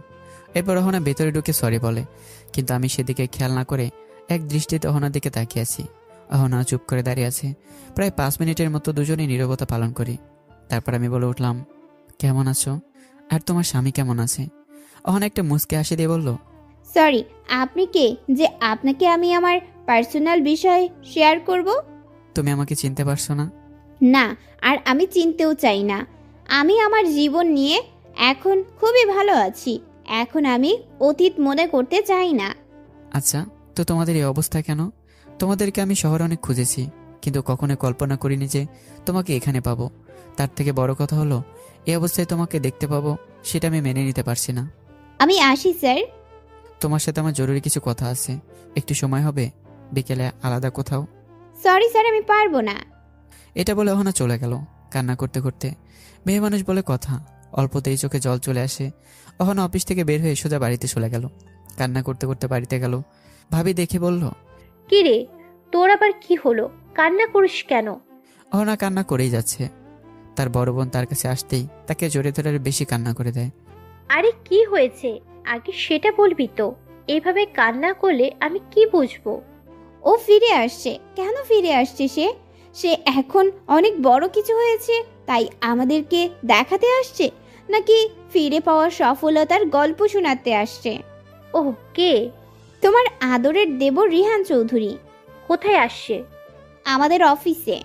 এরপর অহনা ভেতরে ঢুকে সরি বলে, কিন্তু আমি সেদিকে খেয়াল না করে এক দৃষ্টিতে অহনার দিকে তাকিয়ে আছি। অহনা চুপ করে দাঁড়িয়ে আছে। প্রায় 5 মিনিটের মতো দুজনেই নীরবতা পালন করি। তারপর আমি বলে উঠলাম, কেমন আছো? আর তোমার স্বামী কেমন আছে? অহনা একটা মুচকি হাসি দিয়ে বলল, সরি, আপনি কে যে আপনাকে আমি আমার পার্সোনাল বিষয় শেয়ার করব? তুমি আমাকে চিনতে পারছো না? না, আর আমি চিনতেও চাই না। আমি আমার জীবন নিয়ে এখন খুবই ভালো আছি। এখন আমি অতীত মনে করতে চাই না। আচ্ছা, তো তোমাদের এই অবস্থা কেন? তোমাদেরকে আমি শহরে অনেক খুঁজেছি, কিন্তু কখনো কল্পনা করিনি যে তোমাকে এখানে পাবো। তার থেকে বড় কথা হলো, এই অবস্থায় তোমাকে দেখতে পাবো, সেটা আমি মেনে নিতে পারছি না। আমি আসি স্যার। তোমার সাথে আমার জরুরি কিছু কথা আছে, একটু সময় হবে? বিকেলে আলাদা কোথাও? সরি স্যার, আমি পারবো না। এটা বলে অহনা চলে গেল কান্না করতে করতে। মেয়ে মানুষ বলে কথা, অল্পতেই চোখে জল চলে আসে। অহনা অফিস থেকে বের হয়ে সোজা বাড়িতে চলে গেল। কান্না করতে করতে বাড়িতে গেল। ভাবি দেখে বলল, কি রে, তোর আবার কি হলো? কান্না করিস কেন? অহনা কান্না করেই যাচ্ছে। তার বড় বোন তার কাছে আসতেই তাকে জড়িয়ে ধরে আরো বেশি কান্না করে দেয়। আরে কি হয়েছে আগে সেটা বলবি তো। এভাবে কান্না করলে আমি কি বুঝবো? ও ফিরে আসছে। কেন ফিরে আসছে সে? সে এখন অনেক বড় কিছু হয়েছে, তাই আমাদেরকে দেখাতে আসছে। নাকি ফিরে পাওয়া সফলতার গল্প শোনাতে আসছে? ওহ, কে? তোমার আদরের দেবর রিহান চৌধুরী। কোথায় আসছে? আমাদের অফিসে।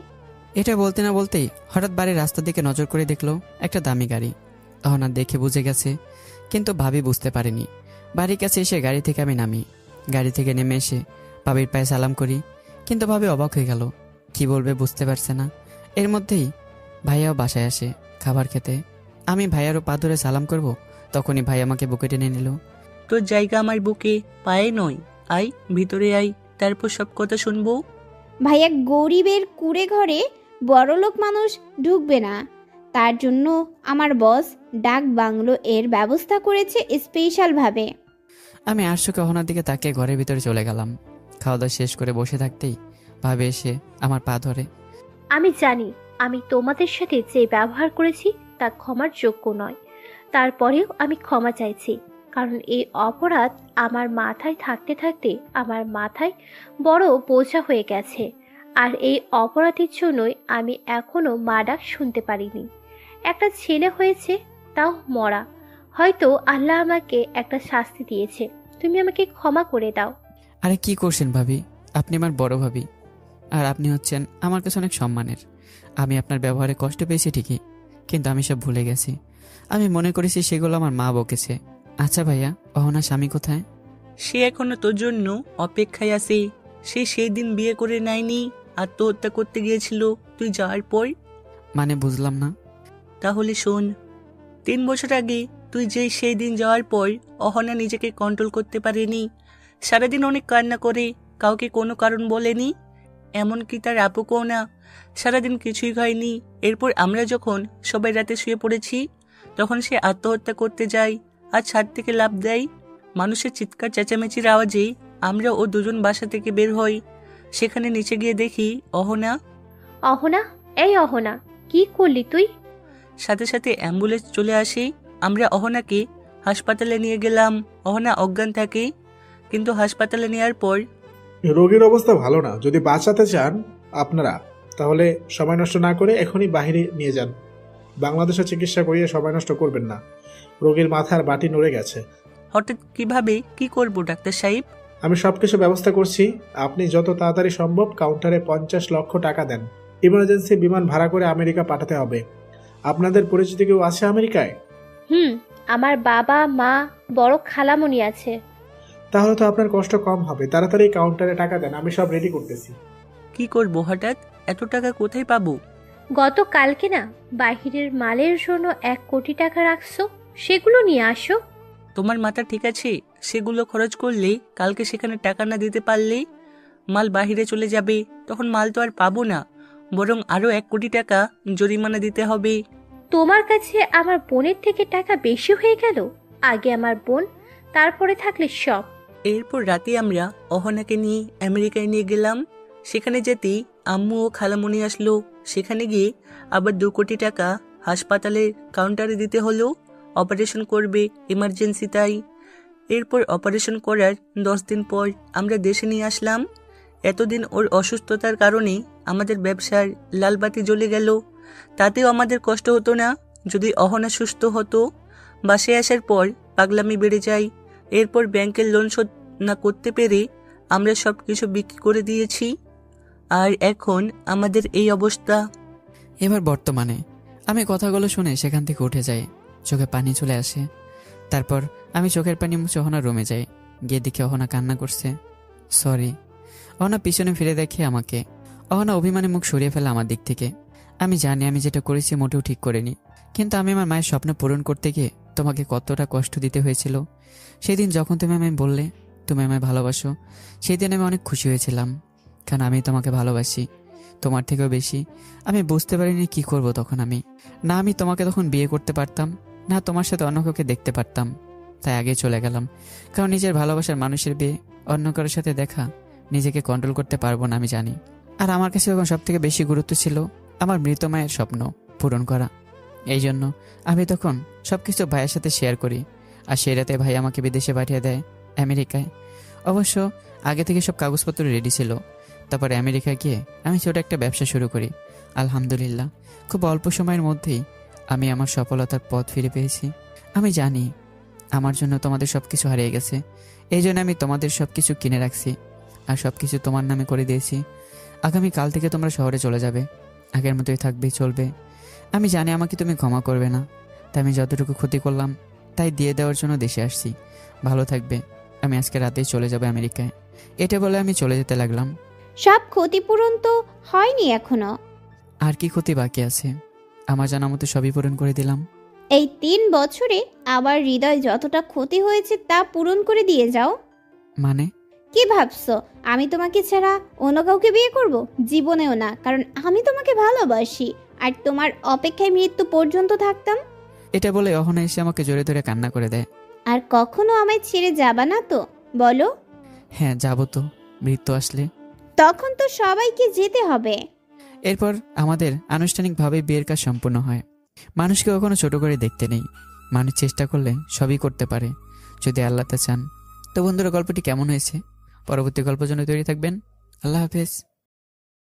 এটা বলতে না বলতেই হঠাৎ বাড়ির রাস্তার দিকে নজর করে দেখলো একটা দামি গাড়ি। অহনা দেখে বুঝে গেছে, কিন্তু ভাবি বুঝতে পারেনি। বাড়ির কাছে এসে গাড়ি থেকে আমি নামি। গাড়ি থেকে নেমে এসে ভাবির পায়ে সালাম করি, কিন্তু ভাবি অবাক হয়ে গেল, কি বলবে বুঝতে পারছে না। এর মধ্যেই ভাইয়াও বাসায় আসে খাবার খেতে। আমি ভাইয়ারও পা ধরে সালাম করব, তখনই ভাই আমাকে বুকে টেনে নিল। তোর জায়গা আমার বুকে, পায়ে নয়। আয় ভিতরে আয়, তারপর সব কথা শুনবো। ভাইয়া গরিবের কুড়ে ঘরে বড়লোক মানুষ ঢুকবে না, তার জন্য আমার বস ডাক বাংলো এর ব্যবস্থা করেছে স্পেশালভাবে। আমি আশ্চর্য অহনার দিকে তাকিয়ে ঘরের ভিতরে চলে গেলাম। খাওয়া দাওয়া শেষ করে বসে থাকতেই ভাবে এসে আমার পা ধরে। আমি জানি আমি তোমাদের সাথে যে ব্যবহার করেছি তা ক্ষমার যোগ্য নয়, তারপরেও আমি ক্ষমা চাইছি, কারণ এই অপরাধ আমার মাথায় থাকতে থাকতে আমার মাথায় বড় বোঝা হয়ে গেছে। আর এই অপরাধের জন্যই আমি এখনো মা ডাক শুনতে পারিনি। একটা ছেলে হয়েছে, তাও মরা। হয়তো আল্লাহ আমাকে একটা শাস্তি দিয়েছে, তুমি আমাকে ক্ষমা করে দাও। আরে কি করছেন ভাবি, আপনি আমার বড় ভাবি, আর আপনি হচ্ছেন আমার কাছে অনেক সম্মানের। আমি আপনার ব্যবহারে কষ্ট পেয়েছি ঠিকই, কিন্তু আমি সব ভুলে গেছি। আমি মনে করেছি সেগুলো আমার মা বকেছে। আচ্ছা ভাইয়া, অহনার স্বামী কোথায়? সে এখনো তোর জন্য অপেক্ষায় আছে। সে সেই দিন বিয়ে করে নেয়নি, আত্মহত্যা করতে গিয়েছিল তুই যাওয়ার পর। মানে বুঝলাম না। তাহলে শোন, 3 বছর আগে তুই যেই সেই দিন যাওয়ার পর অহনা নিজেকে কন্ট্রোল করতে পারেনি। সারাদিন অনেক কান্না করে, কাউকে কোনো কারণ বলেনি, এমনকি তার আপুকেও না। সারাদিন কিছুই হয়নি। এরপর আমরা যখন সবাই রাতে শুয়ে পড়েছি, তখন সে আত্মহত্যা করতে যায় আর ছাদ থেকে লাফ দেয়। মানুষের চিৎকার চেঁচামেচির আওয়াজেই আমরা ও দুজন বাসা থেকে বের হই। সেখানে নিচে গিয়ে দেখি অহনা। অহনা, এই অহনা, কি করলি তুই? সাথে সাথে অ্যাম্বুলেন্স চলে আসে। আমরা অহনাকে হাসপাতালে নিয়ে গেলাম। অহনা অজ্ঞান থাকে, কিন্তু হাসপাতালে নেওয়ার পর রোগীর অবস্থা ভালো না। যদি বাঁচাতে চান আপনারা, তাহলে সময় নষ্ট না করে এখনই বাইরে নিয়ে যান। বাংলাদেশে চিকিৎসা করিয়ে সময় নষ্ট করবেন না। রোগীর মাথার বাটি নড়ে গেছে। হঠাৎ কিভাবে কি করব ডাক্তার সাহেব? আমি সবকিছু ব্যবস্থা করছি। আপনি যত তাড়াতাড়ি সম্ভব কাউন্টারে 50 লক্ষ টাকা দেন। ইমার্জেন্সি বিমান ভাড়া করে আমেরিকা পাঠাতে হবে। আপনাদের পরিচিত কেউ আছে আমেরিকায়? আমার বাবা, মা, বড় খালামণি আছে। তাহলে তো আপনার কষ্ট কম হবে। তাড়াতাড়ি কাউন্টারে টাকা দেন, আমি সব রেডি করতেছি। কি করব হঠাৎ? এত টাকা কোথায় পাবো? গতকালকে না বাহিরের মালের জন্য 1 কোটি টাকা রাখছো, সেগুলো নিয়ে আসো। তোমার মাথা ঠিক আছে? সেগুলো খরচ করলে কালকে সেখানে টাকা না দিতে পারলে মাল বাহিরে চলে যাবে, তখন মাল তো আর পাবো না, বরং আরো 1 কোটি টাকা জরিমানা দিতে হবে। তোমার কাছে আমার বোনের থেকে টাকা বেশি হয়ে গেল। আগে আমার বোন, তারপরে থাকলে সব। এরপর রাতে আমরা অহনাকে নিয়ে আমেরিকায় নিয়ে গেলাম। সেখানে যেতেই আম্মু ও খালামণি আসলো। সেখানে গিয়ে আবার 2 কোটি টাকা হাসপাতালের কাউন্টারে দিতে হলো। অপারেশন করবে, ইমার্জেন্সি তাই। এরপর অপারেশন করার 10 দিন পর আমরা দেশে নিয়ে আসলাম। এতদিন ওর অসুস্থতার কারণে আমাদের ব্যবসার লালবাতি জ্বলে গেল। তাতেও আমাদের কষ্ট হতো না যদি অহনা সুস্থ হতো। বাসায় আসার পর পাগলামি বেড়ে যায়। এরপর ব্যাংকের লোন শোধ না করতে পেরে আমরা সব কিছু বিক্রি করে দিয়েছি, আর এখন আমাদের এই অবস্থা। এবার বর্তমানে আমি কথাগুলো শুনে সেখান থেকে উঠে যাই, চোখে পানি চলে আসে। তারপর আমি চোখের পানি মুছে অহনার রুমে যাই। গিয়ে দেখি অহনা কান্না করছে। সরি। অহনা পিছনে ফিরে দেখে আমাকে। অহনা অভিমানে মুখ সরিয়ে ফেলে আমার দিক থেকে। আমি জানি আমি যেটা করেছি মোটেও ঠিক করিনি, কিন্তু আমি আমার মায়ের স্বপ্ন পূরণ করতে গিয়ে তোমাকে কতটা কষ্ট দিতে হয়েছিল। সেদিন যখন তুমি আমায় বললে তুমি আমায় ভালোবাসো, সেই দিন আমি অনেক খুশি হয়েছিলাম, কারণ আমি তোমাকে ভালোবাসি তোমার থেকেও বেশি। আমি বুঝতে পারিনি কি করব তখন। আমি তোমাকে তখন বিয়ে করতে পারতাম না, তোমার সাথে অন্য কাউকে দেখতে পারতাম। তাই আগে চলে গেলাম, কারণ নিজের ভালোবাসার মানুষের বিয়ে অন্য কারোর সাথে দেখা নিজেকে কন্ট্রোল করতে পারবো না আমি জানি। আর আমার কাছে তখন সব থেকে বেশি গুরুত্ব ছিল আমার মৃত মায়ের স্বপ্ন পূরণ করা। এই জন্য আমি তখন সবকিছু ভাইয়ের সাথে শেয়ার করি। আর সেই রাতে ভাই আমাকে বিদেশে পাঠিয়ে দেয়, আমেরিকায়। অবশ্য আগে থেকে সব কাগজপত্র রেডি ছিল। তারপরে আমেরিকা গিয়ে আমি ছোট একটা ব্যবসা শুরু করি। আলহামদুলিল্লাহ খুব অল্প সময়ের মধ্যেই আমি আমার সফলতার পথ ফিরে পেয়েছি। আমি জানি আমার জন্য তোমাদের সব কিছু হারিয়ে গেছে, এই জন্য আমি তোমাদের সব কিছু কিনে রাখছি আর সব কিছু তোমার নামে করে দিয়েছি। আগামীকাল থেকে তোমরা শহরে চলে যাবে, আগের মতোই থাকবে, চলবে। আমি জানি আমাকে তুমি ক্ষমা করবে না, তাই আমি যতটুকু ক্ষতি করলাম তাই দিয়ে দেওয়ার জন্য দেশে আসছি। ভালো থাকবে, আমি আজকে রাতেই চলে যাবো আমেরিকায়। এটা বলে আমি চলে যেতে লাগলাম। সব ক্ষতিপূরণ তো হয়নি এখনো। আর কি ক্ষতি বাকি আছে? আমার জানা মতো সবই পূরণ করে দিলাম। এই 3 বছরে আমার হৃদয় যতটা ক্ষতি হয়েছে তা পূরণ করে দিয়ে যাও। মানে? কি ভাবছো আমি তোমাকে ছাড়া অন্য কাউকে বিয়ে করব? জীবনেও না, কারণ আমি তোমাকে ভালোবাসি আর তোমার অপেক্ষায় মৃত্যু পর্যন্ত থাকতাম। এটা বলে অহনা এসে আমাকে জোরে ধরে কান্না করে দেয়। আর কখনো আমায় ছেড়ে যাবা না তো? বলো। হ্যাঁ যাবো তো, মৃত্যু আসলে। তখন তো সবাইকে যেতে হবে। এরপর আমাদের আনুষ্ঠানিকভাবে বিয়ের কাজ সম্পূর্ণ হয়। মানুষকে কখনো ছোট করে দেখতে নেই, মানুষ চেষ্টা করলে সবই করতে পারে যদি আল্লাহ তা চান। তো বন্ধুরা, গল্পটি কেমন হয়েছে? পরবর্তী গল্পের জন্য তৈরি থাকবেন। আল্লাহ হাফেজ।